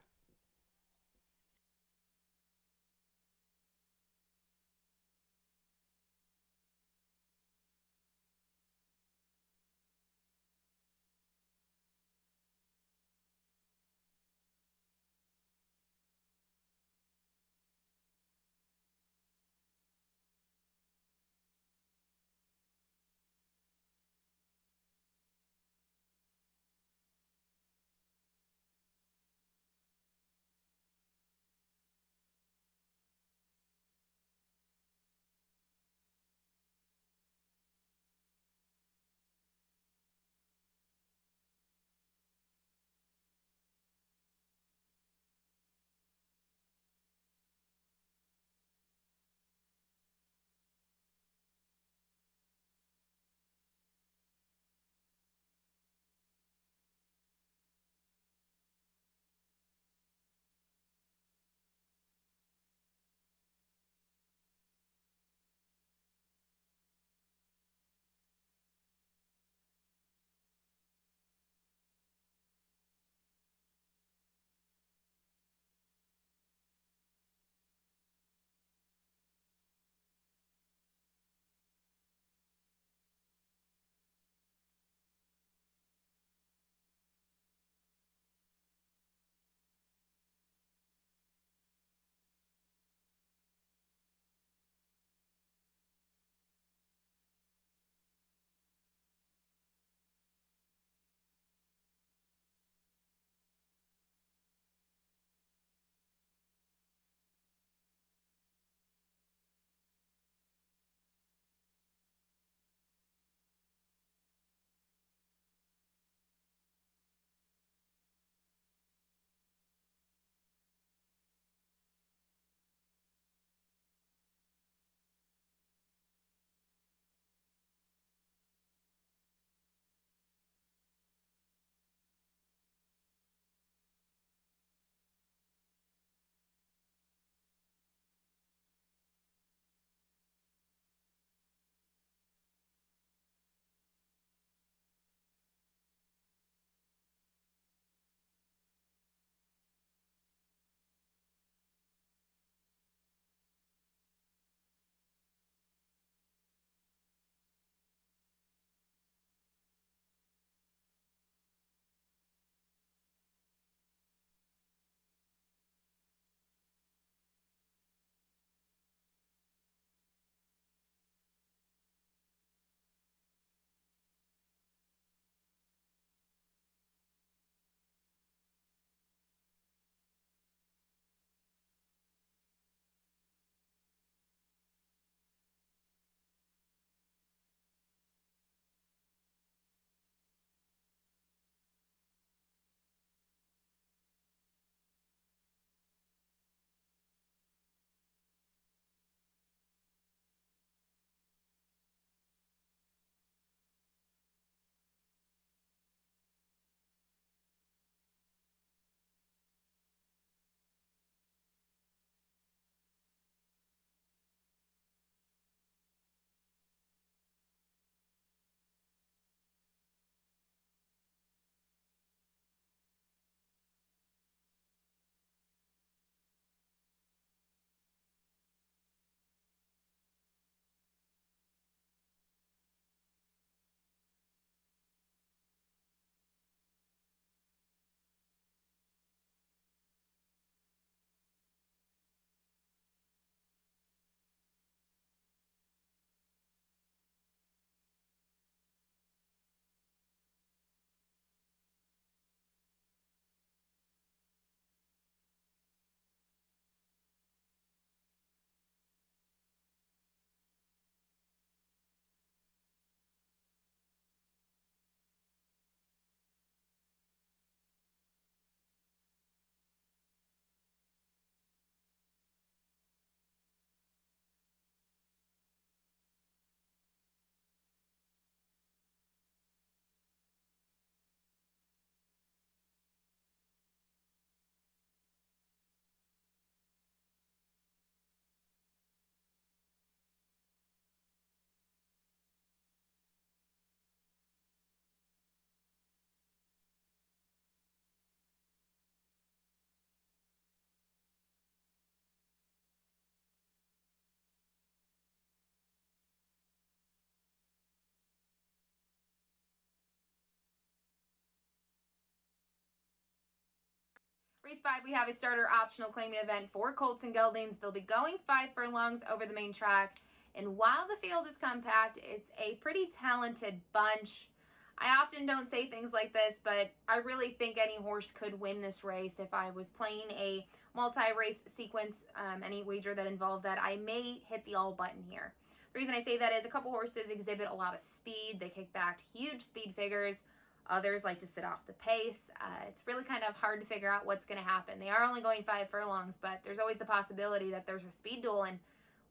Race 5, we have a starter optional claiming event for colts and geldings. They'll be going 5 furlongs over the main track. And while the field is compact, it's a pretty talented bunch. I often don't say things like this, but I really think any horse could win this race. If I was playing a multi-race sequence, any wager that involved that, I may hit the all button here. The reason I say that is a couple horses exhibit a lot of speed. They kick back huge speed figures. Others like to sit off the pace. It's really kind of hard to figure out what's going to happen. They are only going 5 furlongs, but there's always the possibility that there's a speed duel and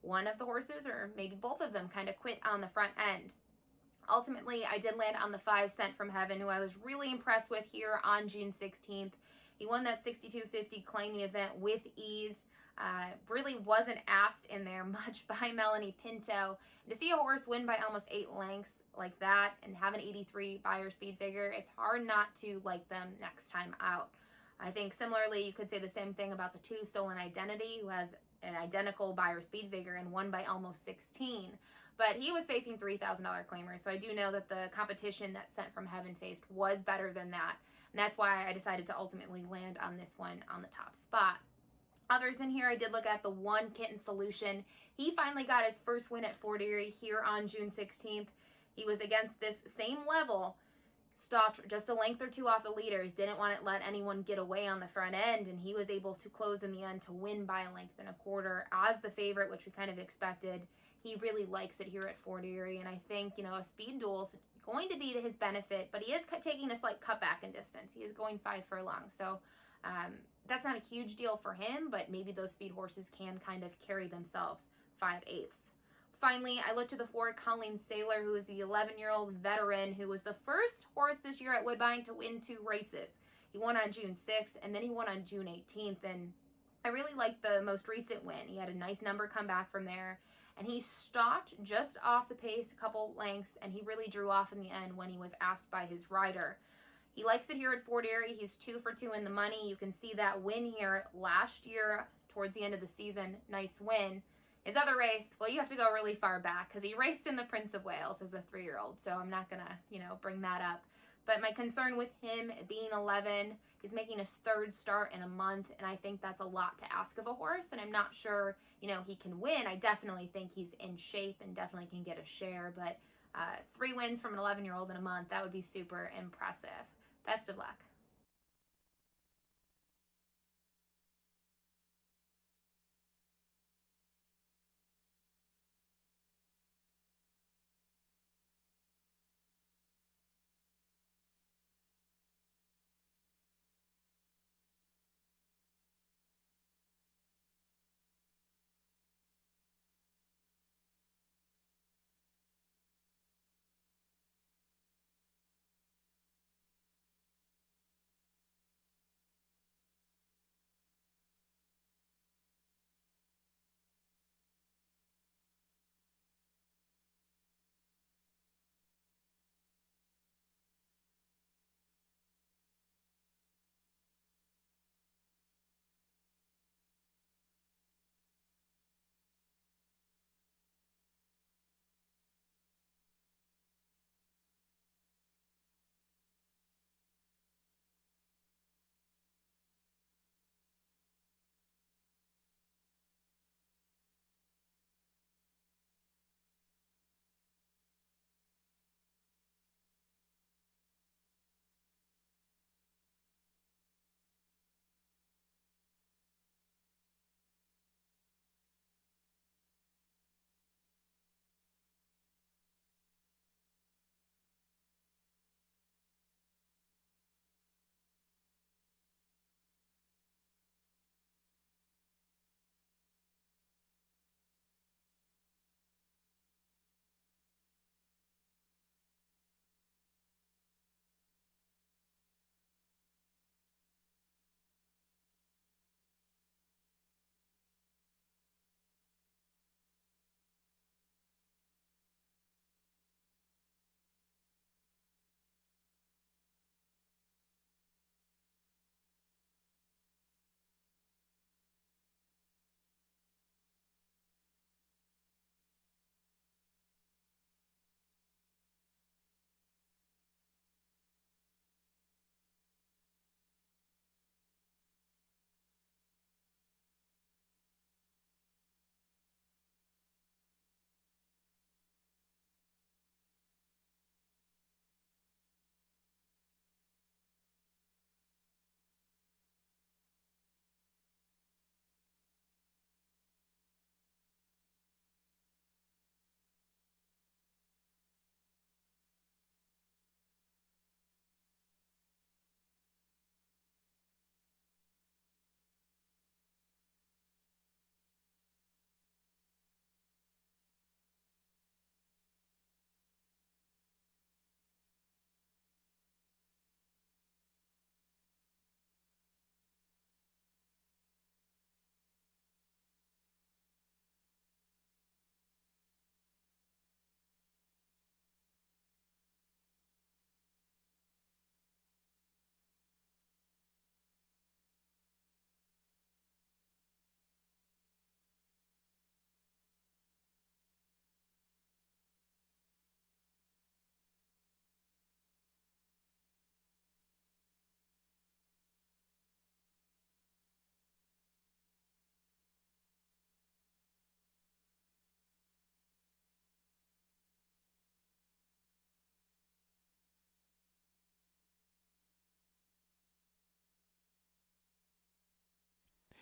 one of the horses, or maybe both of them, kind of quit on the front end. Ultimately, I did land on the 5 Sent from Heaven, who I was really impressed with here on June 16th. He won that 62.50 claiming event with ease. Really wasn't asked in there much by Melanie Pinto. And to see a horse win by almost 8 lengths like that and have an 83 Beyer speed figure, it's hard not to like them next time out. I think similarly, you could say the same thing about the 2 Stolen Identity, who has an identical Beyer speed figure and won by almost 16. But he was facing $3,000 claimers, so I do know that the competition that Sent from Heaven faced was better than that. And that's why I decided to ultimately land on this one on the top spot. Others in here, I did look at the 1 Kitten Solution. He finally got his first win at Fort Erie here on June 16th. He was against this same level, stopped just a length or 2 off the leaders, didn't want to let anyone get away on the front end, and he was able to close in the end to win by a length and a quarter as the favorite, which we kind of expected. He really likes it here at Fort Erie, and I think, a speed duel is going to be to his benefit, but he is taking a slight cutback in distance. He is going 5 furlongs, so that's not a huge deal for him, but maybe those speed horses can kind of carry themselves 5/8. Finally, I looked to the 4 Colleen Sailor, who is the 11-year-old veteran who was the first horse this year at Woodbine to win 2 races. He won on June 6th, and then he won on June 18th, and I really liked the most recent win. He had a nice number come back from there, and he stopped just off the pace a couple lengths, and he really drew off in the end when he was asked by his rider. He likes it here at Fort Erie. He's 2 for 2 in the money. You can see that win here last year towards the end of the season. Nice win. His other race, well, you have to go really far back because he raced in the Prince of Wales as a 3-year-old, so I'm not going to, bring that up. But my concern with him being 11, he's making his 3rd start in a month, and I think that's a lot to ask of a horse, and I'm not sure, he can win. I definitely think he's in shape and definitely can get a share, but 3 wins from an 11-year-old in a month, that would be super impressive. Best of luck.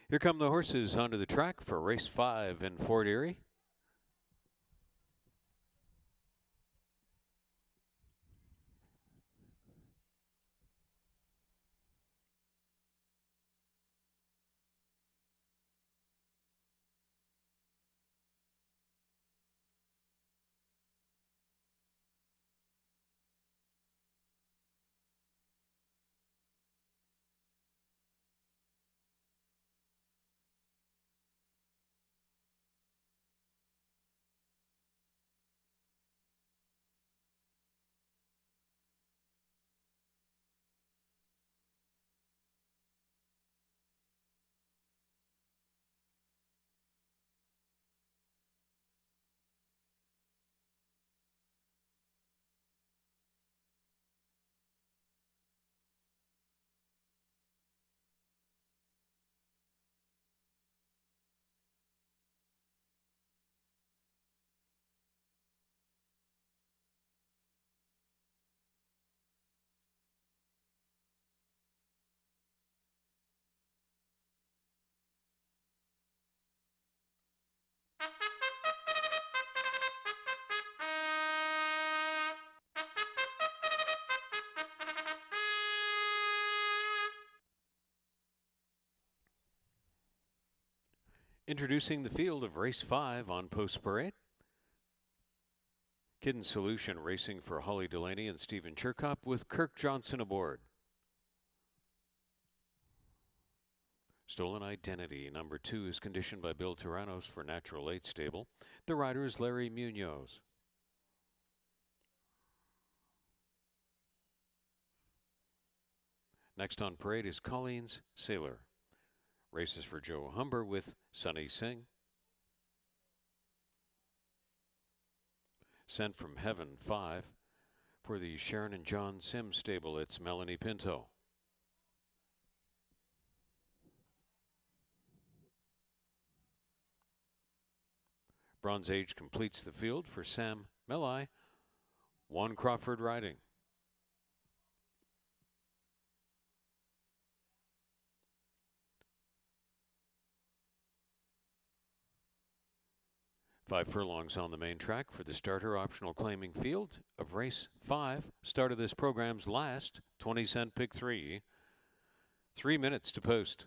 Here come the horses onto the track for race 5 in Fort Erie. Introducing the field of race 5 on Post Parade. Kidden Solution racing for Holly Delaney and Stephen Chirkop with Kirk Johnson aboard. Stolen Identity, number 2, is conditioned by Bill Tyrannos for Natural 8 stable. The rider is Larry Munoz. Next on parade is Colleen's Sailor. Races for Joe Humber with Sunny Singh. Sent from Heaven 5. For the Sharon and John Sims stable, it's Melanie Pinto. Bronze Age completes the field for Sam Melai. Juan Crawford riding. Five furlongs on the main track for the starter optional claiming field of race 5. Start of this program's last 20-cent pick 3. 3 minutes to post.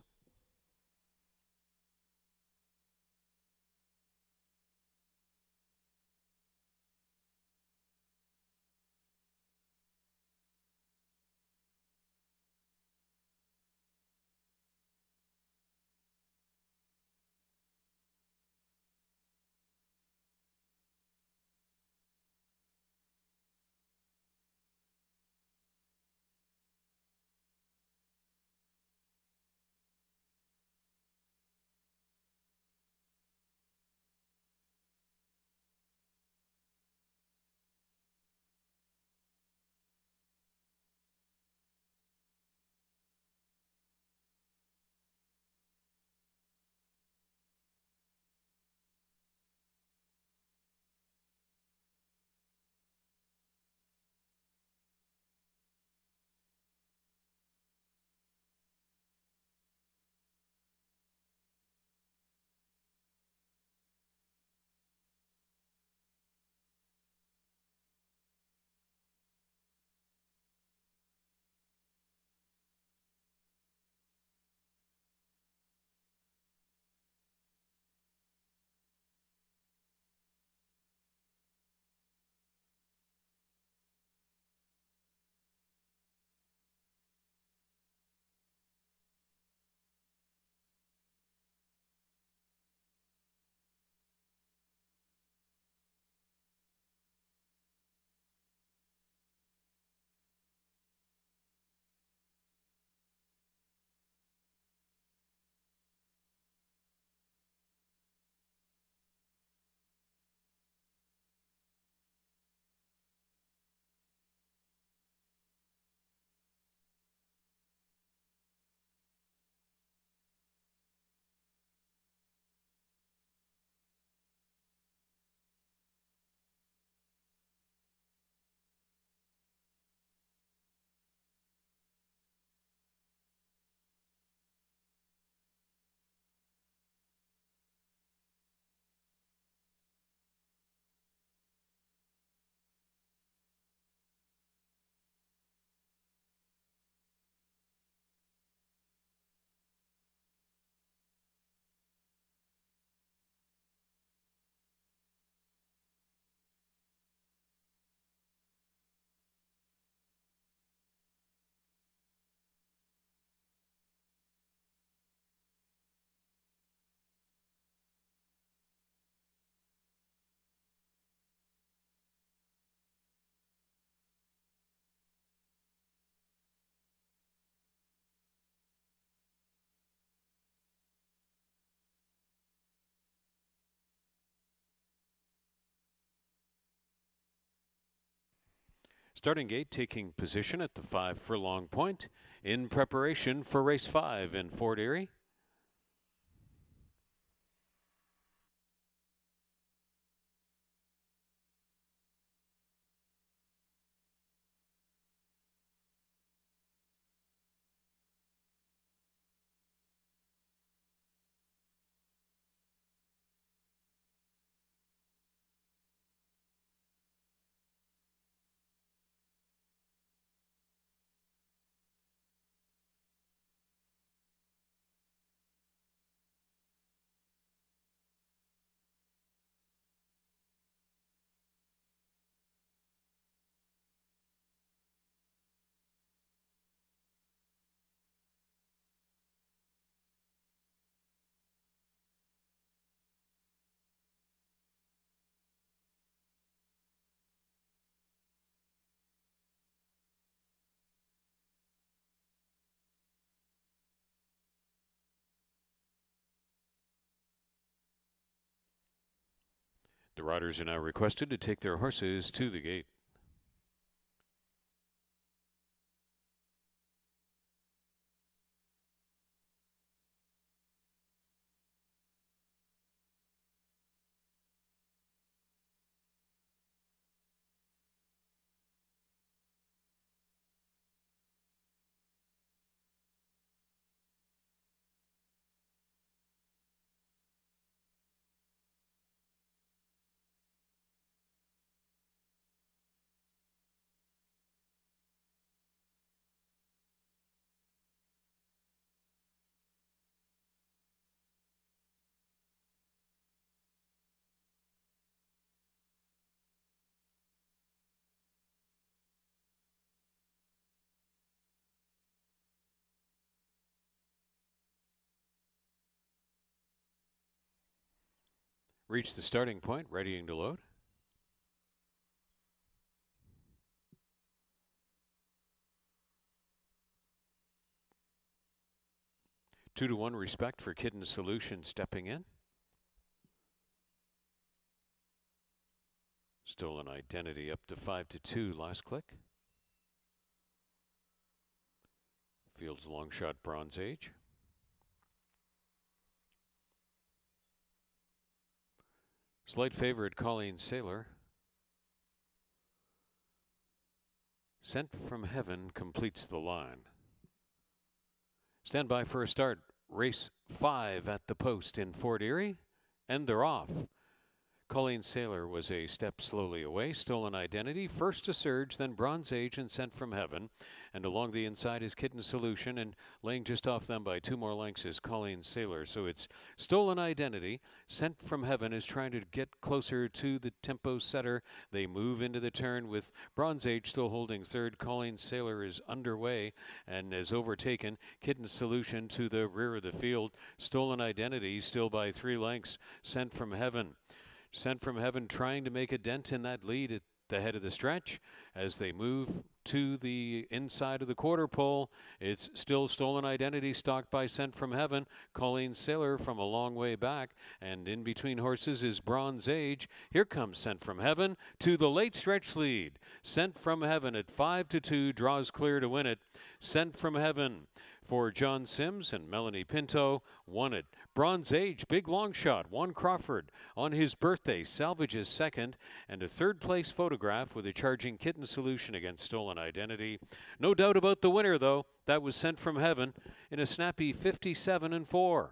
Starting gate taking position at the 5 furlong point in preparation for race 5 in Fort Erie. The riders are now requested to take their horses to the gate. Reach the starting point, readying to load. Two to one respect for Kidden Solution stepping in. Stolen Identity up to 5-2 last click. Field's long shot Bronze Age. Slight favorite Colleen Sailor. Sent from Heaven completes the line. Stand by for a start. Race 5 at the post in Fort Erie, and they're off. Colleen Sailor was a step slowly away. Stolen Identity, first to Surge, then Bronze Age and Sent from Heaven. And along the inside is Kitten Solution, and laying just off them by 2 more lengths is Colleen Sailor. So it's Stolen Identity. Sent from Heaven is trying to get closer to the tempo setter. They move into the turn with Bronze Age still holding third. Colleen Sailor is underway and is overtaken. Kitten Solution to the rear of the field. Stolen Identity still by 3 lengths. Sent from Heaven. Sent from Heaven trying to make a dent in that lead at the head of the stretch as they move to the inside of the quarter pole. It's still Stolen Identity stalked by Sent from Heaven. Colleen Sailor from a long way back, and in between horses is Bronze Age. Here comes Sent from Heaven to the late stretch lead. Sent from Heaven at 5-2 draws clear to win it. Sent from Heaven for John Sims and Melanie Pinto won it. Bronze Age, big long shot. Juan Crawford on his birthday salvages second, and a third place photograph with a charging Kitten Solution against Stolen Identity. No doubt about the winner, though. That was Sent from Heaven in a snappy 57-4.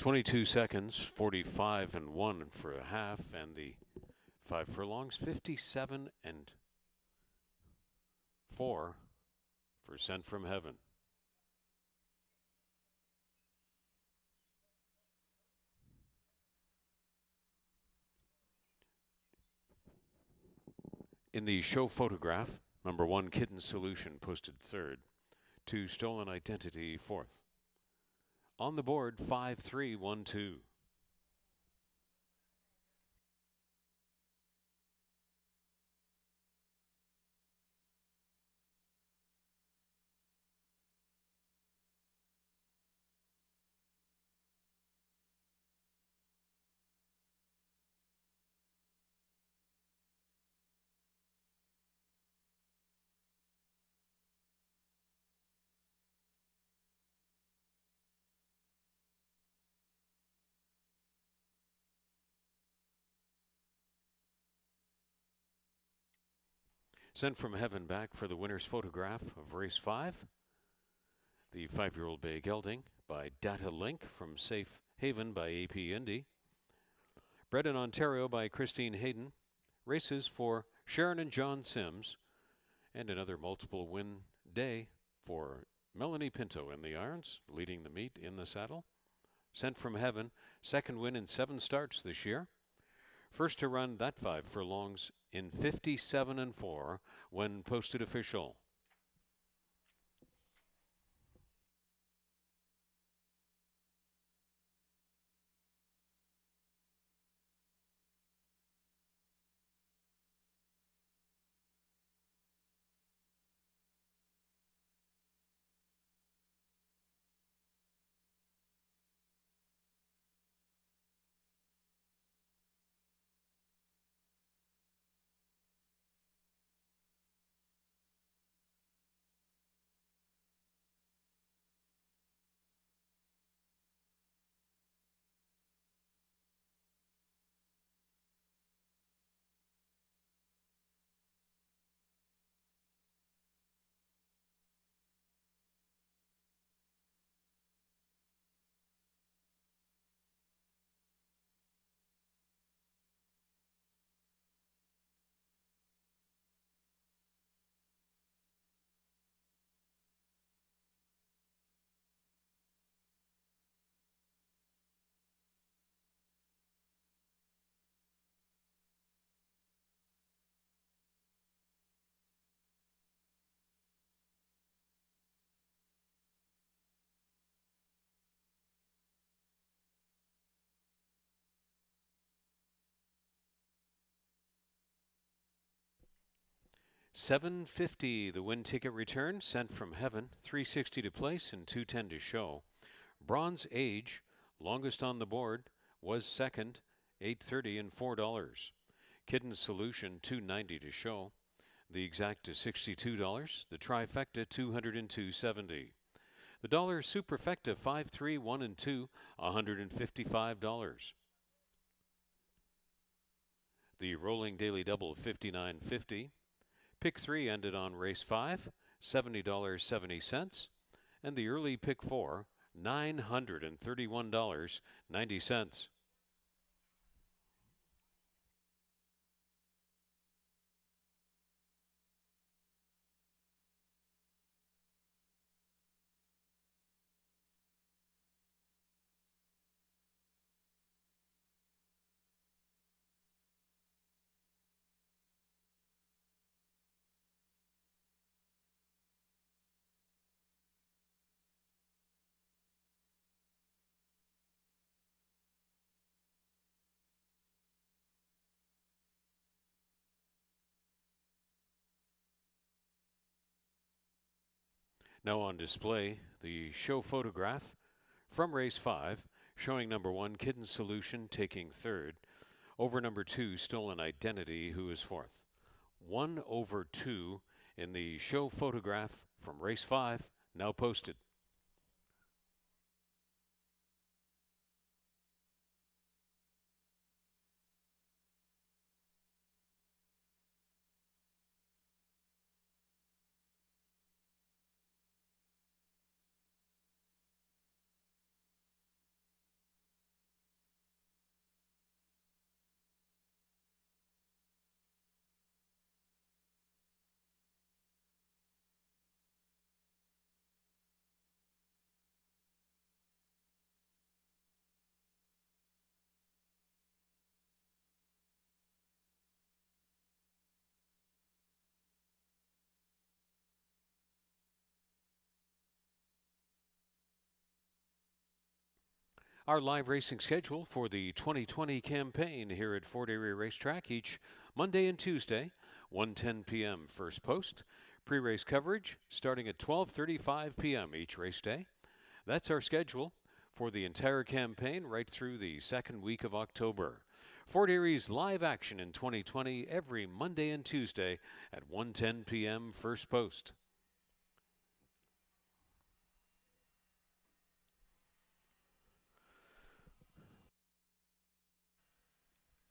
22 seconds, 45 and 1 for a half, and the 5 furlongs, 57 and 4 for Sent from Heaven. In the show photograph, number 1 Kitten Solution posted third, 2 Stolen Identity fourth. On the board, 5-3-1-2. Sent from Heaven back for the winner's photograph of race 5. The 5-year-old bay gelding by Data Link from Safe Haven by AP Indy. Bred in Ontario by Christine Hayden. Races for Sharon and John Sims. And another multiple win day for Melanie Pinto in the irons, leading the meet in the saddle. Sent from Heaven, second win in 7 starts this year. First to run that 5 furlongs in 57 and 4 when posted official. $750 the win ticket return, Sent from Heaven, $360 to place and $210 to show. Bronze Age, longest on the board, was second, $830 and $4. Kitten Solution, $290 to show. The Exact is $62. The Trifecta, $202.70. The dollar Superfecta, 5, 3, 1, and 2, $155. The Rolling Daily Double, $59.50. Pick 3 ended on race 5, $70.70, and the early pick 4, $931.90. Now on display, the show photograph from race 5, showing number 1 Kitten Solution taking third, over number 2 Stolen Identity, who is fourth. 1/2 in the show photograph from race 5, now posted. Our live racing schedule for the 2020 campaign here at Fort Erie Racetrack each Monday and Tuesday, 1:10 p.m. first post. Pre-race coverage starting at 12:35 p.m. each race day. That's our schedule for the entire campaign right through the second week of October. Fort Erie's live action in 2020 every Monday and Tuesday at 1:10 p.m. first post.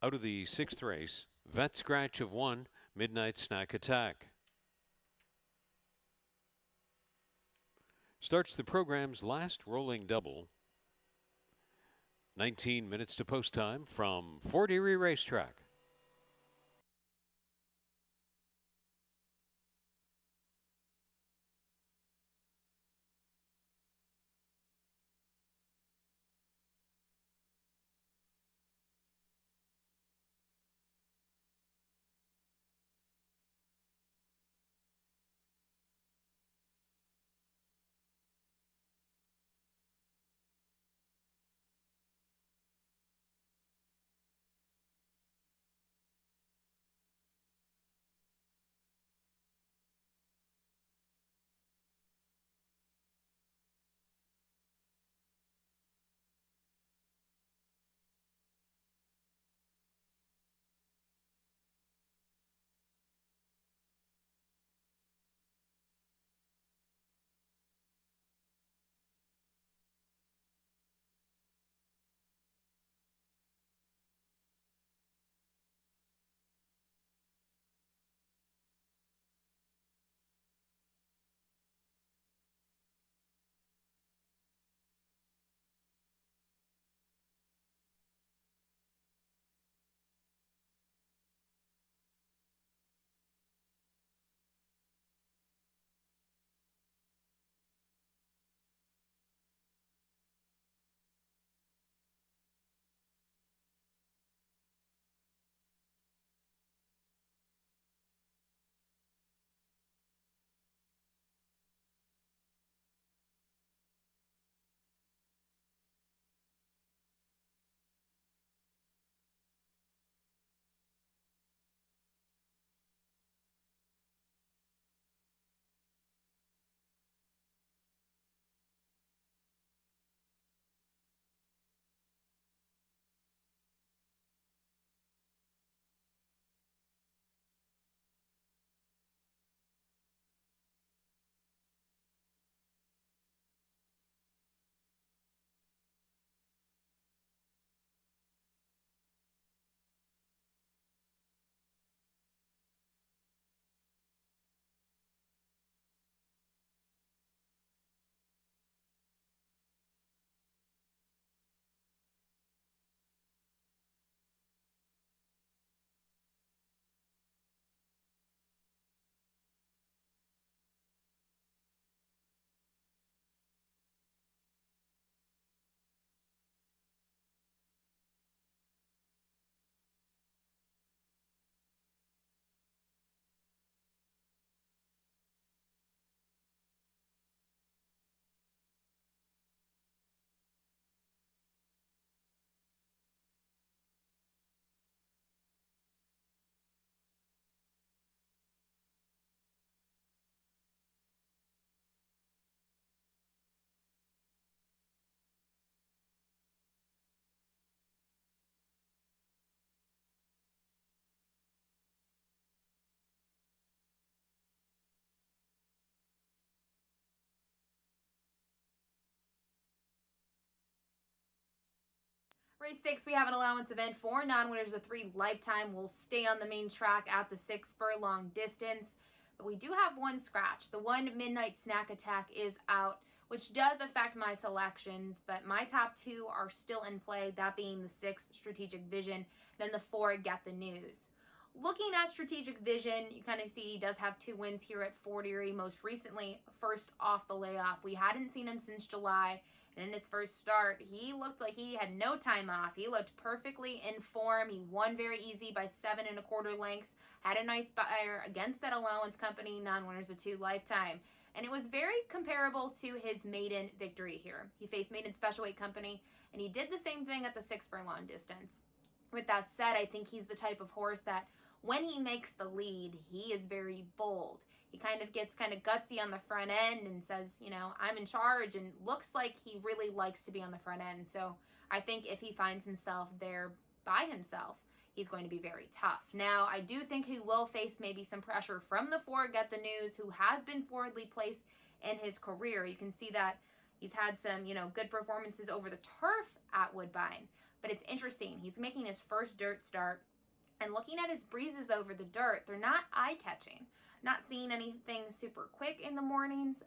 Out of the sixth race, Vet Scratch of 1, Midnight Snack Attack. Starts the program's last rolling double. 19 minutes to post time from Fort Erie Racetrack. Race 6, we have an allowance event. 4 non-winners of 3 lifetime will stay on the main track at the 6 furlong distance. But we do have one scratch. The 1 Midnight Snack Attack is out, which does affect my selections, but my top 2 are still in play, that being the 6 Strategic Vision, then the 4 Get the News. Looking at Strategic Vision, you kind of see he does have 2 wins here at Fort Erie, most recently first off the layoff. We hadn't seen him since July, and in his first start, he looked like he had no time off. He looked perfectly in form. He won very easy by 7 1/4 lengths, had a nice buyer against that allowance company, non-winners of 2 lifetime. And it was very comparable to his maiden victory here. He faced maiden special weight company And he did the same thing at the 6 furlong distance. With that said, I think he's the type of horse that when he makes the lead, he is very bold. He kind of gets kind of gutsy on the front end and says, I'm in charge, and looks like he really likes to be on the front end. So I think if he finds himself there by himself, he's going to be very tough. Now, I do think he will face maybe some pressure from the four Get the News, who has been forwardly placed in his career. You can see that he's had some, good performances over the turf at Woodbine. But it's interesting. He's making his first dirt start, and looking at his breezes over the dirt, they're not eye-catching. Not seeing anything super quick in the mornings.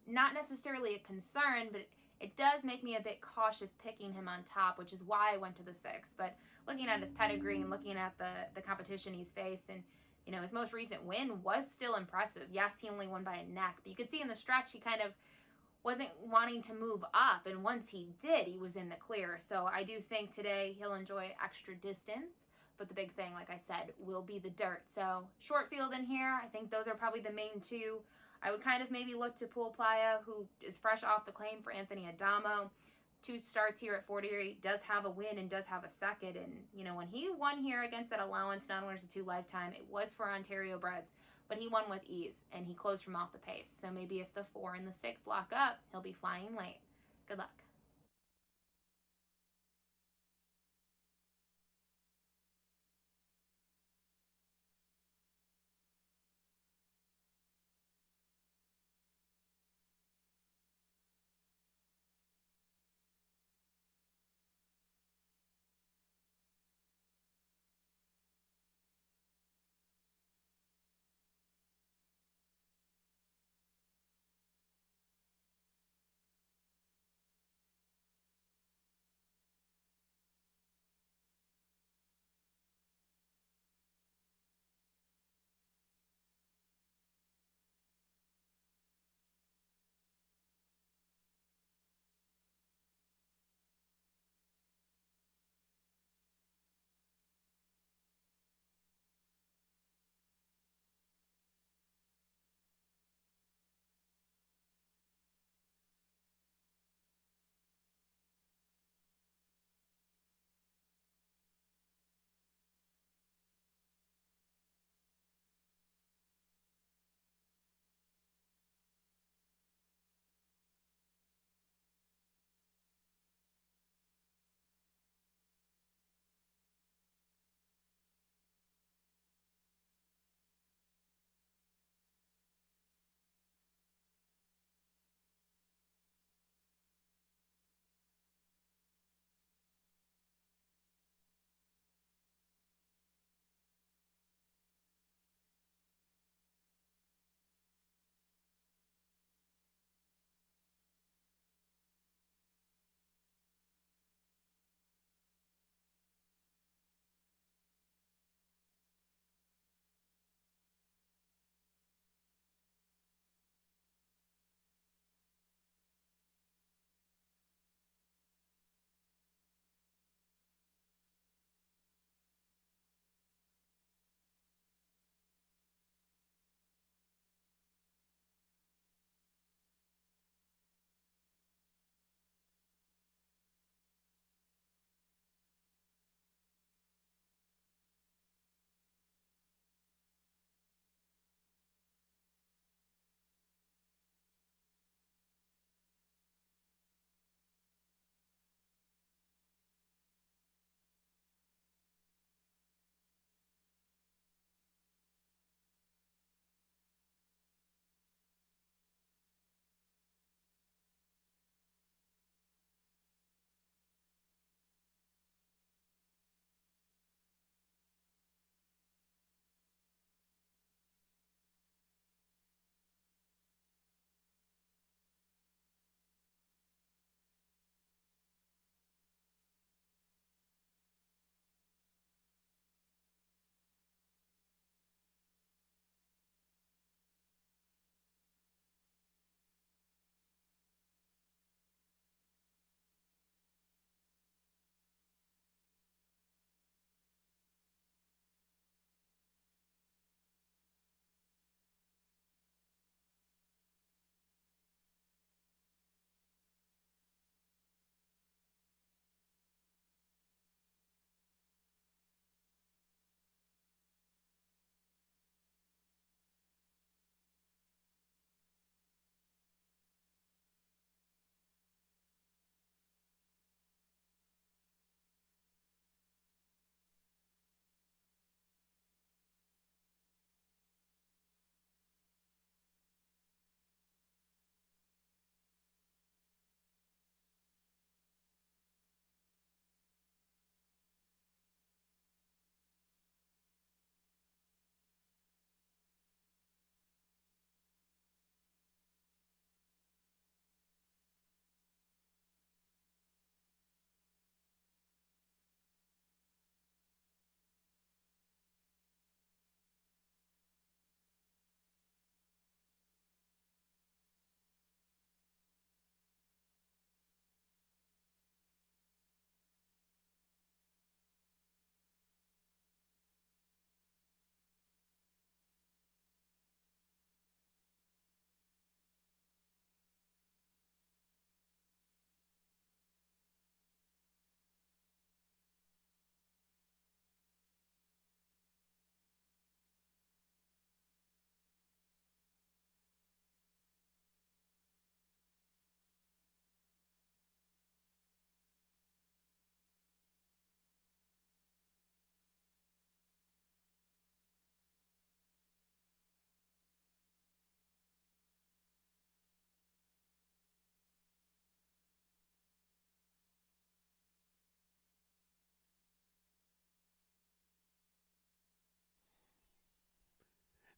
Not necessarily a concern, but it does make me a bit cautious picking him on top, which is why I went to the 6. But looking at his pedigree and looking at the competition he's faced, and his most recent win was still impressive. Yes, he only won by a neck, but you could see in the stretch he kind of wasn't wanting to move up, and once he did, he was in the clear. So I do think today he'll enjoy extra distance, but the big thing, like I said, will be the dirt. So short field in here, I think those are probably the main two. I would kind of maybe look to Pool Playa, who is fresh off the claim for Anthony Adamo. 2 starts here at Fort Erie, does have a win and does have a second. And, when he won here against that allowance, not only is a 2 lifetime, it was for Ontario breds, but he won with ease, and he closed from off the pace. So maybe if the 4 and the 6 lock up, he'll be flying late. Good luck.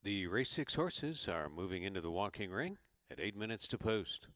The race 6 horses are moving into the walking ring at 8 minutes to post.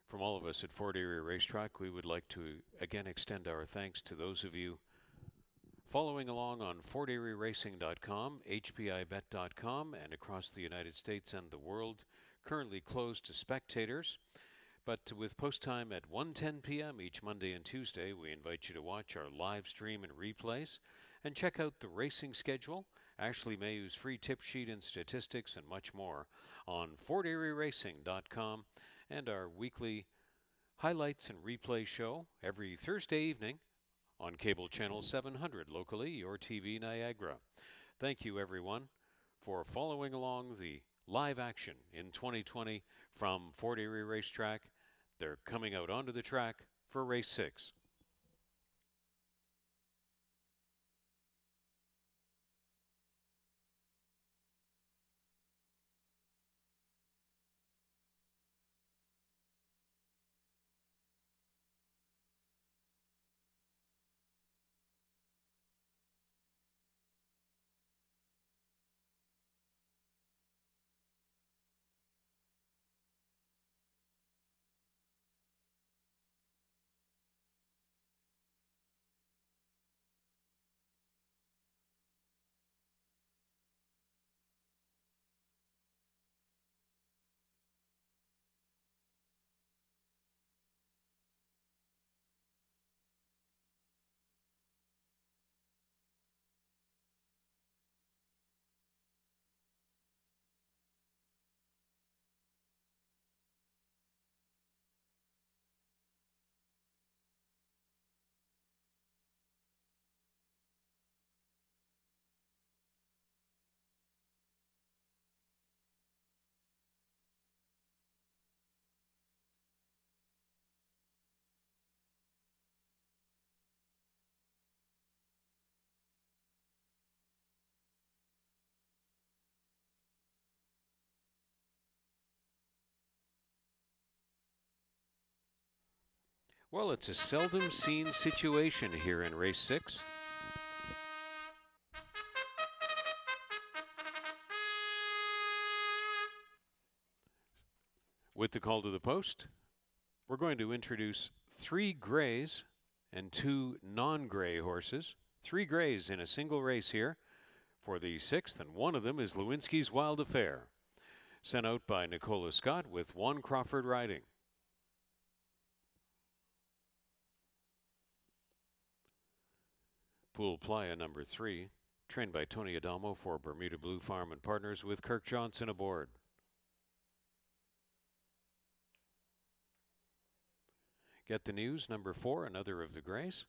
From all of us at Fort Erie Racetrack, we would like to again extend our thanks to those of you following along on FortErieRacing.com, HPIBet.com, and across the United States and the world, currently closed to spectators. But with post time at 1:10 p.m. each Monday and Tuesday, we invite you to watch our live stream and replays and check out the racing schedule, Ashley Mayhew's free tip sheet and statistics, and much more on FortErieRacing.com, and our weekly highlights and replay show every Thursday evening on cable channel 700 locally, your TV Niagara. Thank you, everyone, for following along the live action in 2020 from Fort Erie Racetrack. They're coming out onto the track for race 6. Well, it's a seldom seen situation here in race 6. With the call to the post, we're going to introduce 3 grays and 2 non-gray horses. 3 grays in a single race here for the 6th, and one of them is Lewinsky's Wild Affair, sent out by Nicola Scott with Juan Crawford riding. Pool Playa number 3, trained by Tony Adamo for Bermuda Blue Farm and Partners with Kirk Johnson aboard. Get the News number 4, another of the grays.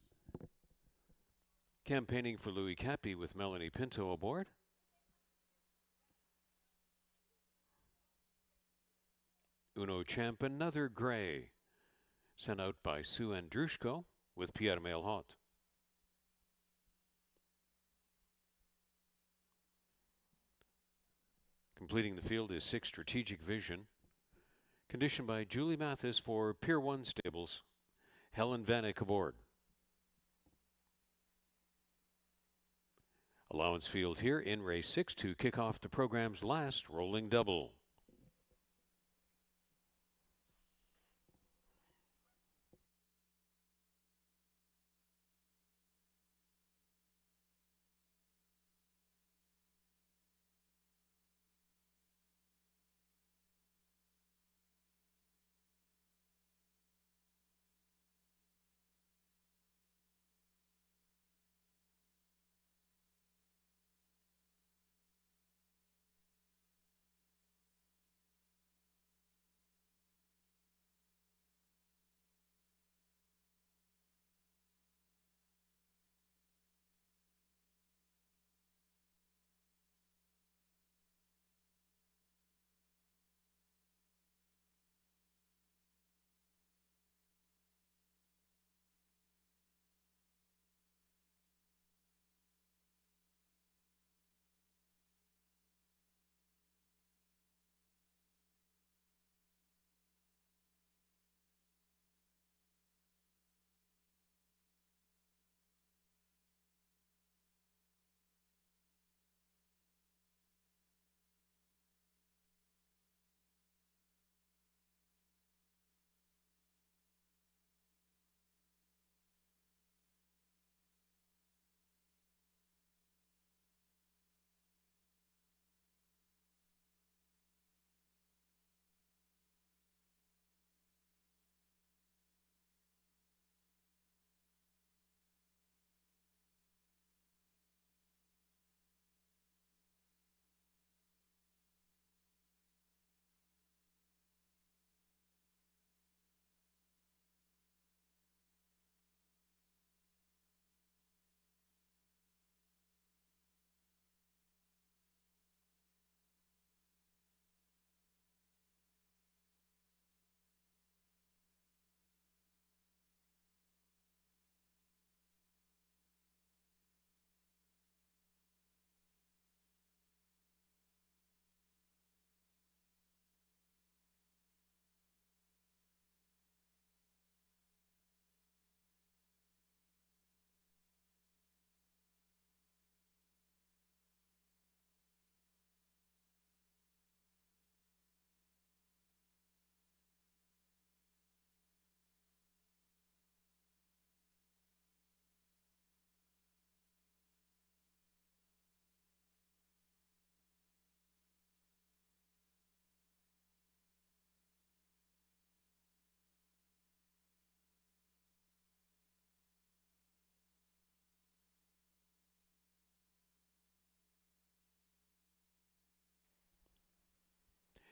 Campaigning for Louis Cappy with Melanie Pinto aboard. Uno Champ, another gray, sent out by Sue Andrushko with Pierre Mailhot. Completing the field is 6 Strategic Vision, conditioned by Julie Mathis for Pier 1 Stables. Helen Vanek aboard. Allowance field here in race 6 to kick off the program's last rolling double.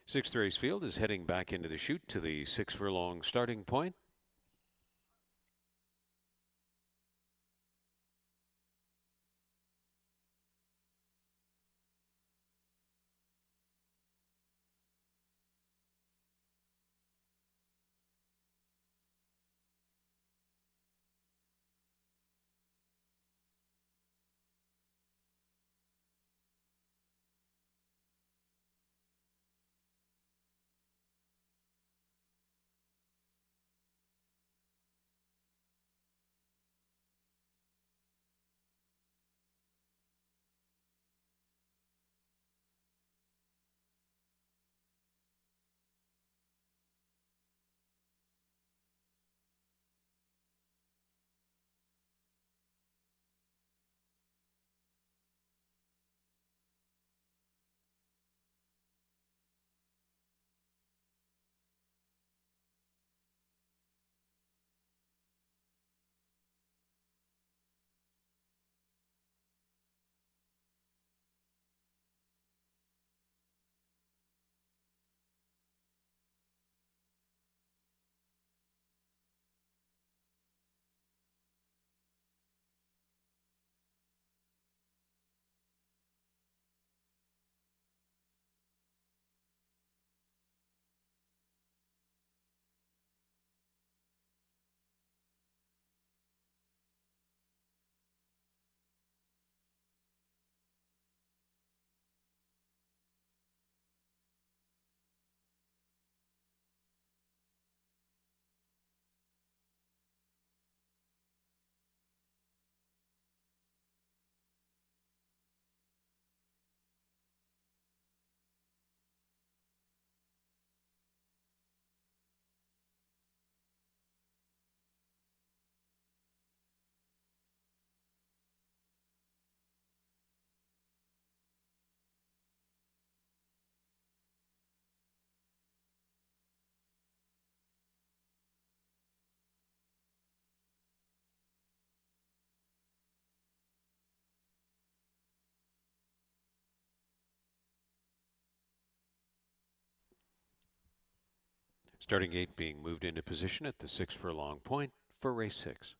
Sixth race field is heading back into the chute to the 6 furlong starting point. Starting gate being moved into position at the 6 furlong point for race 6.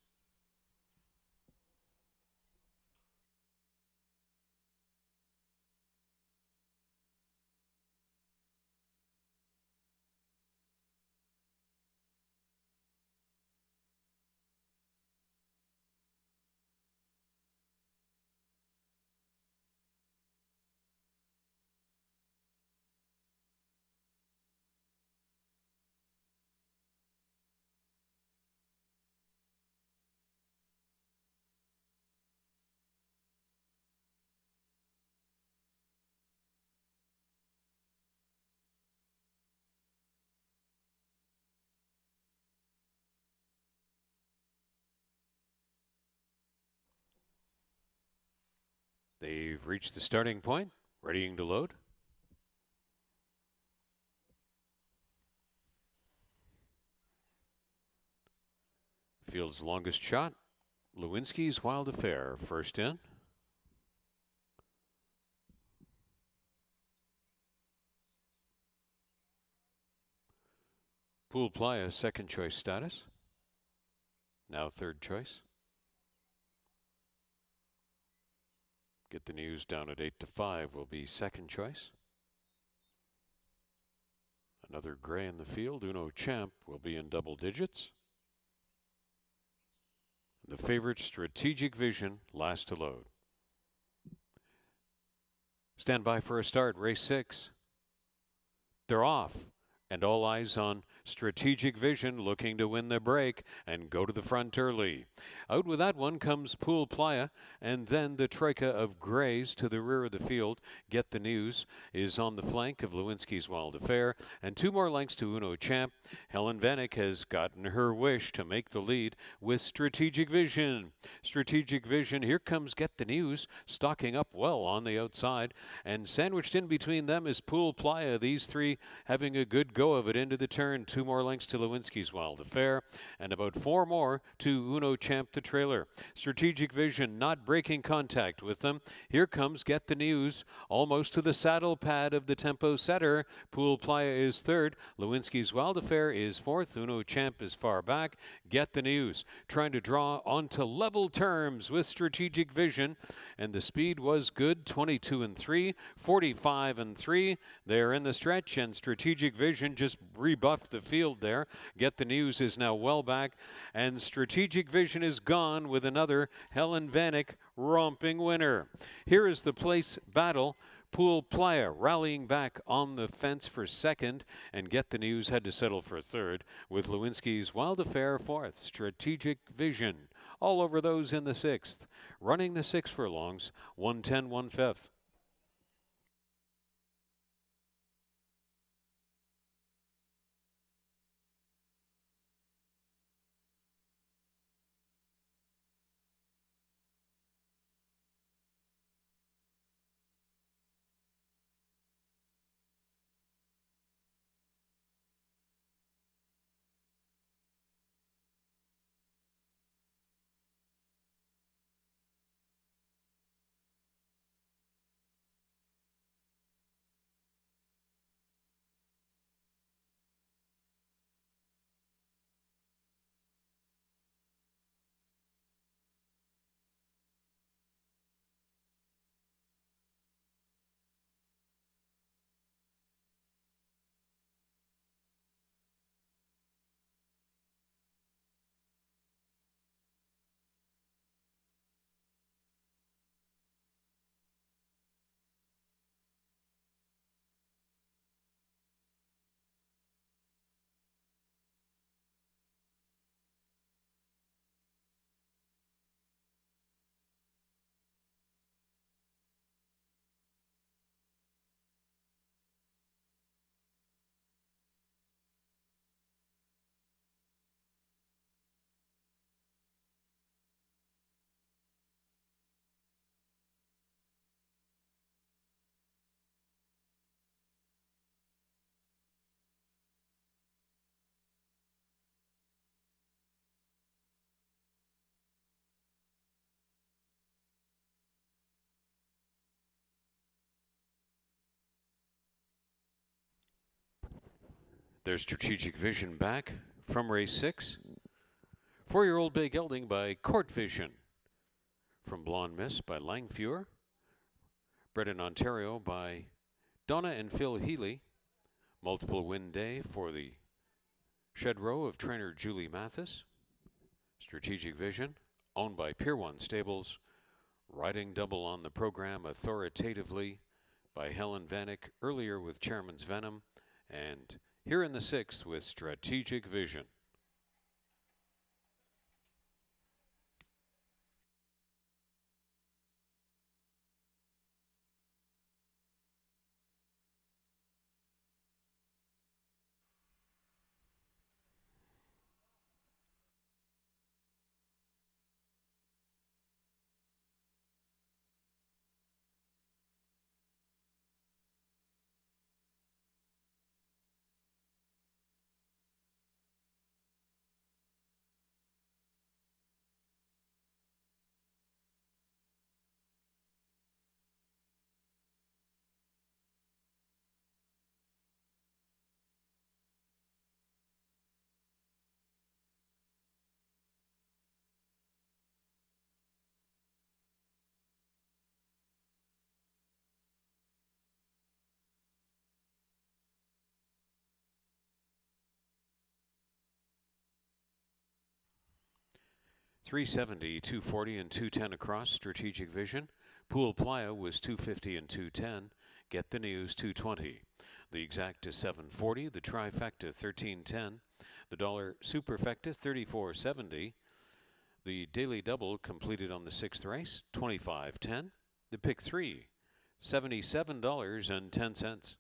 They've reached the starting point, readying to load. Field's longest shot, Lewinsky's Wild Affair, first in. Pool Playa, second choice status. Now third choice. Get the News down at 8-5 will be second choice. Another gray in the field, Uno Champ, will be in double digits. The favorite, Strategic Vision, last to load. Stand by for a start, race 6. They're off, and all eyes on Strategic Vision, looking to win the break and go to the front early. Out with that one comes Pool Playa, and then the troika of grays to the rear of the field. Get the News is on the flank of Lewinsky's Wild Affair, and 2 more lengths to Uno Champ. Helen Vanek has gotten her wish to make the lead with Strategic Vision. Strategic Vision, here comes Get the News, stalking up well on the outside, and sandwiched in between them is Pool Playa. These three having a good go of it into the turn. 2 more lengths to Lewinsky's Wild Affair, and about 4 more to Uno Champ the trailer. Strategic Vision not breaking contact with them. Here comes Get the News, almost to the saddle pad of the tempo setter. Pool Playa is third. Lewinsky's Wild Affair is fourth. Uno Champ is far back. Get the News trying to draw onto level terms with Strategic Vision, and the speed was good, 22 and 3, 45 and 3. They're in the stretch, and Strategic Vision just rebuffed the field there. Get the News is now well back, and Strategic Vision is gone with another Helen Vanek romping winner. Here is the place battle. Pool Playa rallying back on the fence for second, and Get the News had to settle for third, with Lewinsky's Wild Affair fourth. Strategic Vision all over those in the sixth. Running the 6 furlongs, 110 1/5. There's Strategic Vision back from race 6. 4-year-old Bay Gelding by Court Vision. From Blonde Miss by Langfuhr. Bred in Ontario by Donna and Phil Healy. Multiple win day for the shed row of trainer Julie Mathis. Strategic Vision, owned by Pier 1 Stables. Riding double on the program authoritatively by Helen Vanek earlier with Chairman's Venom, and here in the 6th with Strategic Vision. $370, $240, and $210 across. Strategic Vision. Pool Playa was $250 and $210. Get the News $220. The exact is $740. The trifecta $13.10. The dollar superfecta $34.70. The daily double completed on the 6th race $25.10. The pick 3 $77.10.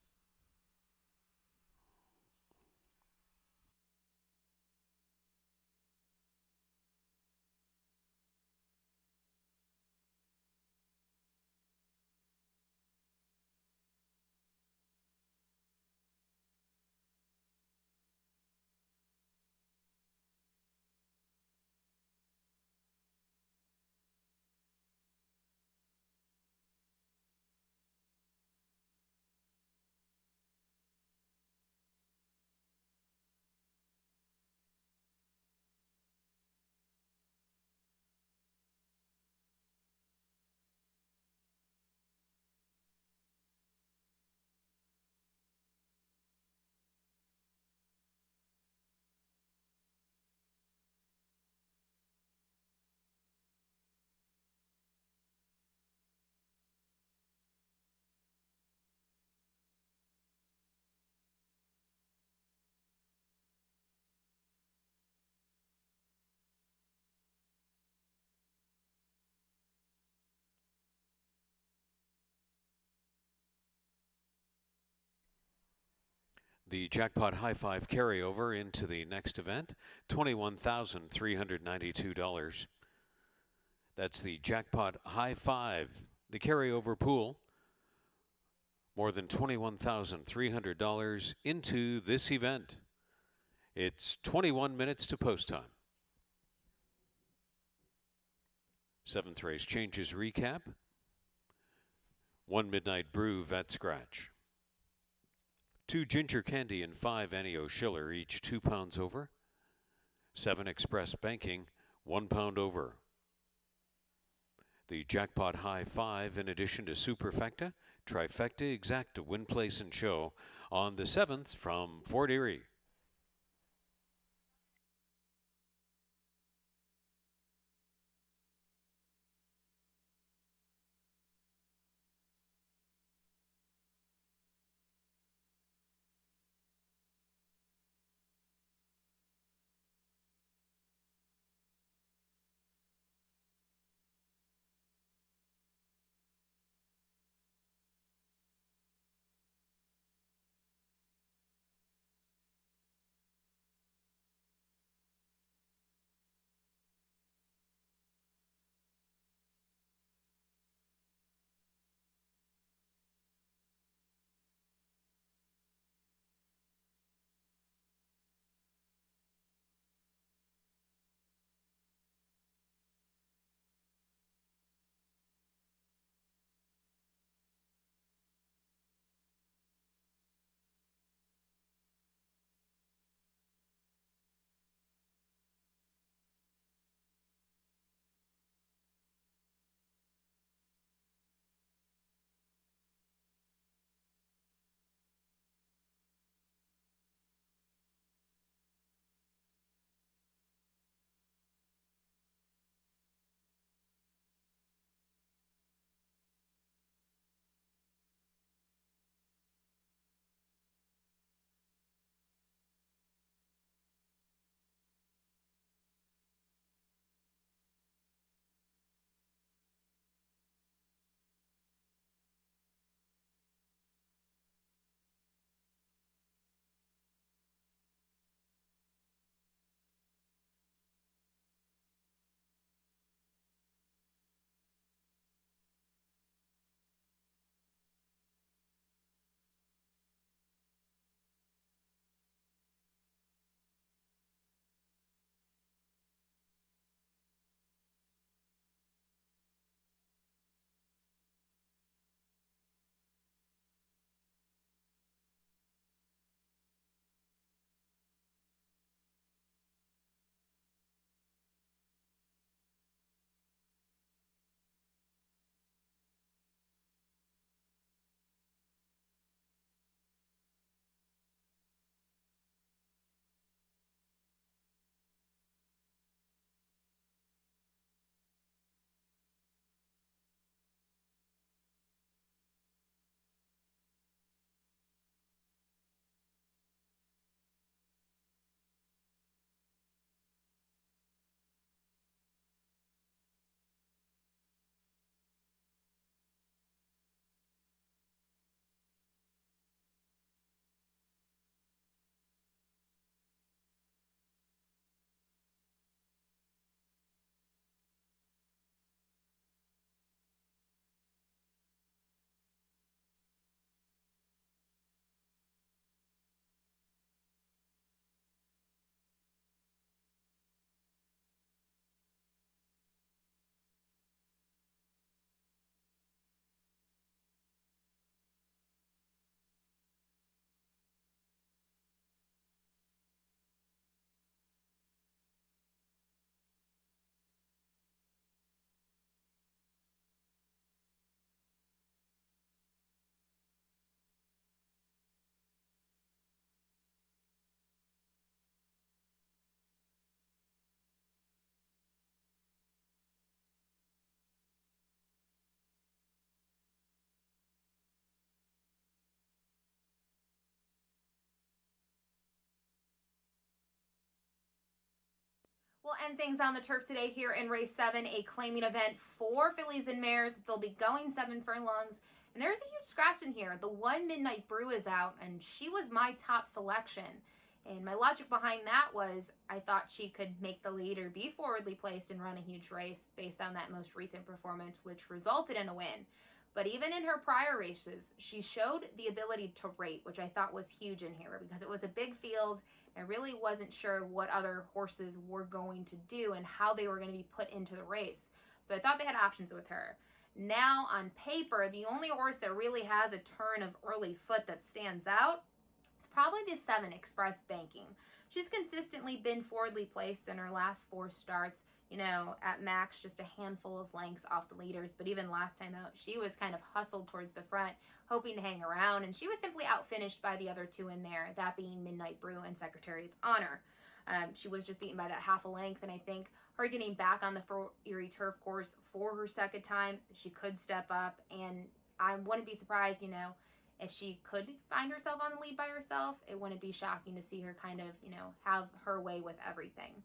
The jackpot high five carryover into the next event, $21,392. That's the jackpot high five, the carryover pool. More than $21,300 into this event. It's 21 minutes to post time. Seventh race changes recap. 1 Midnight Brew Vet Scratch. 2 Ginger Candy and 5 Annie O'Schiller, each 2 pounds over. 7 Express Banking, 1 pound over. The jackpot high five in addition to Superfecta, Trifecta, Exacta, Win Place and Show on the 7th from Fort Erie. We'll end things on the turf today here in race 7, a claiming event for fillies and mares. They'll be going 7 furlongs And there's a huge scratch in here. The one Midnight Brew is out, and she was my top selection. And my logic behind that was I thought she could make the lead or be forwardly placed and run a huge race based on that most recent performance, which resulted in a win. But even in her prior races, she showed the ability to rate, which I thought was huge in here because it was a big field. I really wasn't sure what other horses were going to do and how they were going to be put into the race. So I thought they had options with her. Now, on paper, the only horse that really has a turn of early foot that stands out is probably the 7 Express Banking. She's consistently been forwardly placed in her last 4 starts, at max just a handful of lengths off the leaders. But even last time out, she was kind of hustled towards the front, hoping to hang around, and she was simply outfinished by the other 2 in there, that being Midnight Brew and Secretariat's Honor. She was just beaten by that half a length, and I think her getting back on the Fort Erie turf course for her second time, she could step up, and I wouldn't be surprised, if she could find herself on the lead by herself. It wouldn't be shocking to see her kind of, have her way with everything.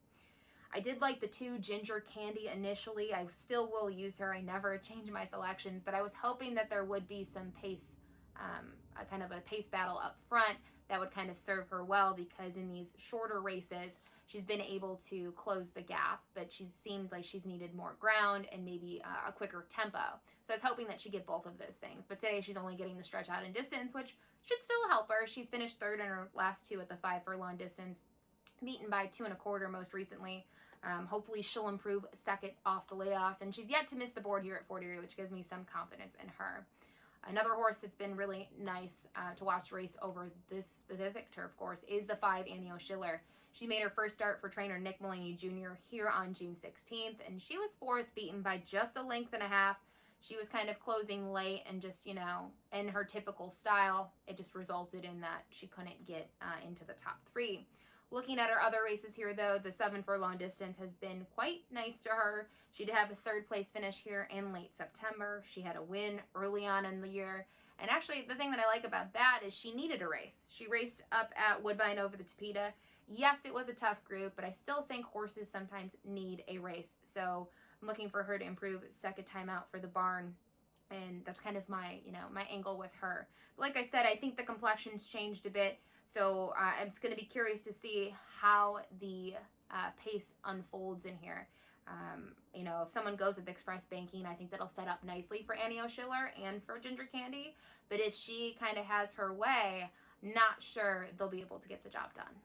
I did like the 2 Ginger Candy initially. I still will use her. I never change my selections, but I was hoping that there would be some pace, a kind of a pace battle up front that would kind of serve her well, because in these shorter races, she's been able to close the gap, but she's seemed like she's needed more ground and maybe a quicker tempo. So I was hoping that she'd get both of those things. But today she's only getting the stretch out in distance, which should still help her. She's finished 3rd in her last 2 at the 5 furlong distance, beaten by 2 1/4 most recently. Hopefully she'll improve second off the layoff, and she's yet to miss the board here at Fort Erie, which gives me some confidence in her. Another horse that's been really nice to watch race over this specific turf course is the 5 Annie O'Schiller. She made her first start for trainer Nick Mulaney Jr. here on June 16th, and she was 4th, beaten by just a length and a half. She was kind of closing late, and just, in her typical style, it just resulted in that she couldn't get into the top 3. Looking at her other races here, though, the 7 furlong distance has been quite nice to her. She did have a 3rd place finish here in late September. She had a win early on in the year. And actually, the thing that I like about that is she needed a race. She raced up at Woodbine over the Tapeta. Yes, it was a tough group, but I still think horses sometimes need a race. So I'm looking for her to improve second time out for the barn. And that's kind of my, my angle with her. But like I said, I think the complexion's changed a bit. So I'm going to be curious to see how the pace unfolds in here. If someone goes with Express Banking, I think that'll set up nicely for Annie O'Schiller and for Ginger Candy. But if she kind of has her way, not sure they'll be able to get the job done.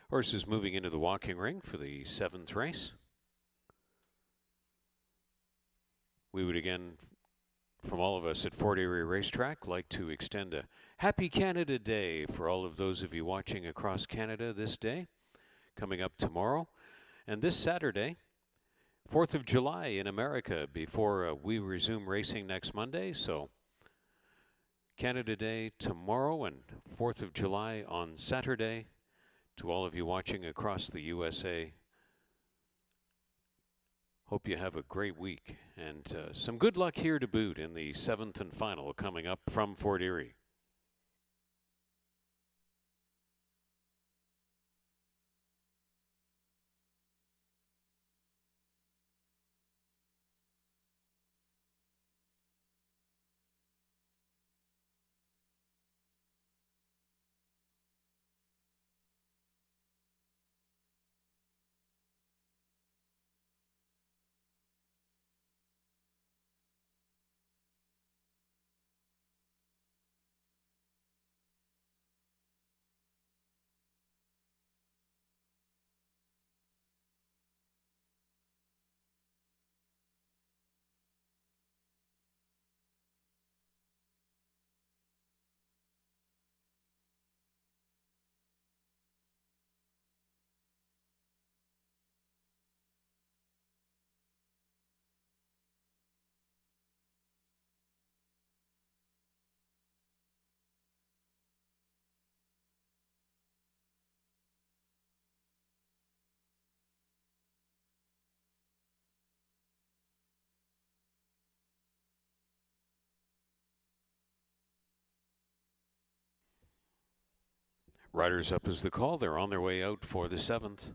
Horse is moving into the walking ring for the 7th race. We would again, from all of us at Fort Erie Racetrack, like to extend a happy Canada Day for all of those of you watching across Canada this day, coming up tomorrow. And this Saturday, 4th of July in America, before we resume racing next Monday. So Canada Day tomorrow and 4th of July on Saturday. To all of you watching across the USA, hope you have a great week and some good luck here to boot in the 7th and final coming up from Fort Erie. Riders up is the call. They're on their way out for the 7th.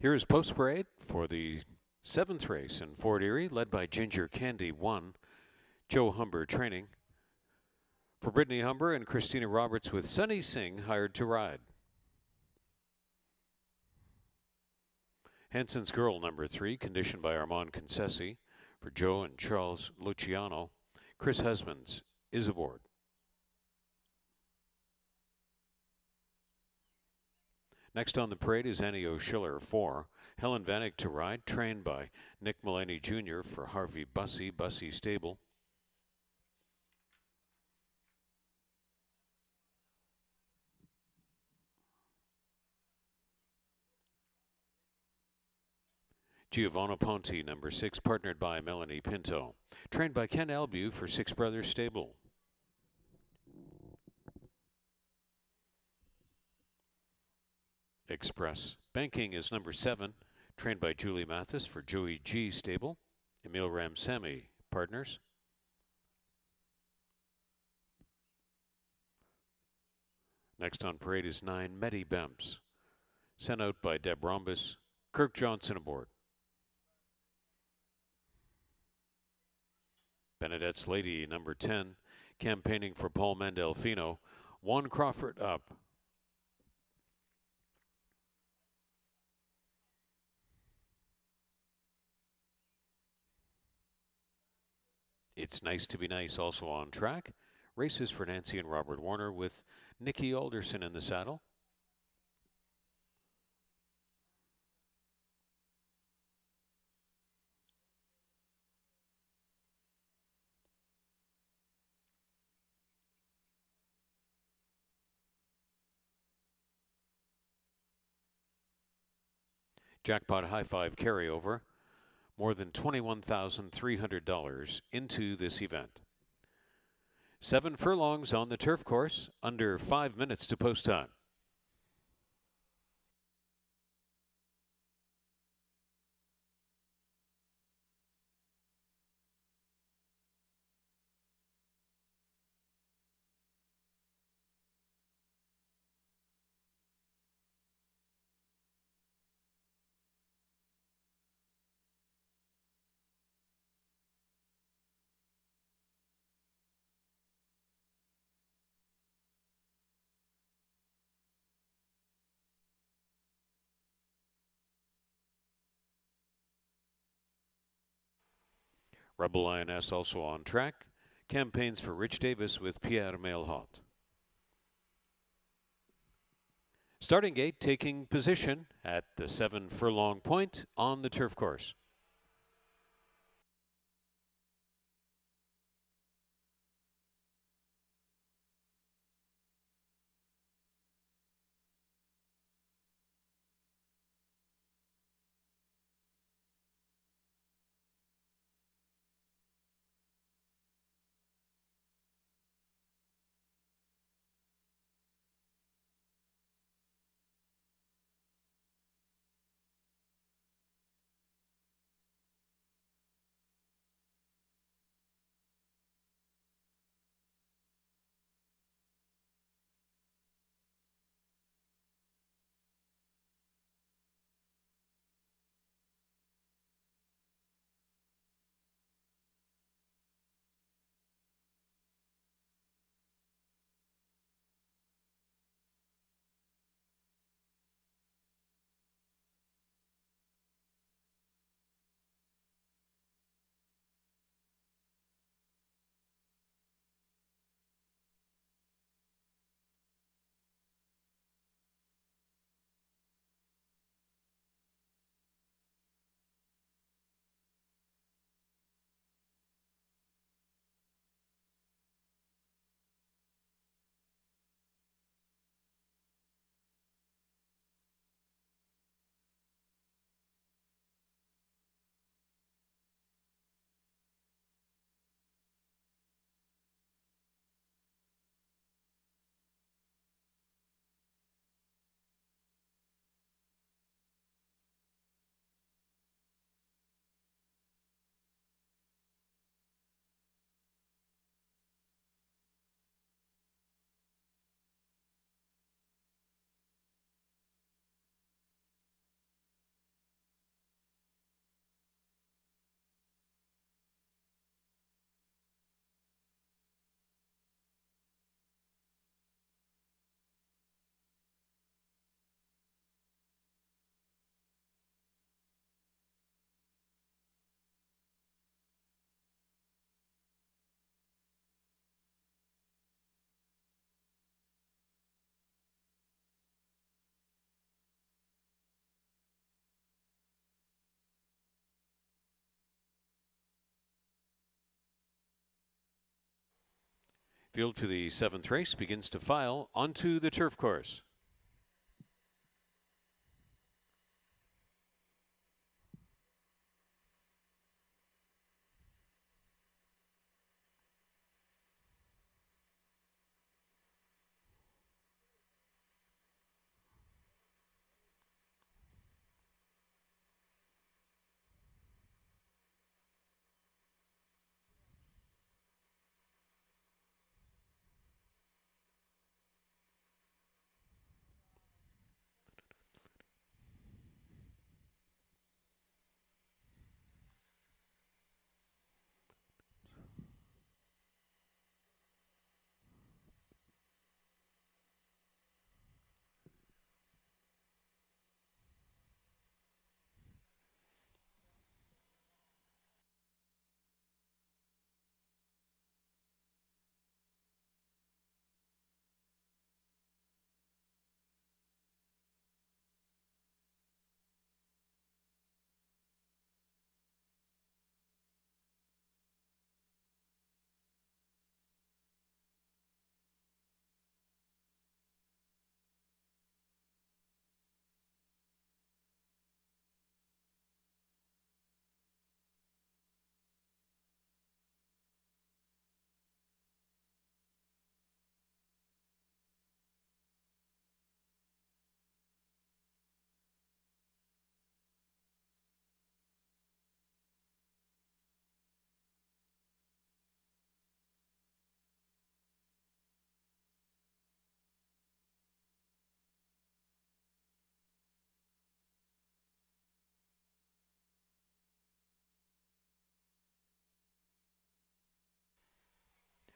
Here is post parade for the 7th race in Fort Erie, led by Ginger Candy 1, Joe Humber training for Brittany Humber and Christina Roberts with Sunny Singh hired to ride. Hanson's Girl number 3, conditioned by Armand Concessi for Joe and Charles Luciano. Chris Husbands is aboard. Next on the parade is Annie O'Schiller 4, Helen Vanek to ride, trained by Nick Mullaney Jr. for Harvey Bussey Stable. Giovanna Ponti, number 6, partnered by Melanie Pinto. Trained by Ken Albu for Six Brothers Stable. Express Banking is number 7, trained by Julie Mathis for Joey G Stable. Emil Ramsamy, partners. Next on parade is 9 Medi Bemps, sent out by Deb Rhombus. Kirk Johnson aboard. Benedette's Lady, number 10, campaigning for Paul Mandelfino. Juan Crawford up. It's Nice to Be Nice, also on track. Races for Nancy and Robert Warner with Nikki Alderson in the saddle. Jackpot High Five carryover, more than $21,300 into this event. 7 furlongs on the turf course, under 5 minutes to post time. Rebel Lioness also on track. Campaigns for Rich Davis with Pierre Mailhot. Starting gate taking position at the 7 furlong point on the turf course. Field for the 7th race begins to file onto the turf course.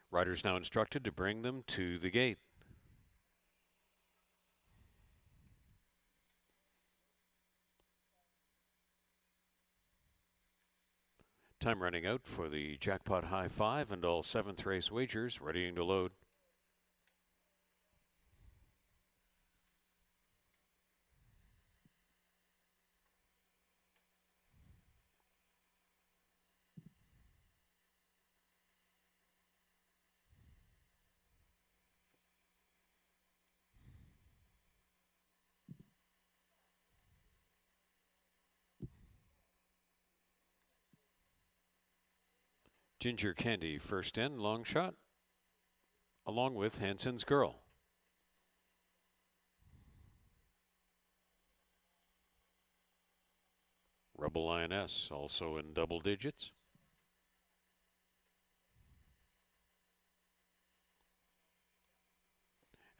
Riders now instructed to bring them to the gate. Time running out for the jackpot high five and all 7th race wagers readying to load. Ginger Candy first in, long shot, along with Hanson's Girl. Rebel Lioness also in double digits.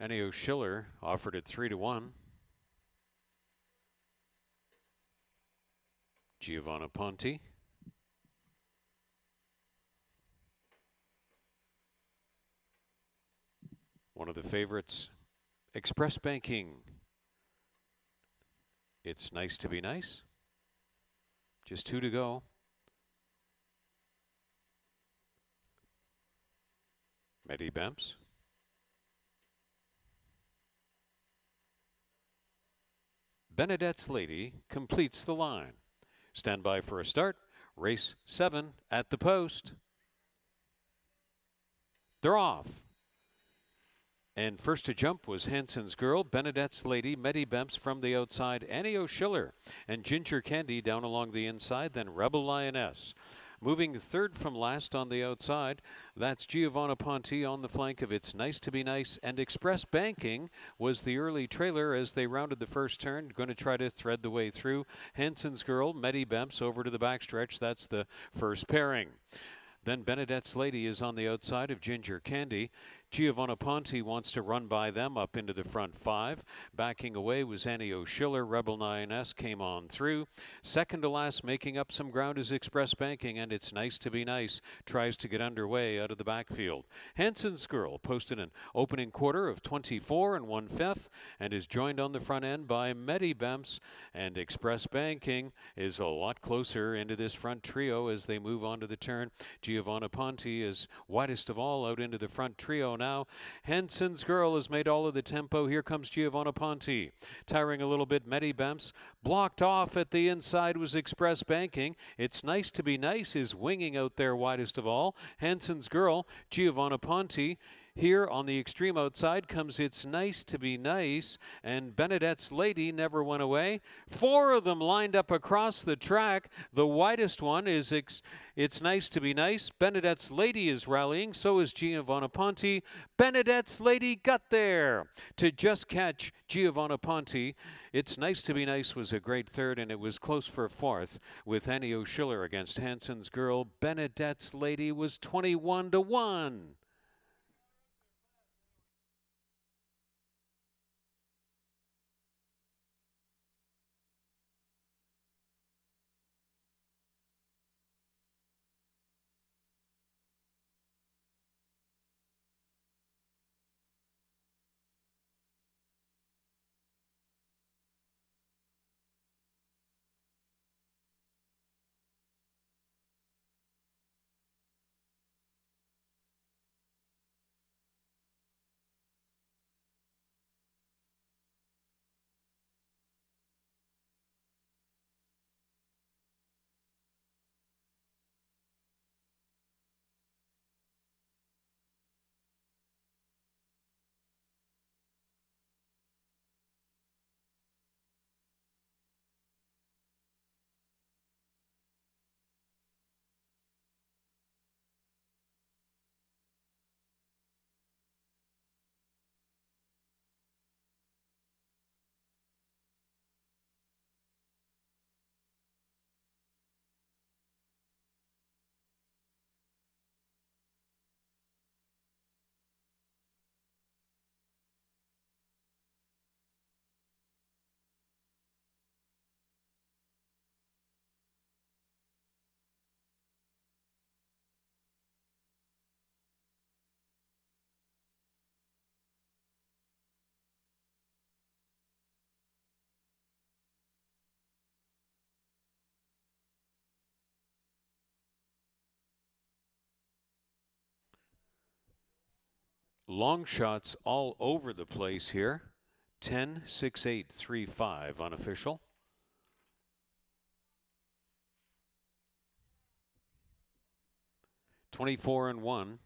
Ennio Schiller offered at 3-1. Giovanna Ponti. One of the favorites, Express Banking. It's Nice to Be Nice. Just 2 to go. Meddy Bemps. Benedette's Lady completes the line. Stand by for a start. Race 7 at the post. They're off. And first to jump was Hanson's Girl, Benedette's Lady, Meddy Bemps from the outside, Ennio Schiller, and Ginger Candy down along the inside, then Rebel Lioness. Moving third from last on the outside, that's Giovanna Ponti on the flank of It's Nice to Be Nice, and Express Banking was the early trailer as they rounded the first turn, going to try to thread the way through. Hanson's Girl, Meddy Bemps over to the backstretch, that's the first pairing. Then Benedette's Lady is on the outside of Ginger Candy. Giovanna Ponti wants to run by them up into the front 5. Backing away was Ennio Schiller. Rebel Lioness came on through. Second to last, making up some ground is Express Banking, and It's Nice to Be Nice tries to get underway out of the backfield. Hanson's Girl posted an opening quarter of 24 1/5 and is joined on the front end by Meddy Bemps, and Express Banking is a lot closer into this front trio as they move on to the turn. Giovanna Ponti is widest of all out into the front trio now. Hanson's Girl has made all of the tempo. Here comes Giovanna Ponti. Tiring a little bit, Meddy Bemps. Blocked off at the inside was Express Banking. It's Nice to Be Nice is winging out there widest of all. Hanson's Girl, Giovanna Ponti. Here on the extreme outside comes It's Nice to Be Nice, and Benedette's Lady never went away. 4 of them lined up across the track. The widest one is It's Nice to Be Nice. Benedette's Lady is rallying, so is Giovanna Ponti. Benedette's Lady got there to just catch Giovanna Ponti. It's Nice to Be Nice was a great third, and it was close for fourth with Ennio Schiller against Hanson's Girl. Benedette's Lady was 21-1. Long shots all over the place here. 10, 6, 8, 3, 5 unofficial. $24-1.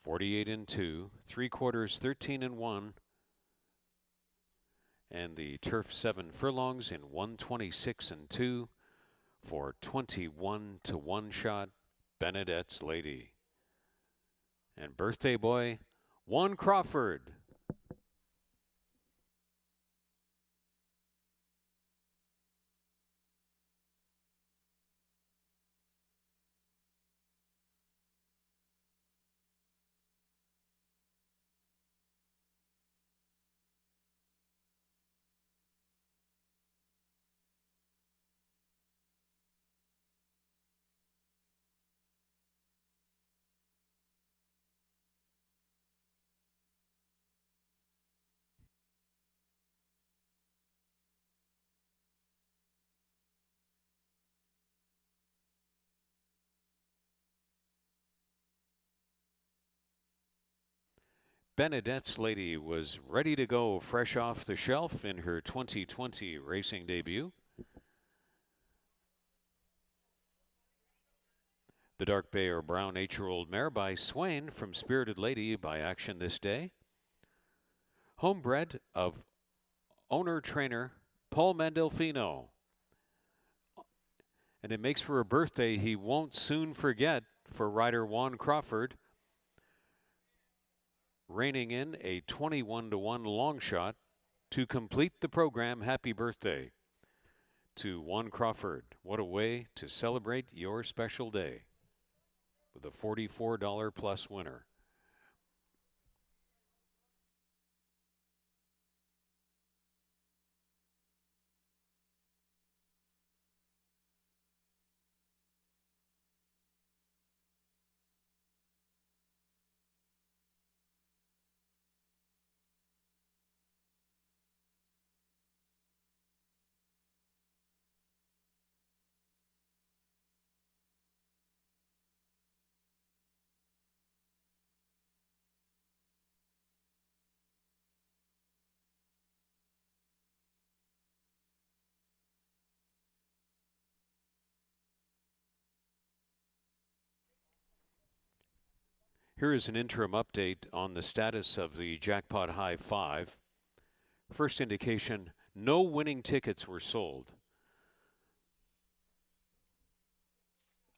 48-2. 3/4, 13-1. And the turf 7 furlongs in 126-2 for 21-1 shot. Benedette's Lady. And birthday boy, Juan Crawford. Benedette's Lady was ready to go fresh off the shelf in her 2020 racing debut. The dark bay or brown 8-year-old mare by Swain from Spirited Lady by Action This Day. Homebred of owner-trainer Paul Mandelfino. And it makes for a birthday he won't soon forget for rider Juan Crawford. Reining in a 21-1 long shot to complete the program. Happy birthday to Juan Crawford. What a way to celebrate your special day with a $44 plus winner. Here is an interim update on the status of the Jackpot High 5. First indication, no winning tickets were sold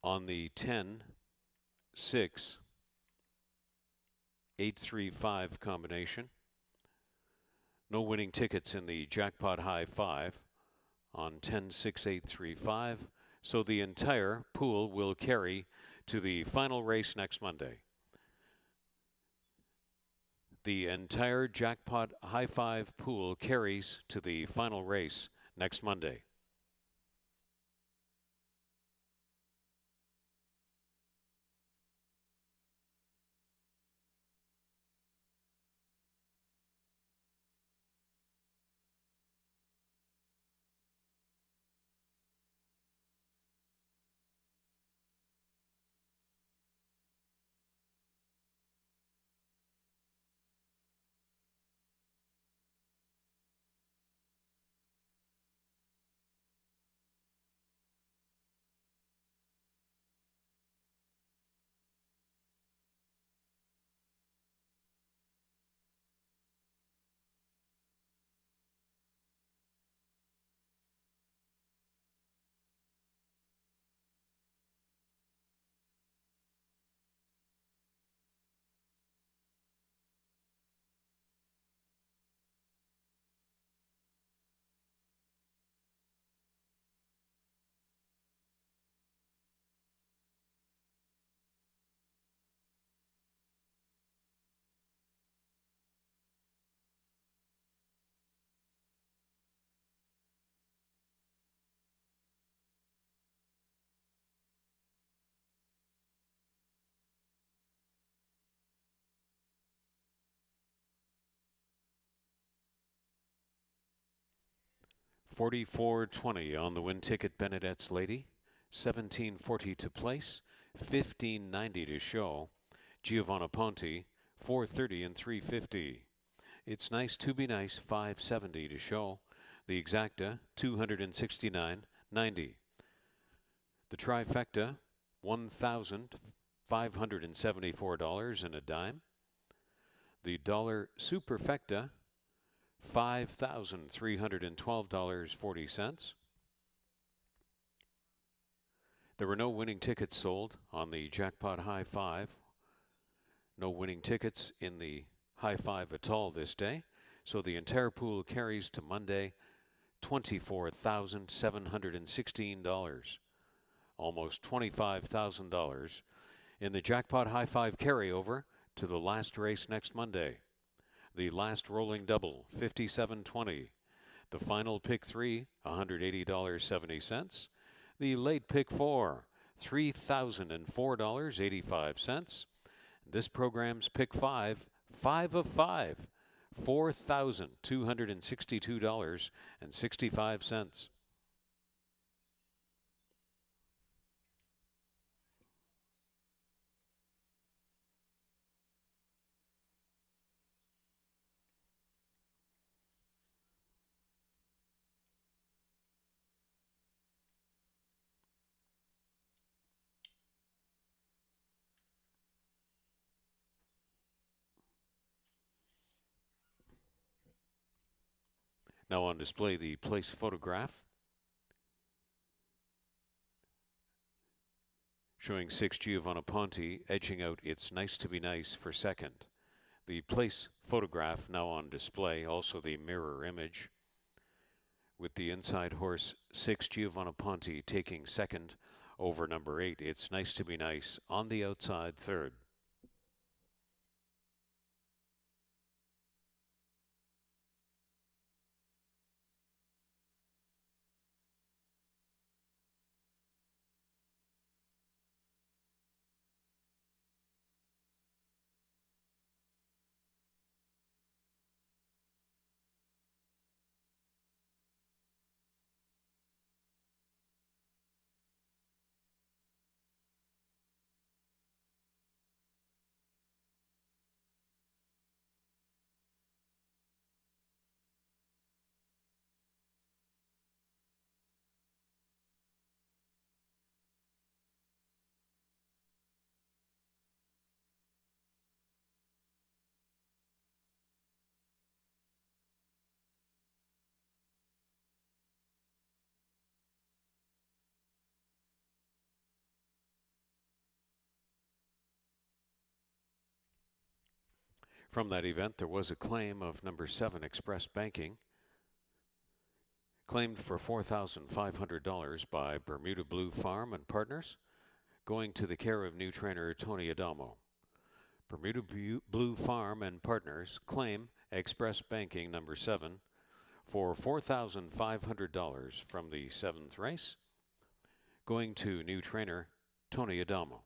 on the 10, 6, 8, 3, 5 combination. No winning tickets in the Jackpot High 5 on 10, 6, 8, 3, 5. So the entire pool will carry to the final race next Monday. The entire Jackpot High 5 pool carries to the final race next Monday. $44.20 on the win ticket. Benedette's Lady. $17.40 to place. $15.90 to show. Giovanna Ponte, 430 and 350. It's Nice to Be Nice, 570 to show. The Exacta, 269.90. The Trifecta, $1,574 and a dime. The Dollar Superfecta, $5,312.40. There were no winning tickets sold on the Jackpot High Five. No winning tickets in the High Five at all this day. So the entire pool carries to Monday $24,716. Almost $25,000 in the Jackpot High Five carryover to the last race next Monday. The last rolling double, $57.20. The final pick 3, $180.70. The late pick 4, $3,004.85. This program's pick 5, 5 of 5, $4,262.65. Now on display, the place photograph showing 6 Giovanna Ponte edging out It's Nice to Be Nice for second. The place photograph now on display, also the mirror image, with the inside horse 6 Giovanna Ponte taking second over number 8 It's Nice to Be Nice on the outside third. From that event, there was a claim of number 7 Express Banking, claimed for $4,500 by Bermuda Blue Farm and Partners, going to the care of new trainer Tony Adamo. Bermuda Blue Farm and Partners claim Express Banking number 7 for $4,500 from the 7th race, going to new trainer Tony Adamo.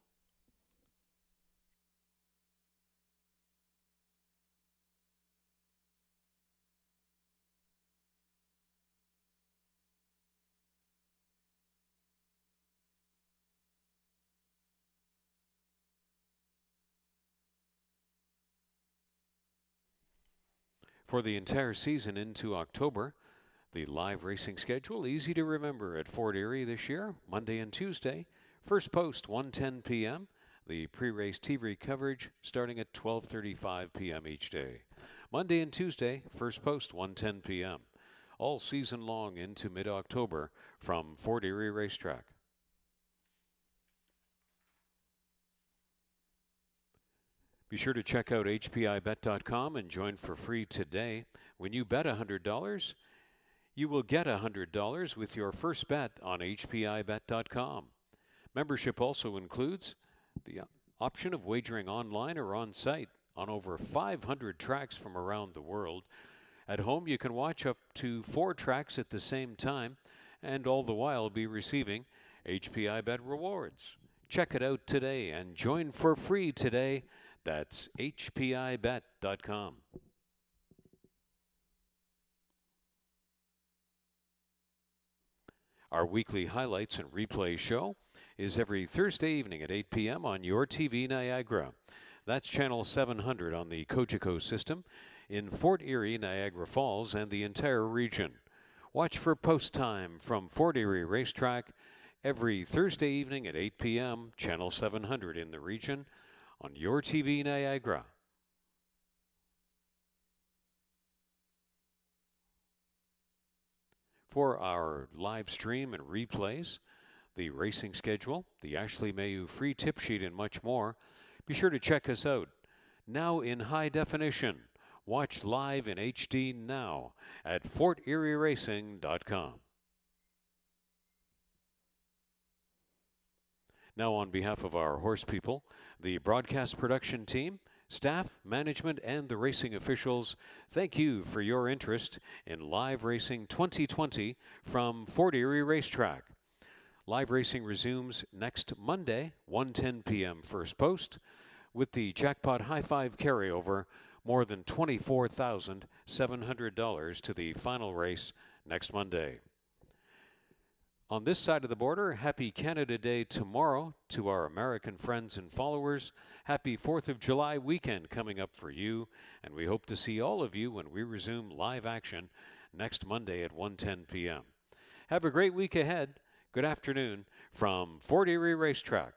For the entire season into October, the live racing schedule easy to remember at Fort Erie this year, Monday and Tuesday. First post 1:10 p.m. The pre-race TV coverage starting at 12:35 p.m. each day. Monday and Tuesday, first post 1:10 p.m. All season long into mid-October from Fort Erie Racetrack. Be sure to check out hpibet.com and join for free today. When you bet $100, you will get $100 with your first bet on hpibet.com. Membership also includes the option of wagering online or on site on over 500 tracks from around the world. At home, you can watch up to 4 tracks at the same time and all the while be receiving HPIBet rewards. Check it out today and join for free today. That's hpibet.com. Our weekly highlights and replay show is every Thursday evening at 8 p.m. on your TV Niagara. That's Channel 700 on the Cogeco system in Fort Erie, Niagara Falls, and the entire region. Watch for Post Time from Fort Erie Racetrack every Thursday evening at 8 p.m., Channel 700 in the region on Your TV Niagara. For our live stream and replays, the racing schedule, the Ashley Mayu free tip sheet, and much more, be sure to check us out. Now in high definition. Watch live in HD now at FortErieRacing.com. Now, on behalf of our horse people, the broadcast production team, staff, management, and the racing officials, thank you for your interest in Live Racing 2020 from Fort Erie Racetrack. Live racing resumes next Monday, 1:10 p.m. first post, with the Jackpot High Five carryover, more than $24,700 to the final race next Monday. On this side of the border, happy Canada Day tomorrow to our American friends and followers. Happy 4th of July weekend coming up for you, and we hope to see all of you when we resume live action next Monday at 1:10 p.m. Have a great week ahead. Good afternoon from Fort Erie Racetrack.